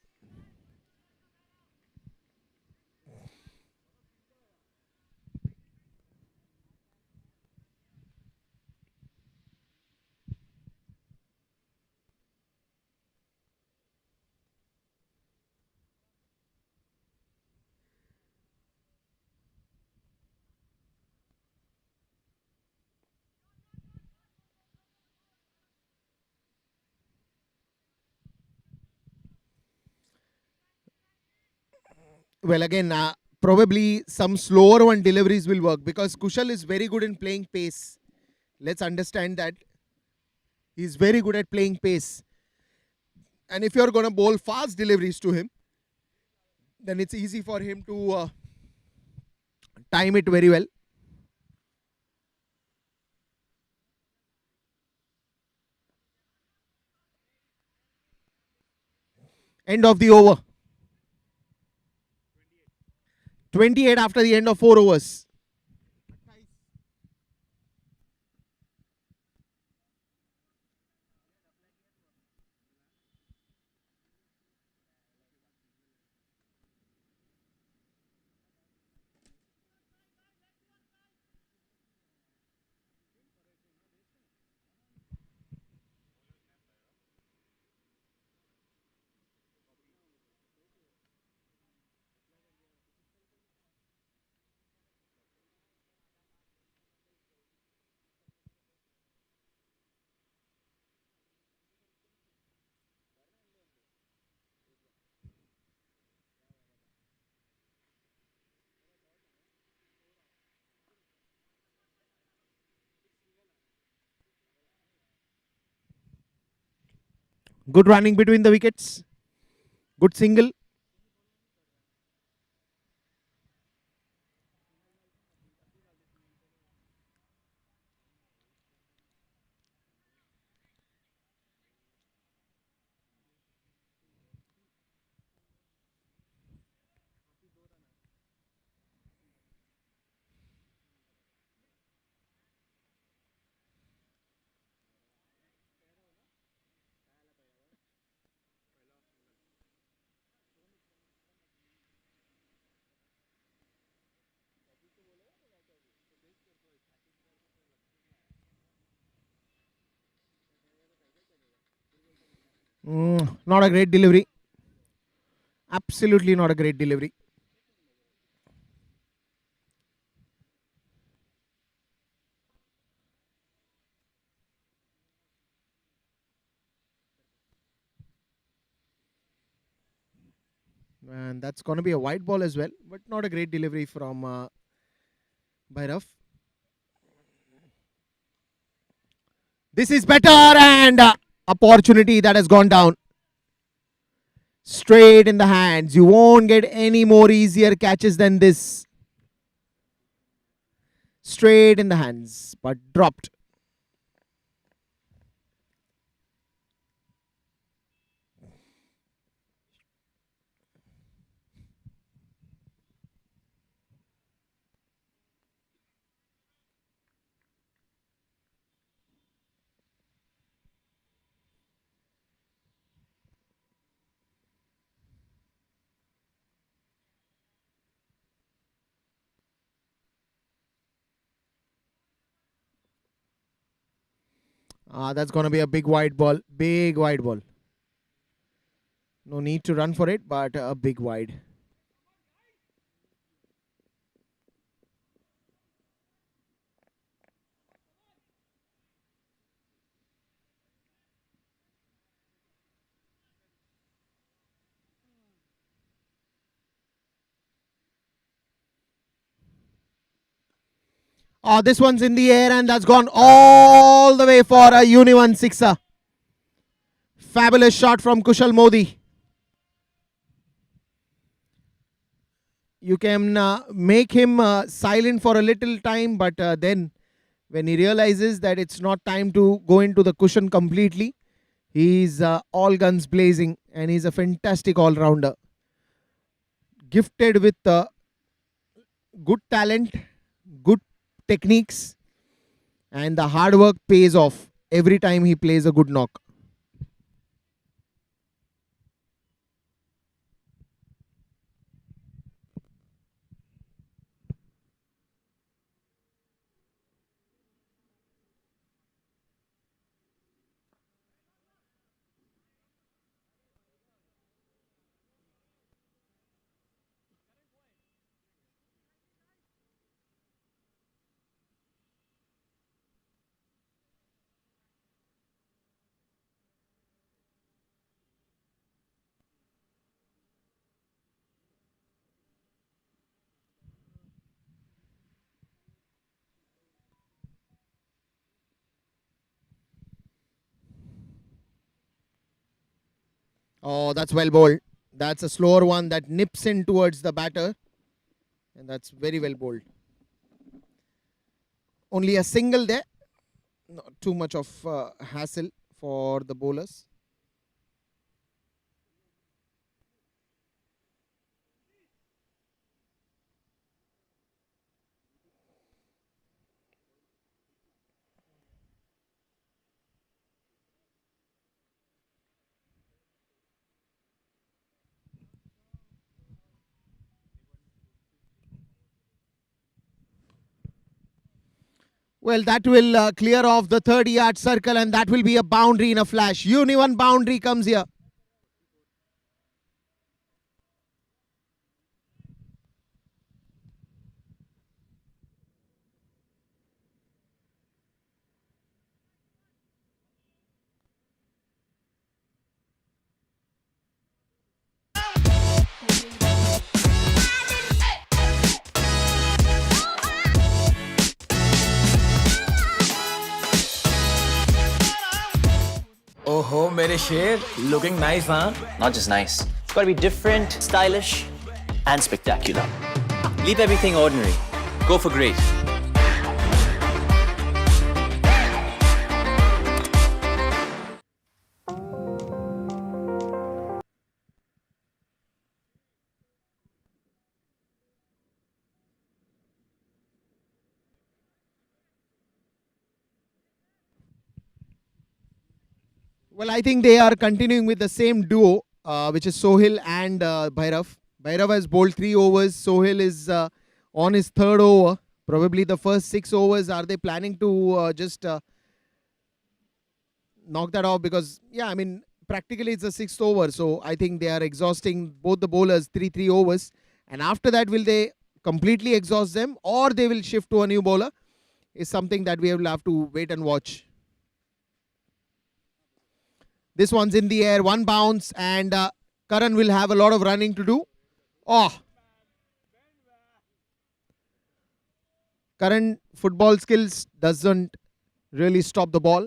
Well, again, probably some slower one deliveries will work, because Kushal is very good in playing pace. Let's understand that. He's very good at playing pace. And if you're going to bowl fast deliveries to him, then it's easy for him to time it very well. End of the over. 28 after the end of 4 overs. Good running between the wickets. Good single. Not a great delivery. Absolutely not a great delivery. And that's going to be a white ball as well, but not a great delivery from Bhairav. This is better, and opportunity that has gone down. Straight in the hands. You won't get any more easier catches than this. Straight in the hands, but dropped. That's going to be a big wide ball. Big wide ball. No need to run for it, but a big wide. This one's in the air and that's gone all the way for a Uni 1 sixer. Fabulous shot from Kushal Modi. You can make him silent for a little time, but then when he realizes that it's not time to go into the cushion completely, he's all guns blazing and he's a fantastic all-rounder. Gifted with good talent, good techniques, and the hard work pays off every time he plays a good knock. Oh, that's well bowled. That's a slower one that nips in towards the batter. And that's very well bowled. Only a single there. Not too much of hassle for the bowlers. Well, that will clear off the 30-yard circle and that will be a boundary in a flash. Uni 1 boundary comes here. Oh, mere sher, looking nice, huh? Not just nice. It's got to be different, stylish, and spectacular. Leave everything ordinary. Go for great. Well, I think they are continuing with the same duo, which is Sohail and Bhairav. Bhairav has bowled 3 overs. Sohail is on his 3rd over. Probably the first 6 overs. Are they planning to just knock that off? Because, yeah, I mean, practically it's the 6th over. So I think they are exhausting both the bowlers 3 overs. And after that, will they completely exhaust them or they will shift to a new bowler? Is something that we will have to wait and watch. This one's in the air, 1 bounce, and Karan will have a lot of running to do. Oh! Karan football skills doesn't really stop the ball.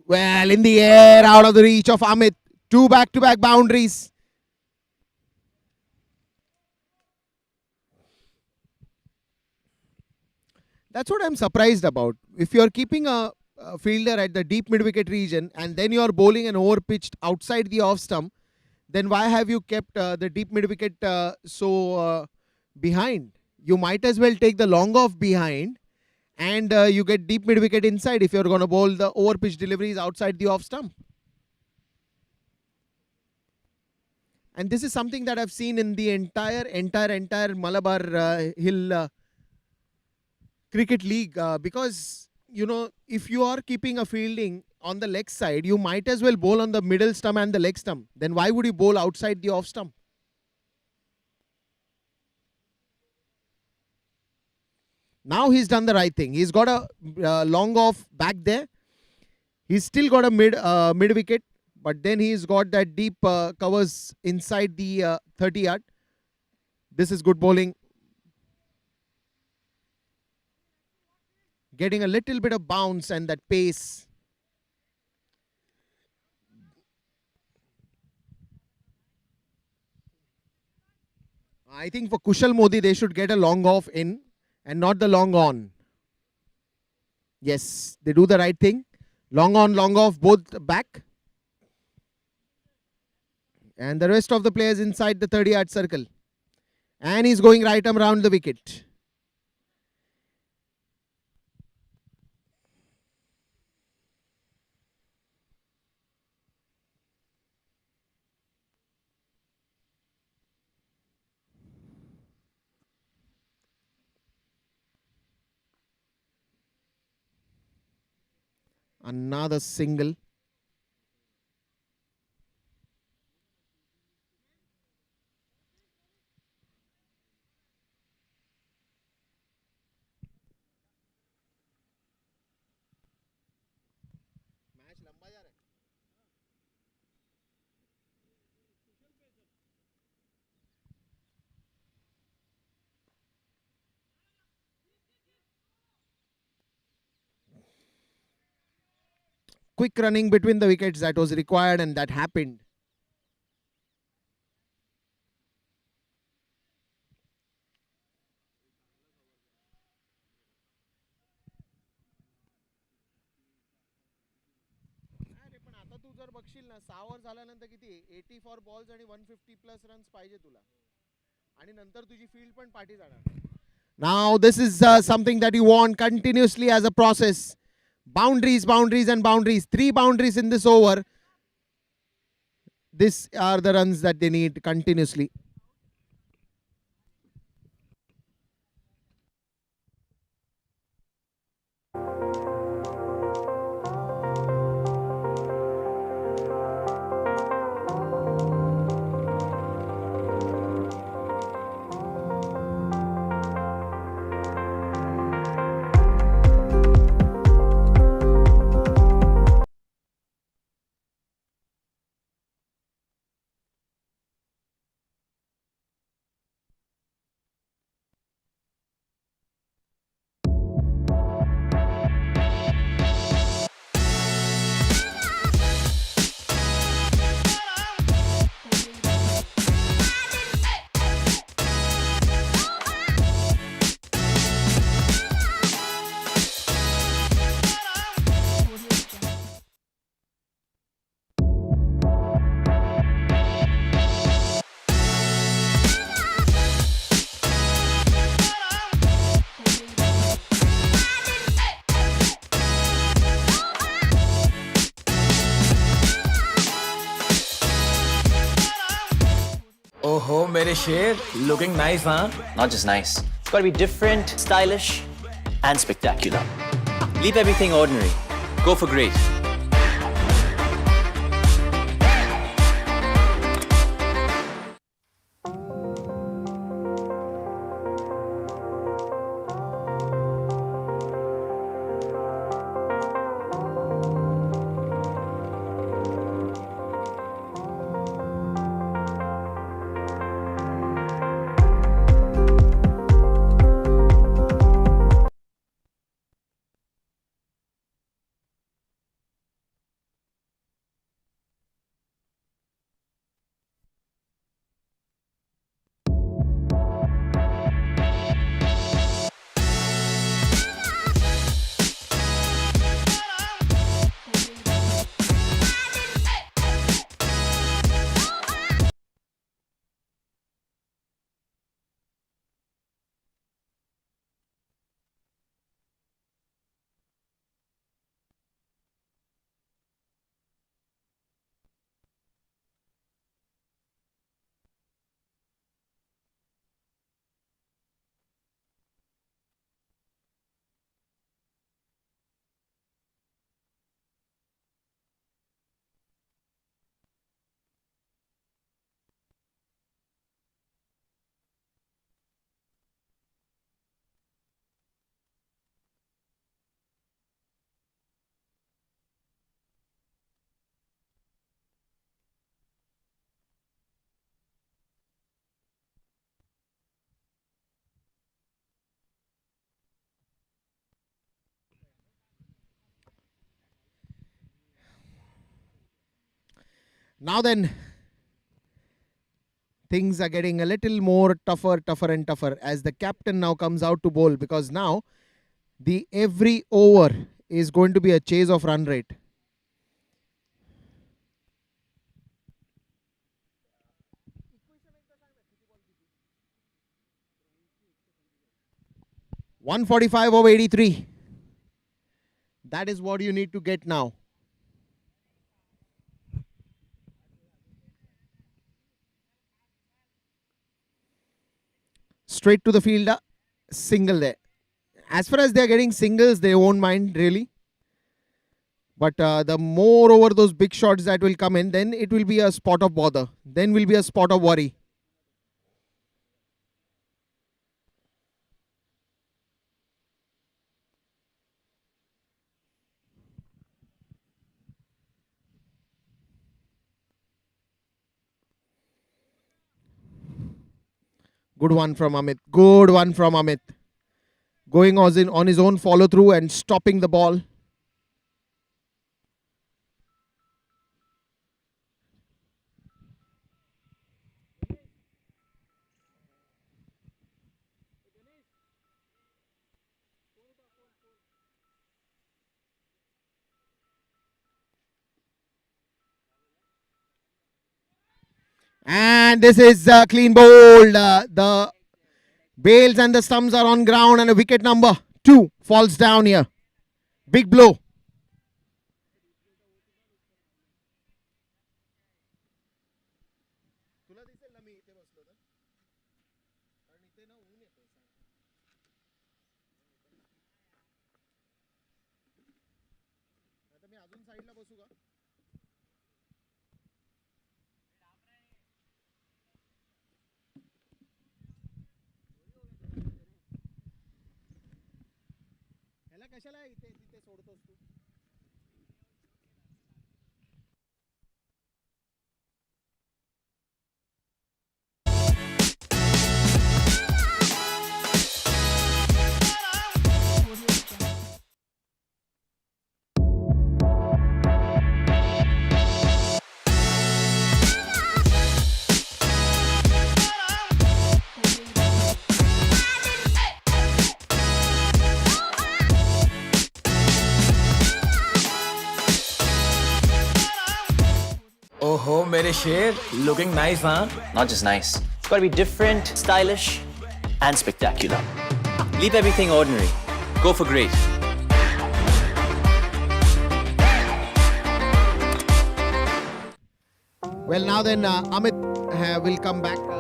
Well, in the air, out of the reach of Amit. 2 back-to-back boundaries. That's what I'm surprised about. If you're keeping a fielder at the deep mid wicket region and then you are bowling an over pitched outside the off stump, then why have you kept the deep mid wicket behind? You might as well take the long off behind and you get deep mid wicket inside if you're going to bowl the over pitch deliveries outside the off stump. And this is something that I've seen in the entire Malabar Hill Cricket League because, you know, if you are keeping a fielding on the leg side, you might as well bowl on the middle stump and the leg stump. Then why would you bowl outside the off stump? Now he's done the right thing. He's got a long off back there. He's still got a mid wicket. But then he's got that deep covers inside the 30 yard. This is good bowling. Getting a little bit of bounce and that pace. I think for Kushal Modi, they should get a long off in and not the long on. Yes, they do the right thing. Long on, long off, both back. And the rest of the players inside the 30 yard circle. And he's going right arm around the wicket. Another single. Quick running between the wickets that was required and that happened. आता तू जर बघशील ना 6 over झाल्यानंतर किती 84 balls आणि 150 plus runs पाहिजे तुला आणि नंतर तुझी फील्ड पण पाठी जाणार. Now this is something that you want continuously as a process. Boundaries, boundaries and boundaries. 3 boundaries in this over. These are the runs that they need continuously. Oh, mere sher, looking nice, huh? Not just nice. It's got to be different, stylish, and spectacular. Leave everything ordinary. Go for great. Now then, things are getting a little more tougher and tougher as the captain now comes out to bowl, because now the every over is going to be a chase of run rate. $145 over 83. That is what you need to get now. Straight to the fielder, single there. As far as they are getting singles, they won't mind really. But the more over those big shots that will come in, then it will be a spot of bother. Then will be a spot of worry. Good one from Amit. Good one from Amit. Going on his own follow through and stopping the ball. And this is clean bowled. The bails and the stumps are on ground, and a wicket number 2 falls down here. Big blow. Oh, mere sher, looking nice, huh? Not just nice. It's got to be different, stylish, and spectacular. Leave everything ordinary. Go for great. Well, now then, Amit will come back now.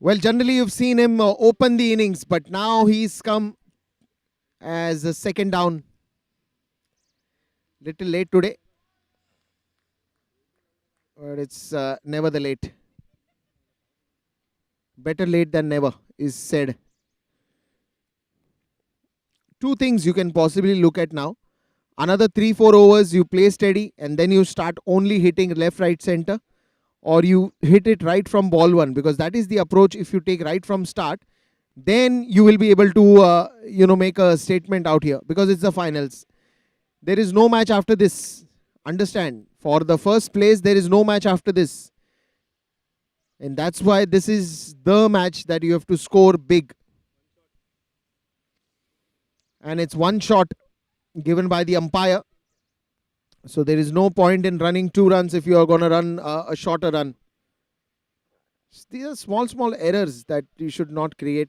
Well, generally you've seen him open the innings, but now he's come as a second down. Little late today, but it's never the late. Better late than never is said. Two things you can possibly look at now. Another 3-4 overs you play steady and then you start only hitting left, right, center, or you hit it right from ball one, because that is the approach. If you take right from start, then you will be able to make a statement out here, because it's the finals. There is no match after this. Understand, for the first place there is no match after this, and that's why this is the match that you have to score big. And it's one shot given by the umpire, so there is no point in running 2 runs if you are going to run a shorter run. These are small errors that you should not create,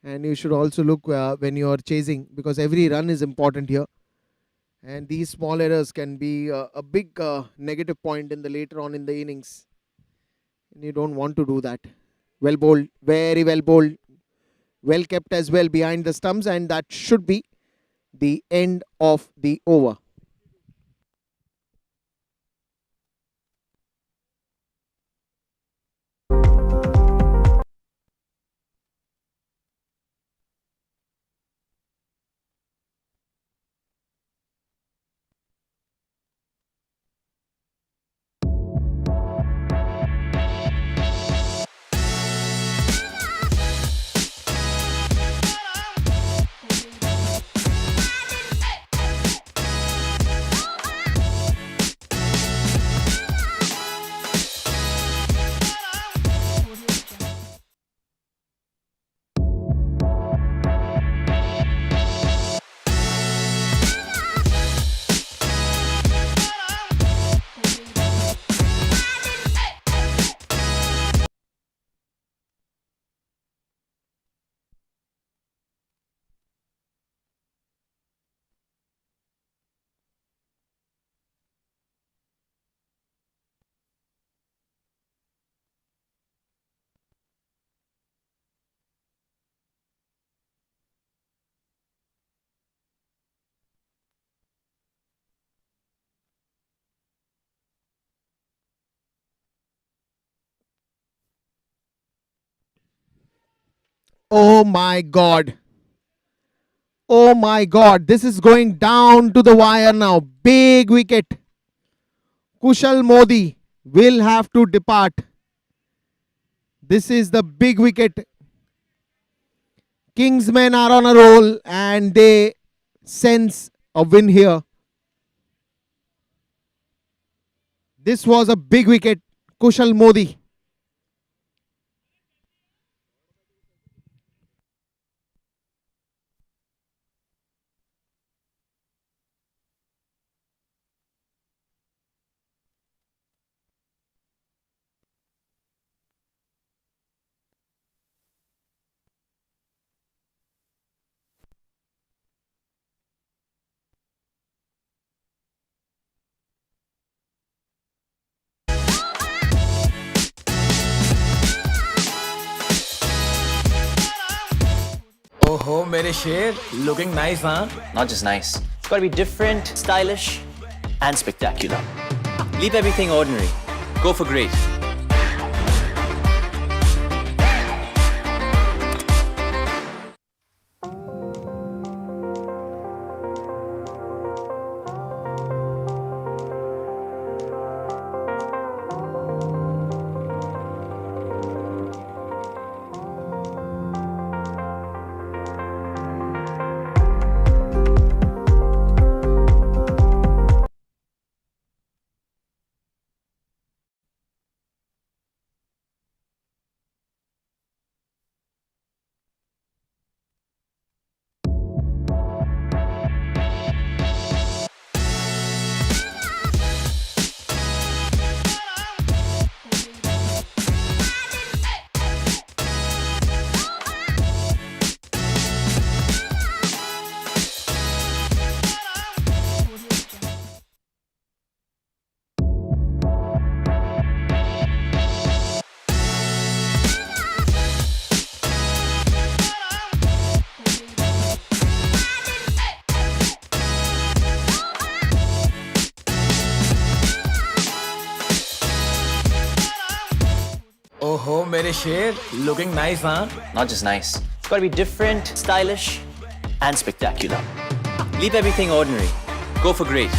and you should also look when you are chasing, because every run is important here, and these small errors can be a big negative point in the later on in the innings, and you don't want to do that. Well bowled, very well bowled, well kept as well behind the stumps, and that should be the end of the over. Oh my God. Oh my God. This is going down to the wire now. Big wicket. Kushal Modi will have to depart. This is the big wicket. Kingsmen are on a roll and they sense a win here. This was a big wicket. Kushal Modi. Oh, mere sher, looking nice, huh? Not just nice. It's got to be different, stylish, and spectacular. Leave everything ordinary. Go for great. Oh, mere sher, looking nice, huh? Not just nice. It's got to be different, stylish, and spectacular. Leave everything ordinary. Go for great.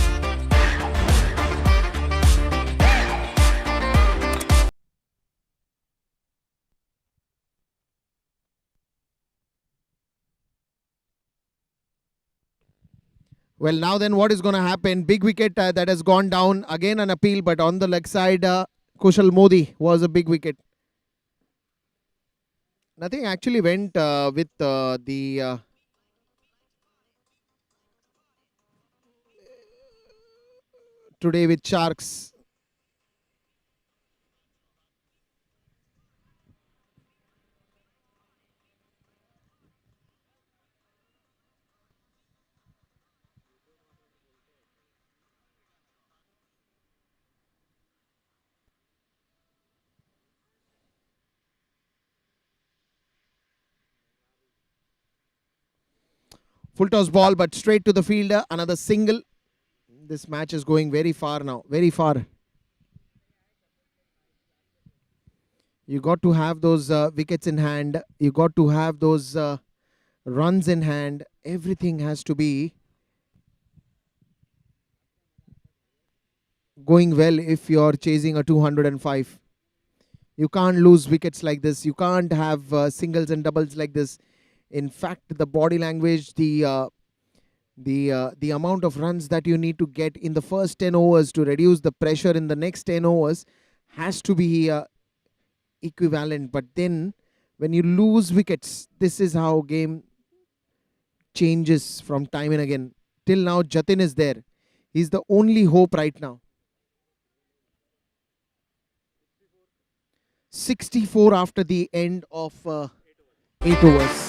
Well, now then, what is going to happen? Big wicket that has gone down. Again, an appeal, but on the leg side, Kushal Modi was a big wicket. Nothing actually went with the today with Sharks. Full toss ball, but straight to the fielder. Another single. This match is going very far now. Very far. You got to have those wickets in hand. You got to have those runs in hand. Everything has to be going well if you're chasing a 205. You can't lose wickets like this. You can't have singles and doubles like this. In fact, the body language, the amount of runs that you need to get in the first 10 overs to reduce the pressure in the next 10 overs has to be equivalent. But then when you lose wickets, this is how game changes from time and again. Till now, Jatin is there. He's the only hope right now. 64 after the end of 8 overs.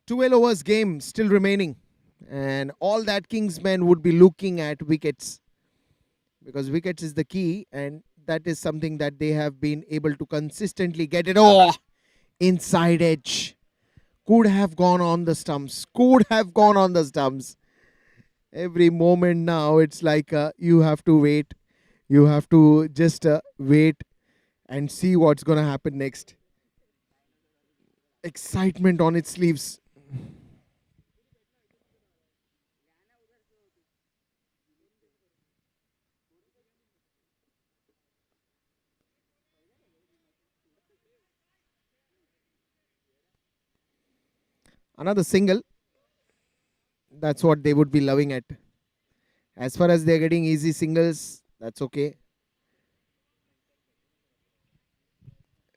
12 overs game still remaining, and all that Kingsmen would be looking at wickets, because wickets is the key, and that is something that they have been able to consistently get it. Oh, inside edge. Could have gone on the stumps. Could have gone on the stumps. Every moment now, it's like you have to wait. You have to just wait and see what's going to happen next. Excitement on its sleeves. Another single. That's what they would be loving at. As far as they're getting easy singles, that's okay.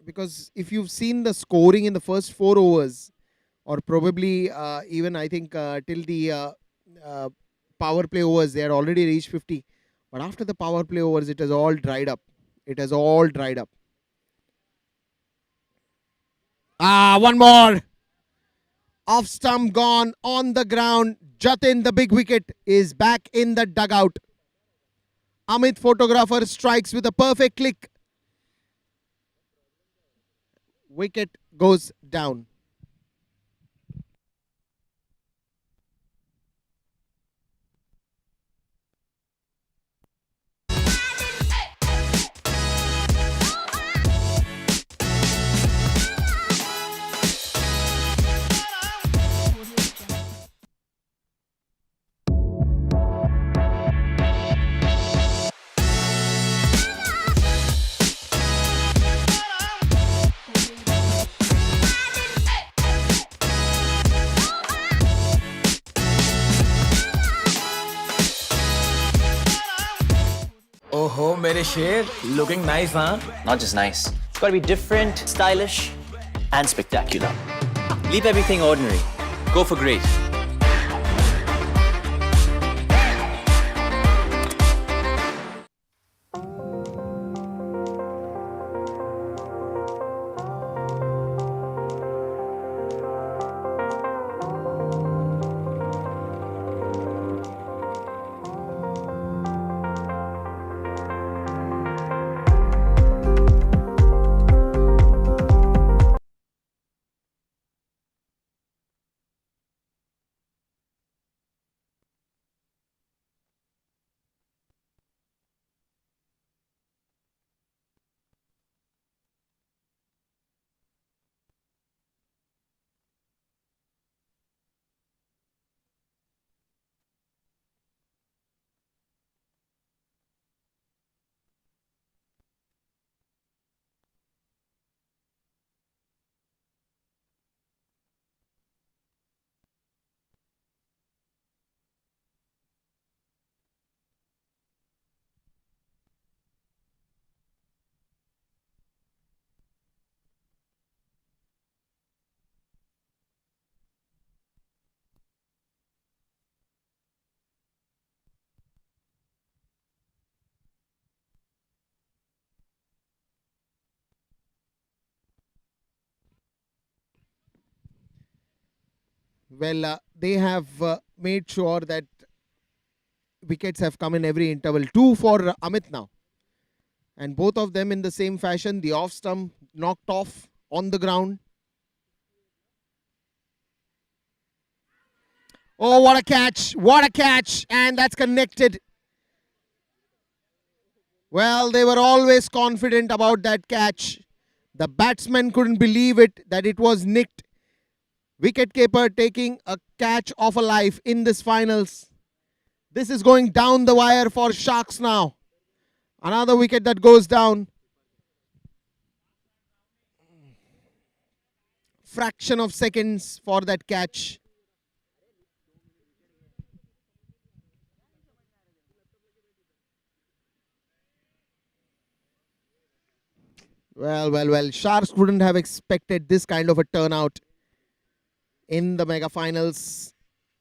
Because if you've seen the scoring in the first 4 overs, or probably even I think till the power play overs, they had already reached 50. But after the power play overs, it has all dried up. It has all dried up. One more. Off stump gone, on the ground. Jatin, the big wicket, is back in the dugout. Amit, photographer, strikes with a perfect click. Wicket goes down. Oh, mere sher, looking nice, huh? Not just nice. It's got to be different, stylish, and spectacular. Leave everything ordinary. Go for great. Well, they have made sure that wickets have come in every interval. 2 for Amit now. And both of them in the same fashion. The off stump knocked off on the ground. Oh, what a catch. What a catch. And that's connected. Well, they were always confident about that catch. The batsman couldn't believe it, that it was nicked. Wicketkeeper taking a catch of a life in this finals. This is going down the wire for Sharks now. Another wicket that goes down. Fraction of seconds for that catch. Well. Sharks wouldn't have expected this kind of a turnout in the mega finals,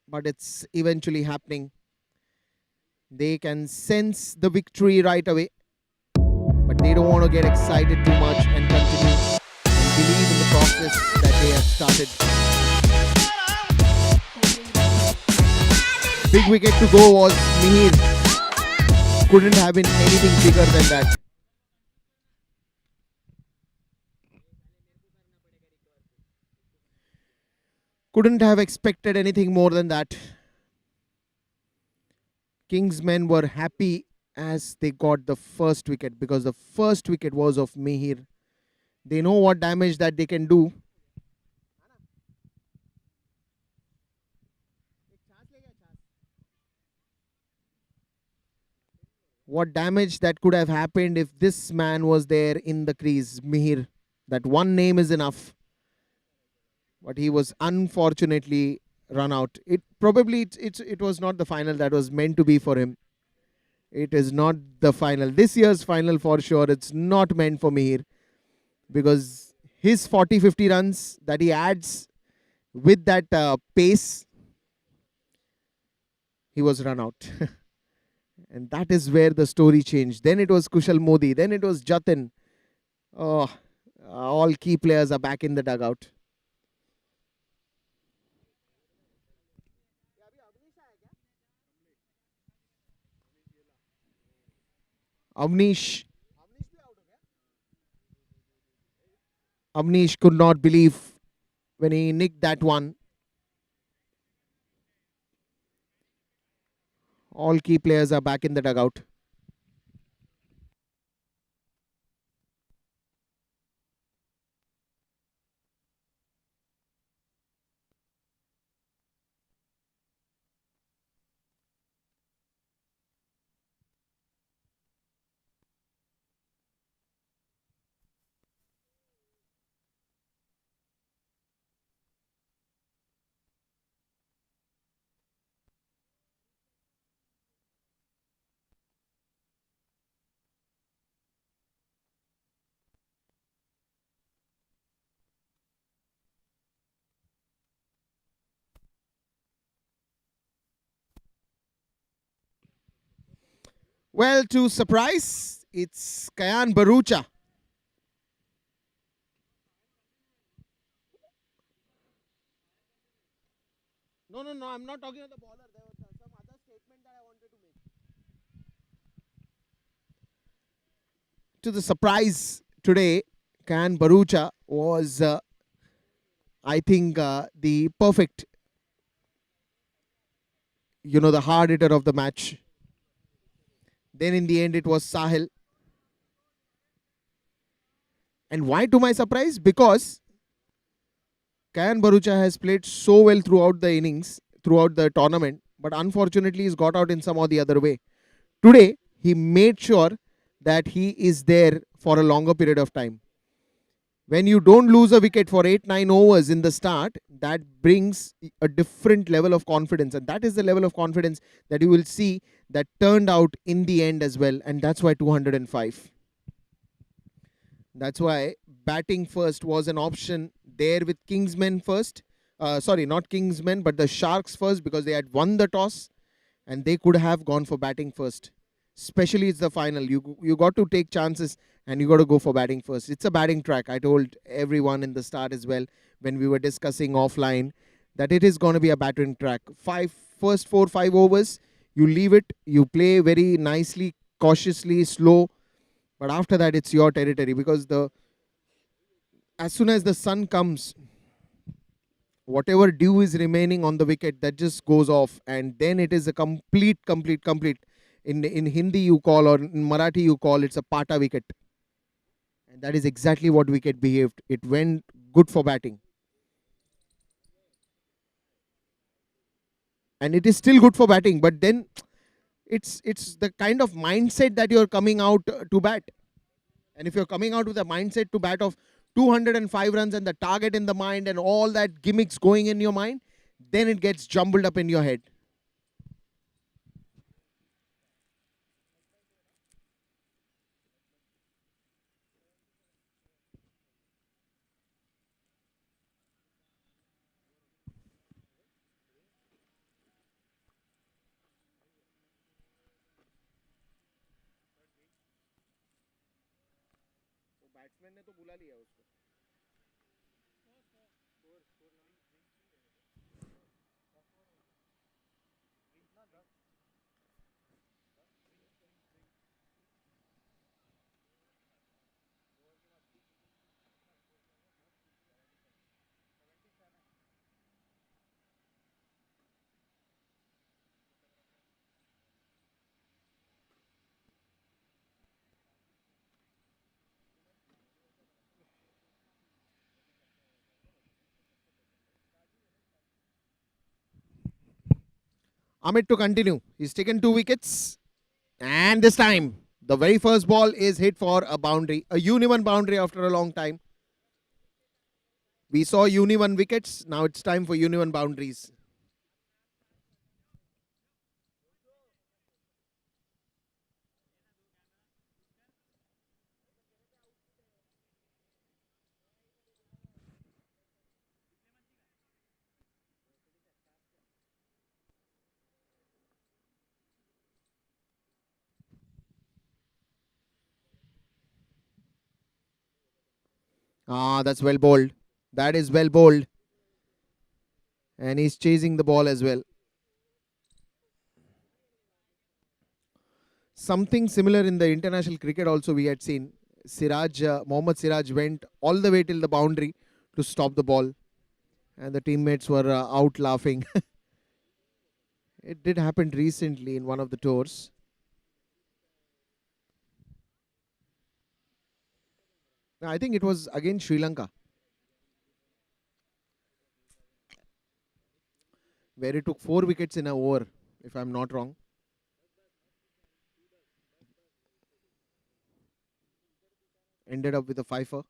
but it's eventually happening. They can sense the victory right away, but they don't want to get excited too much and continue and believe in the process that they have started. big wicket to go was Mihir. Couldn't have been anything bigger than that. Couldn't have expected anything more than that. Kingsmen were happy as they got the first wicket because the first wicket was of Mihir. They know what damage that they can do. What damage that could have happened if this man was there in the crease, Mihir. That one name is enough. But he was unfortunately run out. It was not the final that was meant to be for him. It is not the final. This year's final for sure. It's not meant for Mihir because his 40-50 runs that he adds with that pace, he was run out. And that is where the story changed. Then it was Kushal Modi. Then it was Jatin. Oh, all key players are back in the dugout. Avnish could not believe when he nicked that one. All key players are back in the dugout. Well, to surprise, it's Kayan Barucha. No, I'm not talking about the bowler. There was some other statement that I wanted to make. To the surprise today, Kayan Barucha was, I think, the perfect, the hard hitter of the match. Then in the end, it was Sahil. And why to my surprise? Because Kayan Barucha has played so well throughout the innings, throughout the tournament, but unfortunately he's got out in some or the other way. Today, he made sure that he is there for a longer period of time. When you don't lose a wicket for 8-9 overs in the start, that brings a different level of confidence. And that is the level of confidence that you will see that turned out in the end as well. And that's why 205. That's why batting first was an option there with Kingsmen first. Sorry, not Kingsmen, but the Sharks first, because they had won the toss and they could have gone for batting first. Especially it's the final. You got to take chances and you got to go for batting first. It's a batting track. I told everyone in the start as well when we were discussing offline that it is going to be a batting track. First 4-5 overs, you leave it, you play very nicely, cautiously, slow. But after that, it's your territory because as soon as the sun comes, whatever dew is remaining on the wicket, that just goes off. And then it is a complete. In Hindi you call, or in Marathi you call, it's a pata wicket. And that is exactly what wicket behaved. It went good for batting. And it is still good for batting. But then it's the kind of mindset that you're coming out to bat. And if you're coming out with a mindset to bat of 205 runs and the target in the mind and all that gimmicks going in your mind, then it gets jumbled up in your head. Batsman ने तो बुला लिया उसको. Amit to continue. He's taken 2 wickets. And this time, the very first ball is hit for a boundary. A uni-1 boundary after a long time. We saw uni-1 wickets. Now it's time for uni-1 boundaries. Ah, that's well bowled. That is well bowled. And he's chasing the ball as well. Something similar in the international cricket also we had seen. Mohammad Siraj went all the way till the boundary to stop the ball. And the teammates were out laughing. It did happen recently in one of the tours. I think it was against Sri Lanka, where he took 4 wickets in an over, if I'm not wrong. Ended up with a fifer.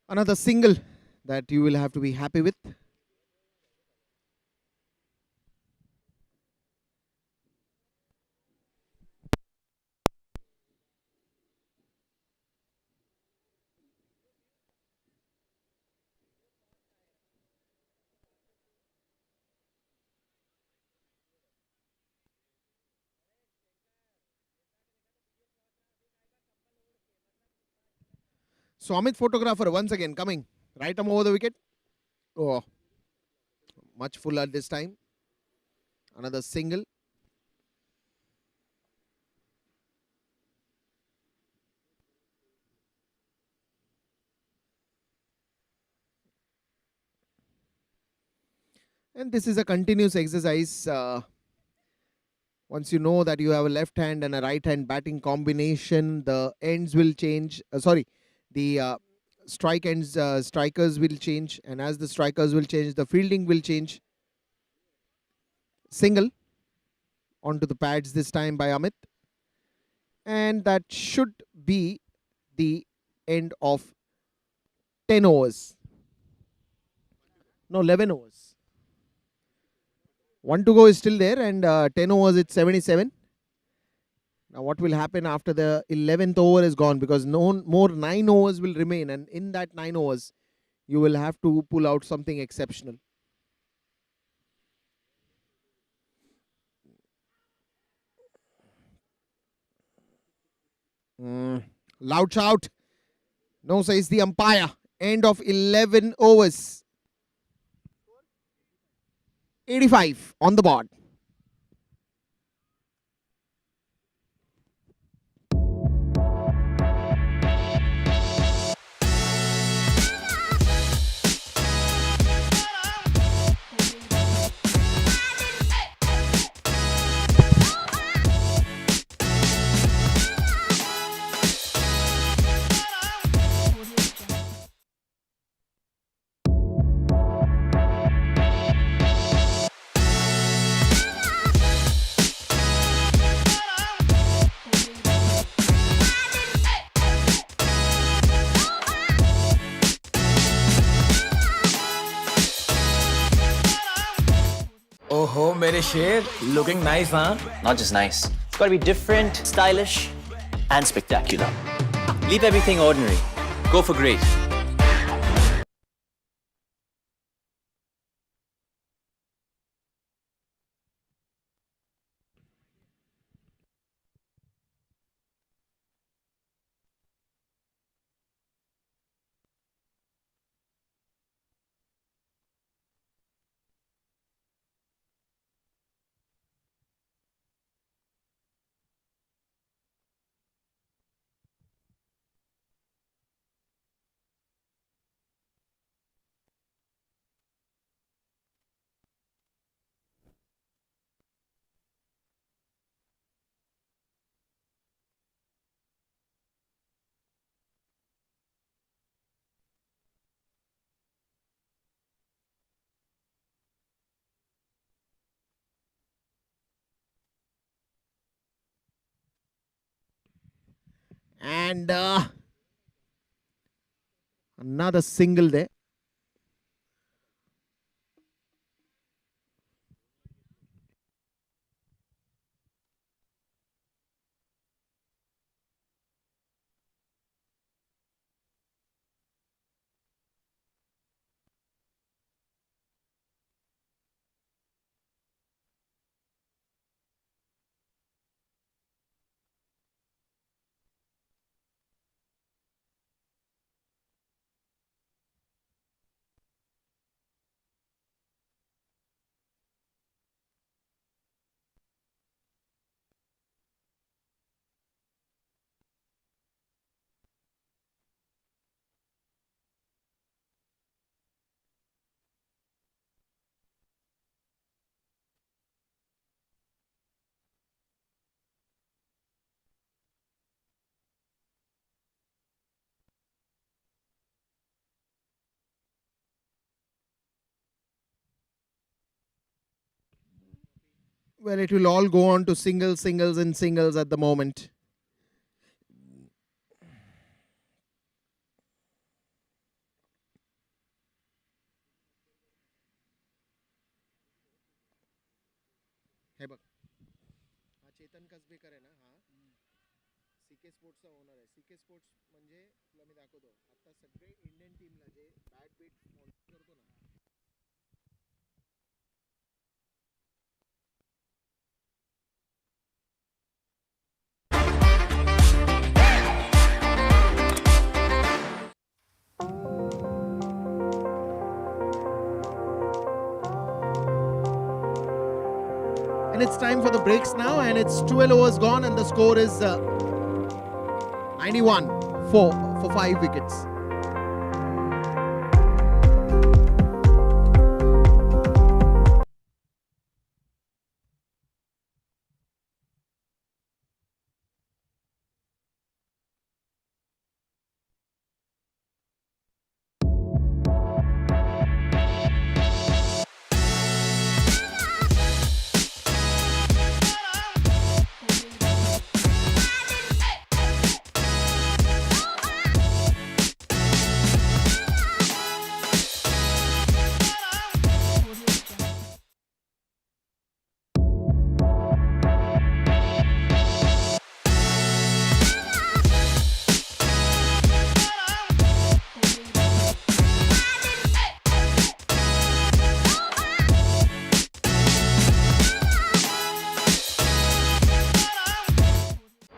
Another single that you will have to be happy with. So Amit photographer once again coming. Right arm over the wicket. Oh, much fuller this time. Another single. And this is a continuous exercise. Once you know that you have a left hand and a right hand batting combination, the ends will change. The strikers will change. And as the strikers will change, the fielding will change. Single onto the pads this time by Amit. And that should be the end of 10 overs. No, 11 overs. 1 to go is still there, and 10 overs it's 77. Now what will happen after the 11th over is gone, because no more 9 overs will remain, and in that 9 overs you will have to pull out something exceptional. Loud shout. No, says the umpire. End of 11 overs. 85 on the board. Oh, mere sher, looking nice, huh? Not just nice. It's got to be different, stylish, and spectacular. Leave everything ordinary. Go for great. And another single there. Well, it will all go on to singles, singles, and singles at the moment. हे बघ हा चेतन कसबेकर आहे ना हा C K स्पोर्ट्सचा owner आहे C K sports म्हणजे तुला मी दाखवतो आता सगळे इंडियन टीमला जे बॅट बीट स्पॉन्सर करतो ना And it's time for the breaks now, and it's 12 overs gone, and the score is 91 for 5 wickets.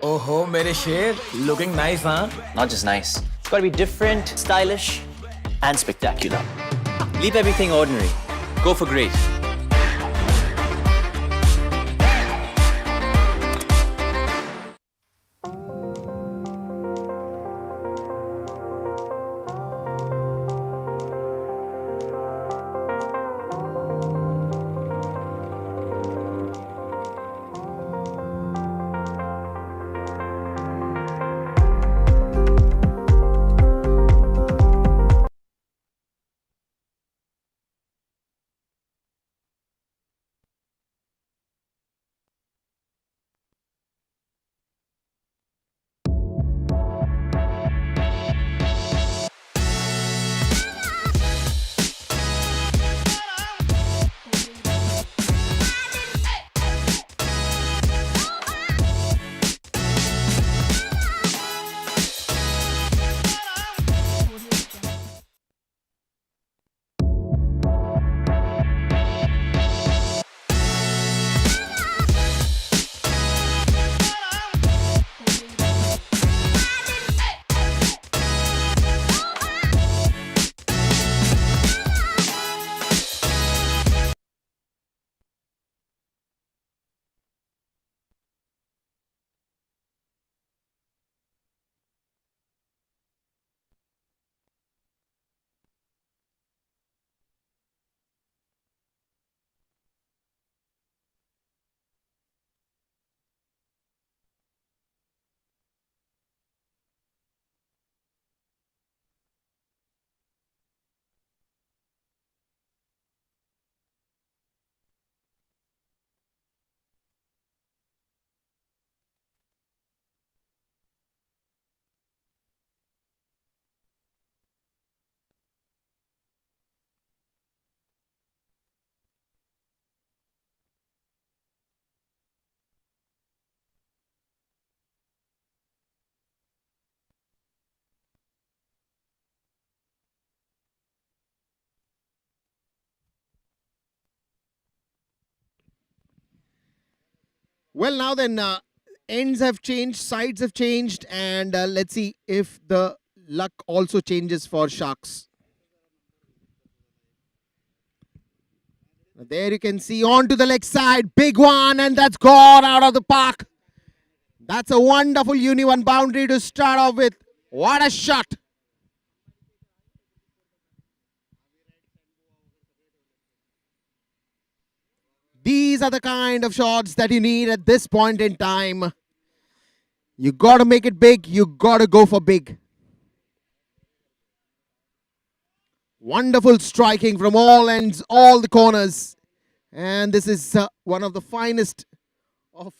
Oh, mere sher, looking nice, huh? Not just nice. It's got to be different, stylish, and spectacular. Leave everything ordinary. Go for great. Well, now then, ends have changed, sides have changed, and let's see if the luck also changes for Sharks. There you can see on to the leg side, big one, and that's gone out of the park. That's a wonderful uni-1 boundary to start off with. What a shot! These are the kind of shots that you need at this point in time. You got to make it big. You got to go for big. Wonderful striking from all ends, all the corners. And this is one of the finest of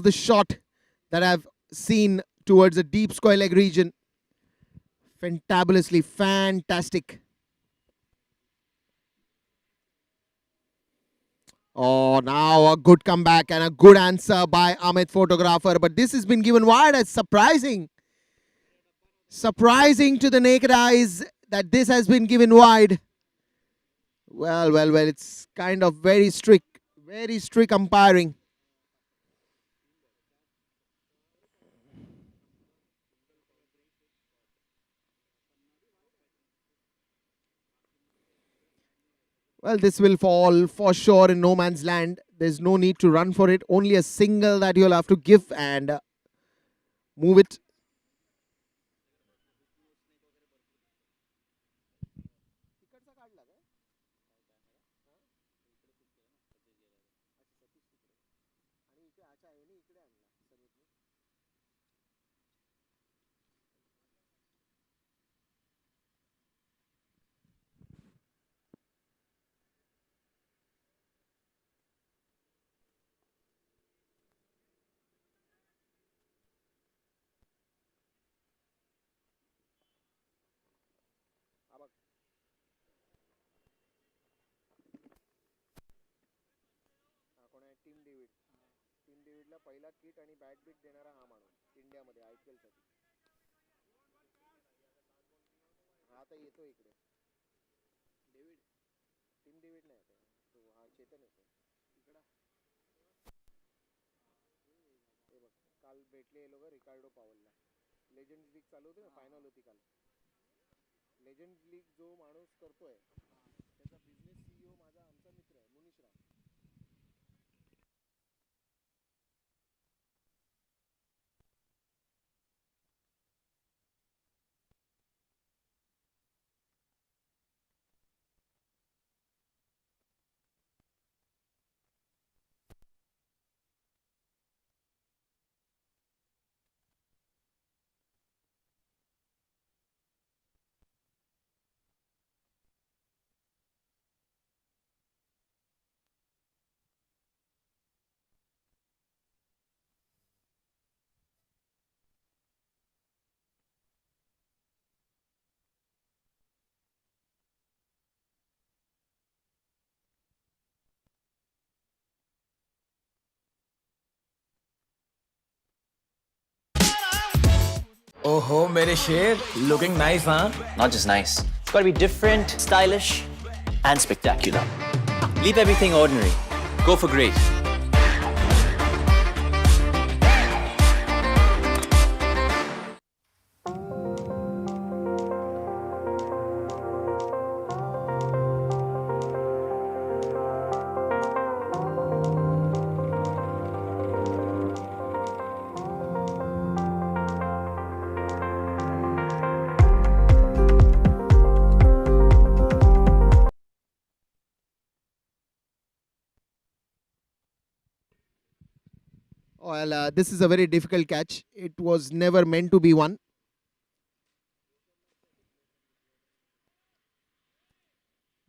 the shot that I've seen towards the deep square leg region. Fantabulously fantastic. Oh, now a good comeback and a good answer by Amit photographer. But this has been given wide as surprising. Surprising to the naked eyes that this has been given wide. Well, it's kind of very strict umpiring. Well, this will fall for sure in no man's land. There's no need to run for it. Only a single that you'll have to give and move it. Team डेव्हिडला पहिला kit आणि bat beat देणारा हा माणूस इंडियामध्ये IPL साठी. हा आता येतो इकडे. डेव्हिड टीम डेव्हिड नाही आता. तो हा चेतन येतो इकडे. हे बघ काल भेटले हे लोक रिकार्डो पावलला. लेजेंड्स लीग चालू होती ना, फायनल होती काल. लेजेंड्स लीग जो माणूस करतोय त्याचा बिझनेस CEO माझा आमचा मित्र आहे Munish Rao. Oh, mere sher, looking nice, huh? Not just nice. It's got to be different, stylish, and spectacular. Leave everything ordinary. Go for great. Well, this is a very difficult catch. It was never meant to be one.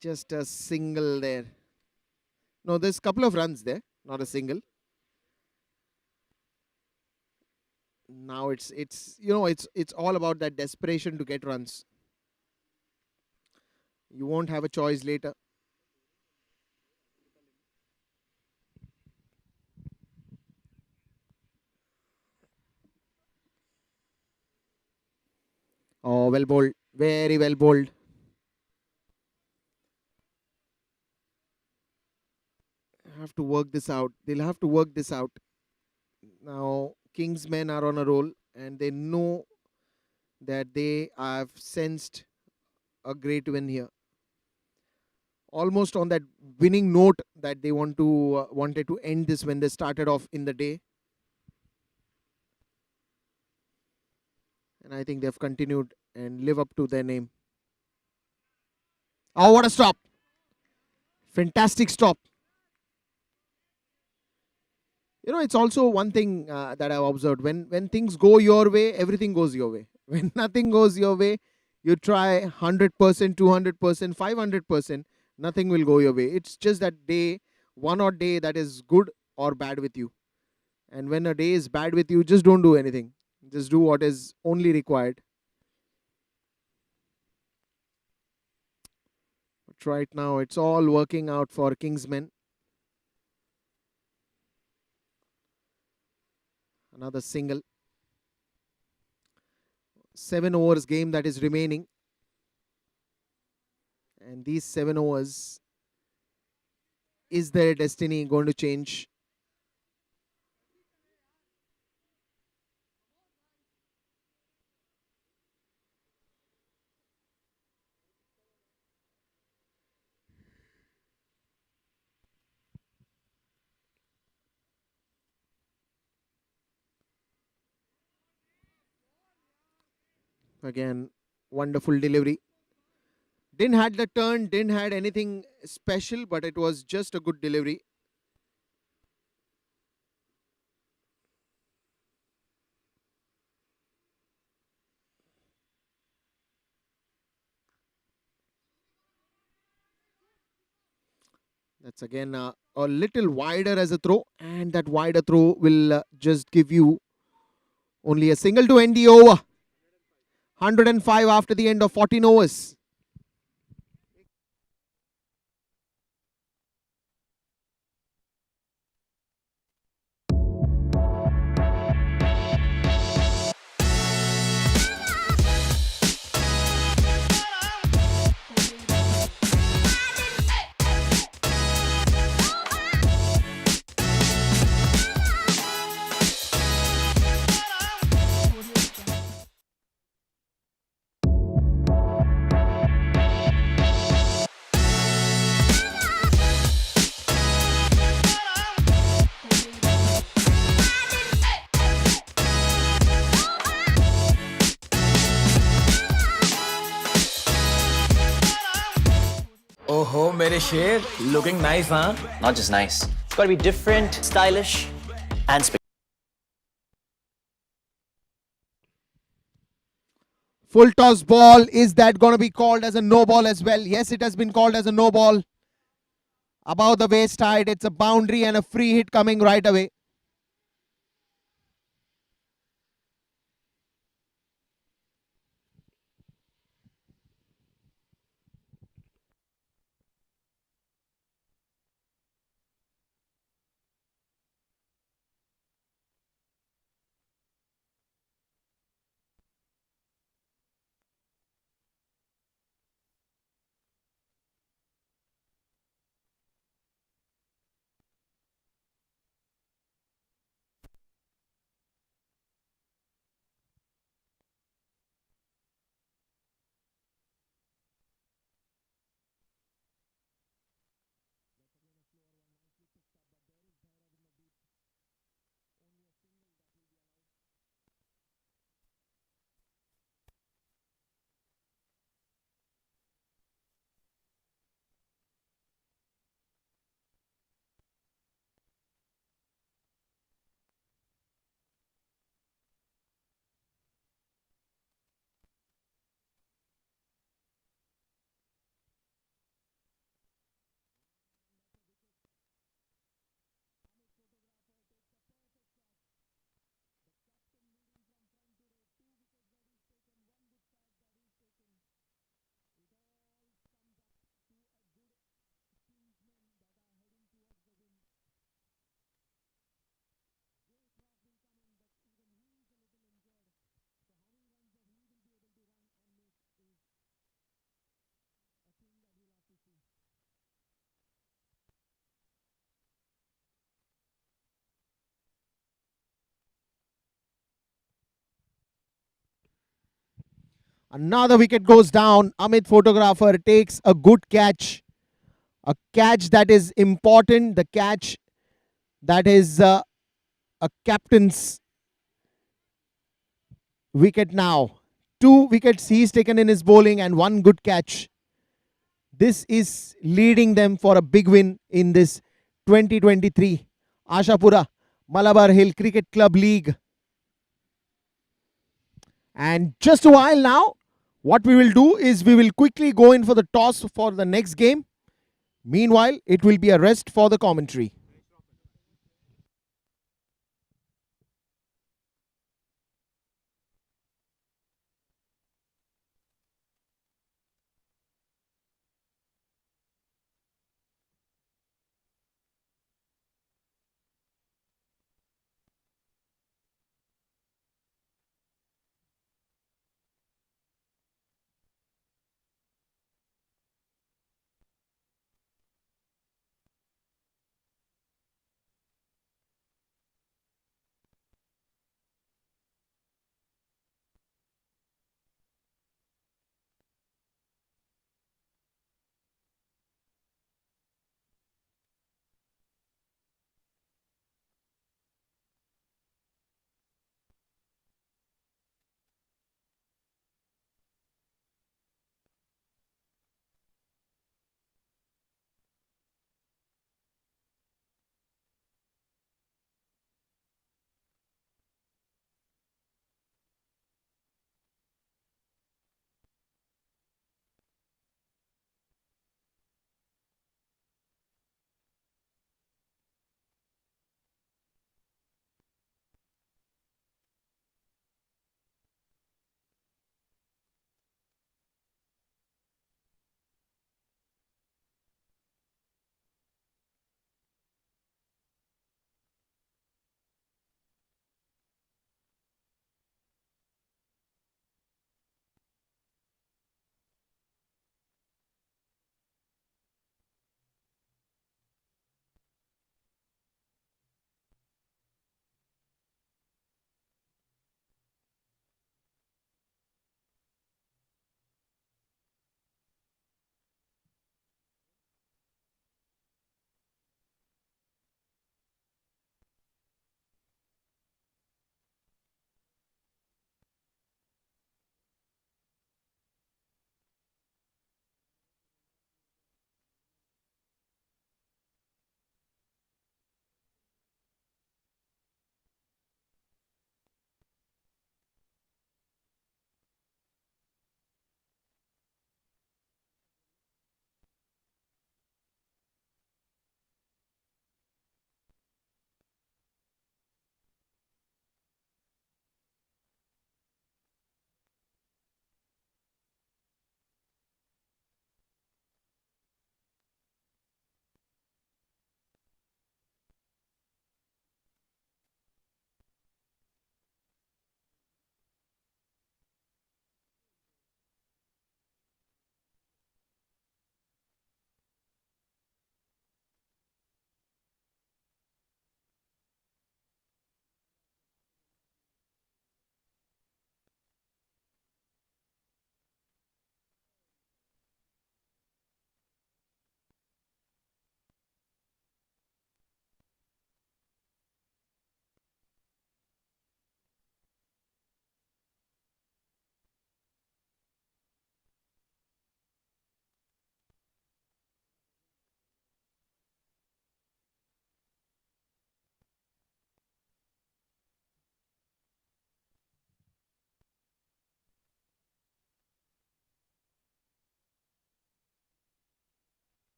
Just a single there. No, there's a couple of runs there, not a single. Now it's all about that desperation to get runs. You won't have a choice later. Oh, well bowled. Very well bowled. have to work this out. They'll have to work this out. Now, Kingsmen are on a roll and they know that they have sensed a great win here. Almost on that winning note that they wanted to end this when they started off in the day. And I think they've continued and live up to their name. Oh, what a stop. Fantastic stop. You know, it's also one thing that I've observed. When things go your way, everything goes your way. When nothing goes your way, you try 100%, 200%, 500%, nothing will go your way. It's just that day, one odd day that is good or bad with you. And when a day is bad with you, just don't do anything. Just do what is only required. But right now, it's all working out for Kingsmen. Another single. 7 overs game that is remaining. And these 7 overs, is their destiny going to change? Again, wonderful delivery. Didn't had the turn, didn't had anything special, but it was just a good delivery. That's again a little wider as a throw, and that wider throw will just give you only a single to end the over. 105 after the end of 14 overs. Oh, mere sher, looking nice, huh? Not just nice. It's got to be different, stylish, and spectacular. Full toss ball. Is that going to be called as a no ball as well? Yes, it has been called as a no ball. Above the waist height, it's a boundary and a free hit coming right away. Another wicket goes down. Amit Photographer takes a good catch. A catch that is important. The catch that is a captain's wicket now. 2 wickets he's taken in his bowling and 1 good catch. This is leading them for a big win in this 2023 Ashapura Malabar Hill Cricket Club League. And just a while now, what we will do is we will quickly go in for the toss for the next game. Meanwhile, it will be a rest for the commentary.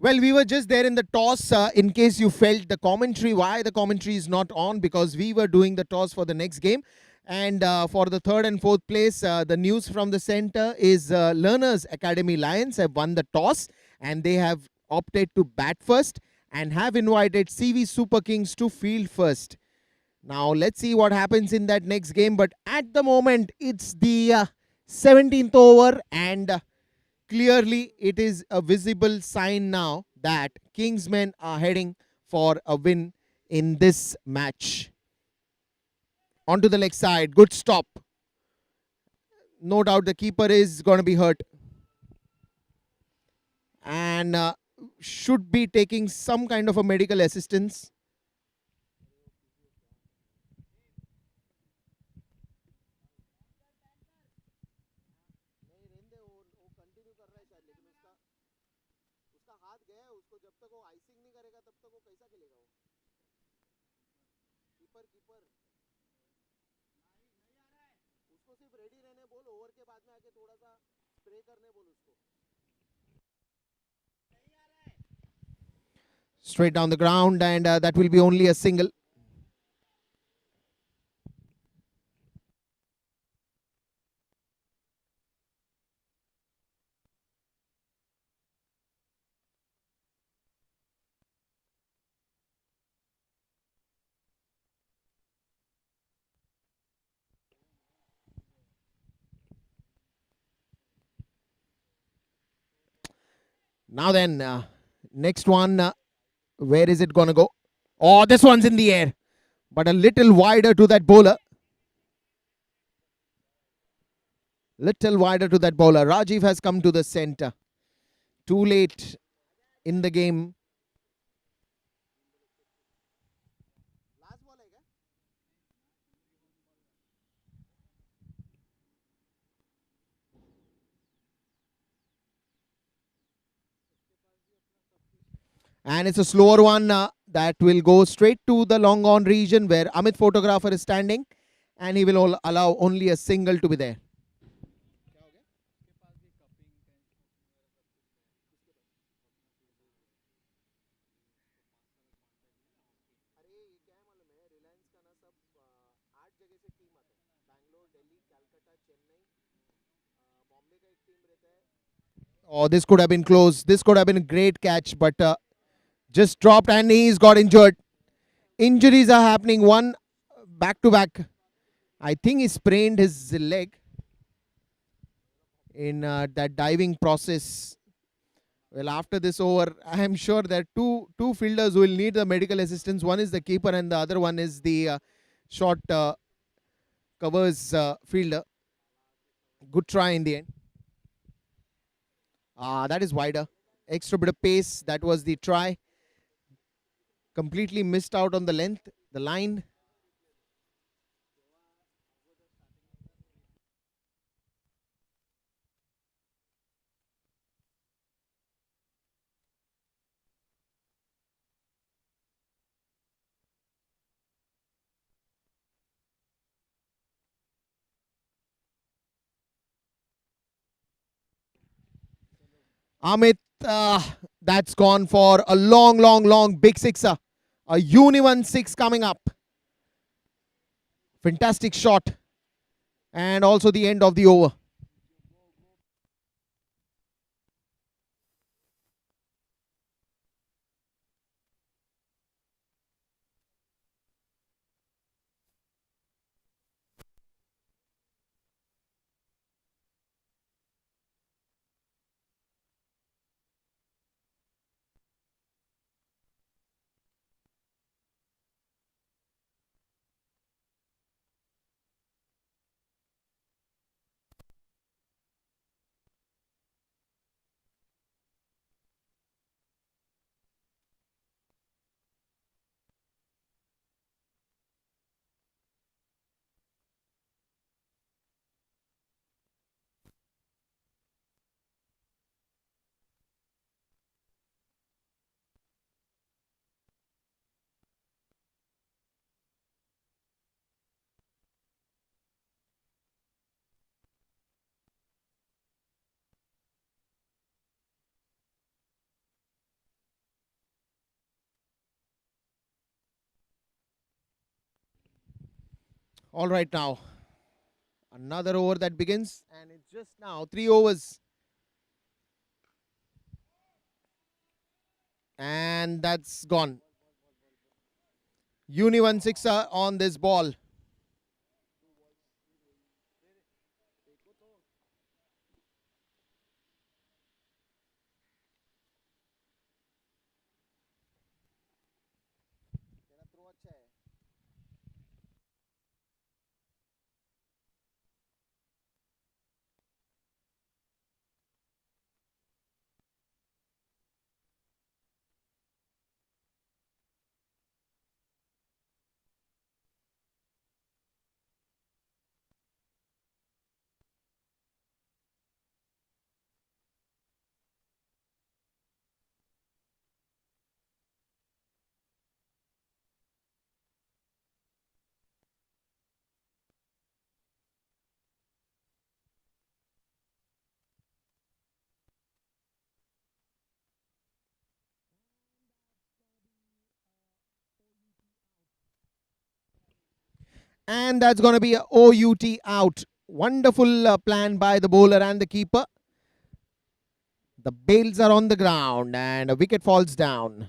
Well, we were just there in the toss. In case you felt the commentary, why the commentary is not on, because we were doing the toss for the next game. And for the third and fourth place, the news from the center is Learners Academy Lions have won the toss, and they have opted to bat first and have invited CV Super Kings to field first. Now let's see what happens in that next game. But at the moment, it's the 17th over, and clearly it is a visible sign now that Kingsmen are heading for a win in this match. Onto the leg side, good stop. No doubt the keeper is going to be hurt and should be taking some kind of a medical assistance. Straight down the ground, and that will be only a single. Now then, next one, where is it going to go? Oh, this one's in the air, but a little wider to that bowler. Little wider to that bowler. Rajiv has come to the center. Too late in the game. And it's a slower one that will go straight to the long on region where Amit photographer is standing, and he will allow only a single to be there. Oh, this could have been close. This could have been a great catch, but just dropped, and he's got injured. Injuries are happening, one back to back. I think he sprained his leg in that diving process. Well, after this over, I am sure that two fielders will need the medical assistance. One is the keeper, and the other one is the short covers fielder. Good try in the end. That is wider. Extra bit of pace. That was the try. Completely missed out on the length, the line. Amit, that's gone for a long big sixer. A uni 6 coming up. Fantastic shot. And also the end of the over. All right, now another over that begins, and it's just now 3 overs. And that's gone. Uni 1 sixer on this ball. And that's going to be a OUT out. Wonderful plan by the bowler and the keeper. The bails are on the ground and a wicket falls down.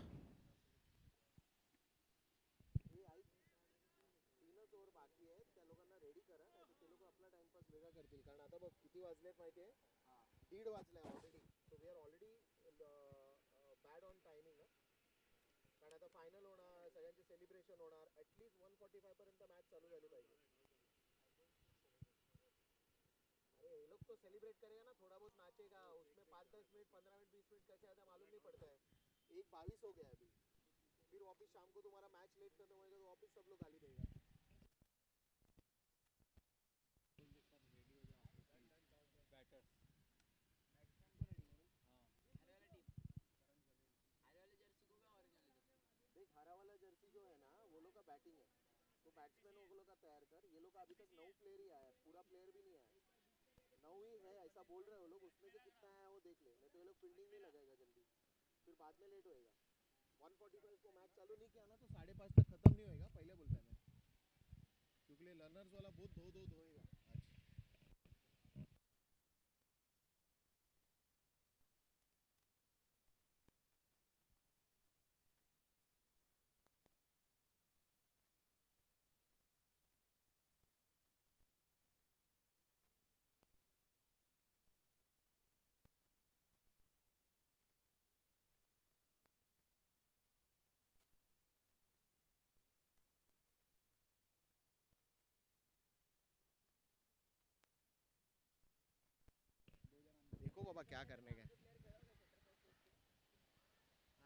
देखो बाबा क्या करने का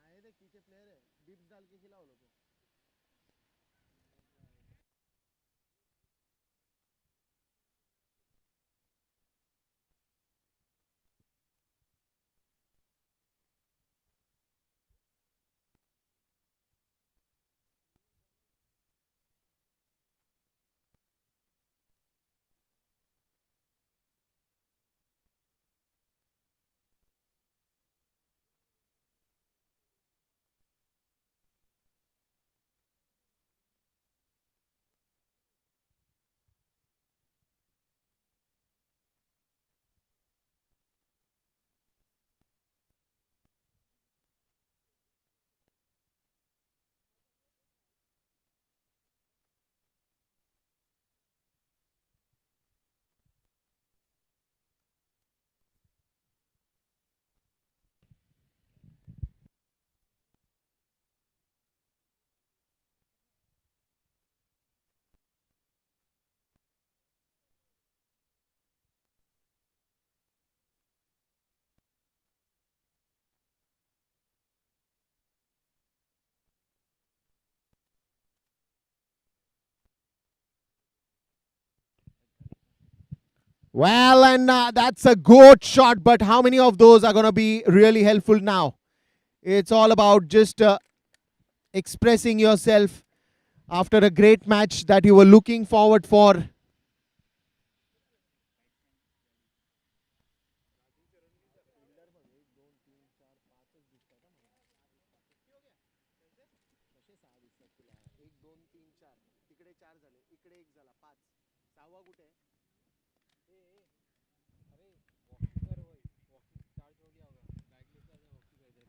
आए देख पीछे player है बिप्स डाल के खिलाओ लोगों Well, and that's a goat shot, but how many of those are going to be really helpful now? It's all about just expressing yourself after a great match that you were looking forward for.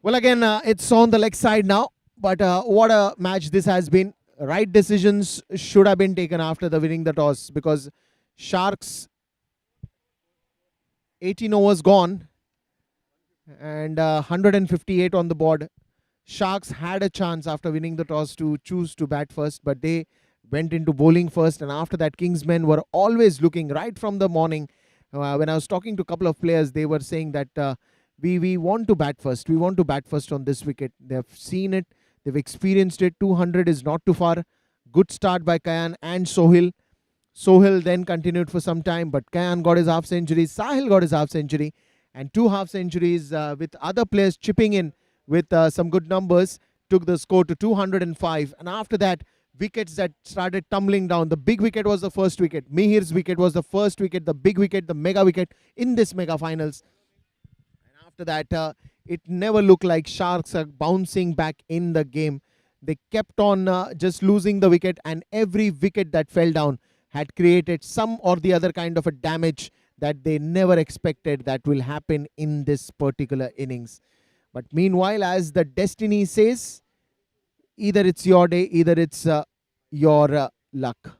Well, again, it's on the leg side now. But what a match this has been. Right decisions should have been taken after the winning the toss, because Sharks 18 overs gone and 158 on the board. Sharks had a chance after winning the toss to choose to bat first, but they went into bowling first. And after that, Kingsmen were always looking right from the morning. When I was talking to a couple of players, they were saying that we want to bat first. We want to bat first on this wicket. They've seen it. They've experienced it. 200 is not too far. Good start by Kyan and Sohil. Sohil then continued for some time, but Kyan got his half century. Sahil got his half century. And 2 half centuries with other players chipping in with some good numbers, took the score to 205. And after that, wickets that started tumbling down. The big wicket was the first wicket. Mhccl's wicket was the first wicket, the big wicket, the mega wicket in this mega finals. And after that, it never looked like Sharks are bouncing back in the game. They kept on just losing the wicket, and every wicket that fell down had created some or the other kind of a damage that they never expected that will happen in this particular innings. But meanwhile, as the destiny says, either it's your day, either it's your luck.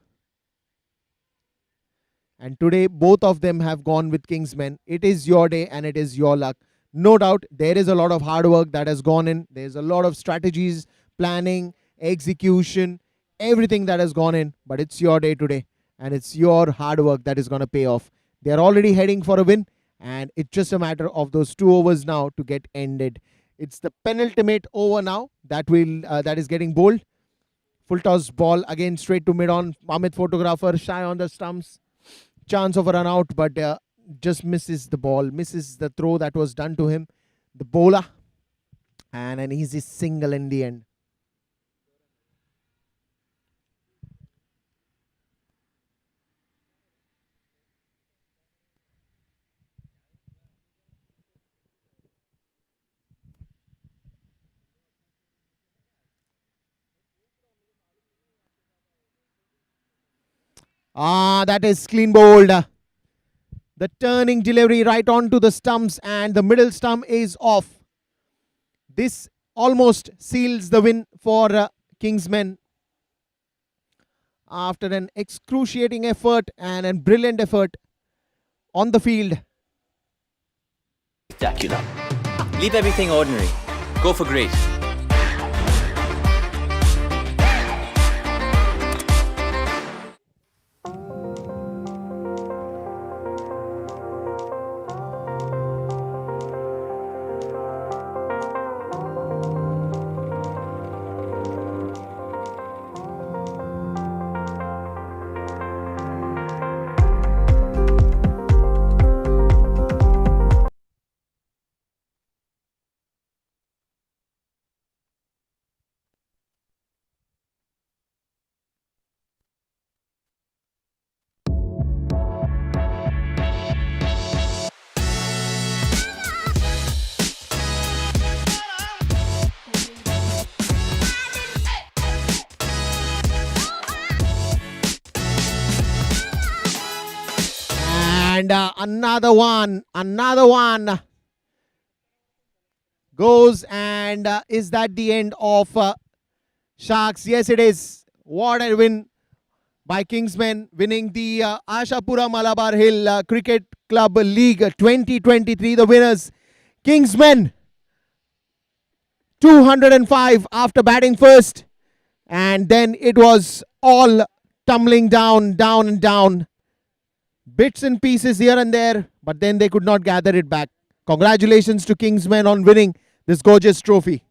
And today, both of them have gone with Kingsmen. It is your day and it is your luck. No doubt, there is a lot of hard work that has gone in. There's a lot of strategies, planning, execution, everything that has gone in. But it's your day today. And it's your hard work that is going to pay off. They are already heading for a win. And it's just a matter of those 2 overs now to get ended. It's the penultimate over now that is getting bowled. Full toss ball again straight to mid-on. Amit photographer shy on the stumps. Chance of a run out, but just misses the ball. Misses the throw that was done to him. The bowler. And an easy single in the end. That is clean bowled. The turning delivery right onto the stumps, and the middle stump is off. This almost seals the win for Kingsmen. After an excruciating effort and a brilliant effort on the field. Spectacular. Leave everything ordinary. Go for great. And another one goes, and is that the end of Sharks? Yes, it is. What a win by Kingsmen, winning the Ashapura Malabar Hill Cricket Club League 2023. The winners, Kingsmen, 205 after batting first, and then it was all tumbling down and down. Bits and pieces here and there, but then they could not gather it back. Congratulations to Kingsmen on winning this gorgeous trophy.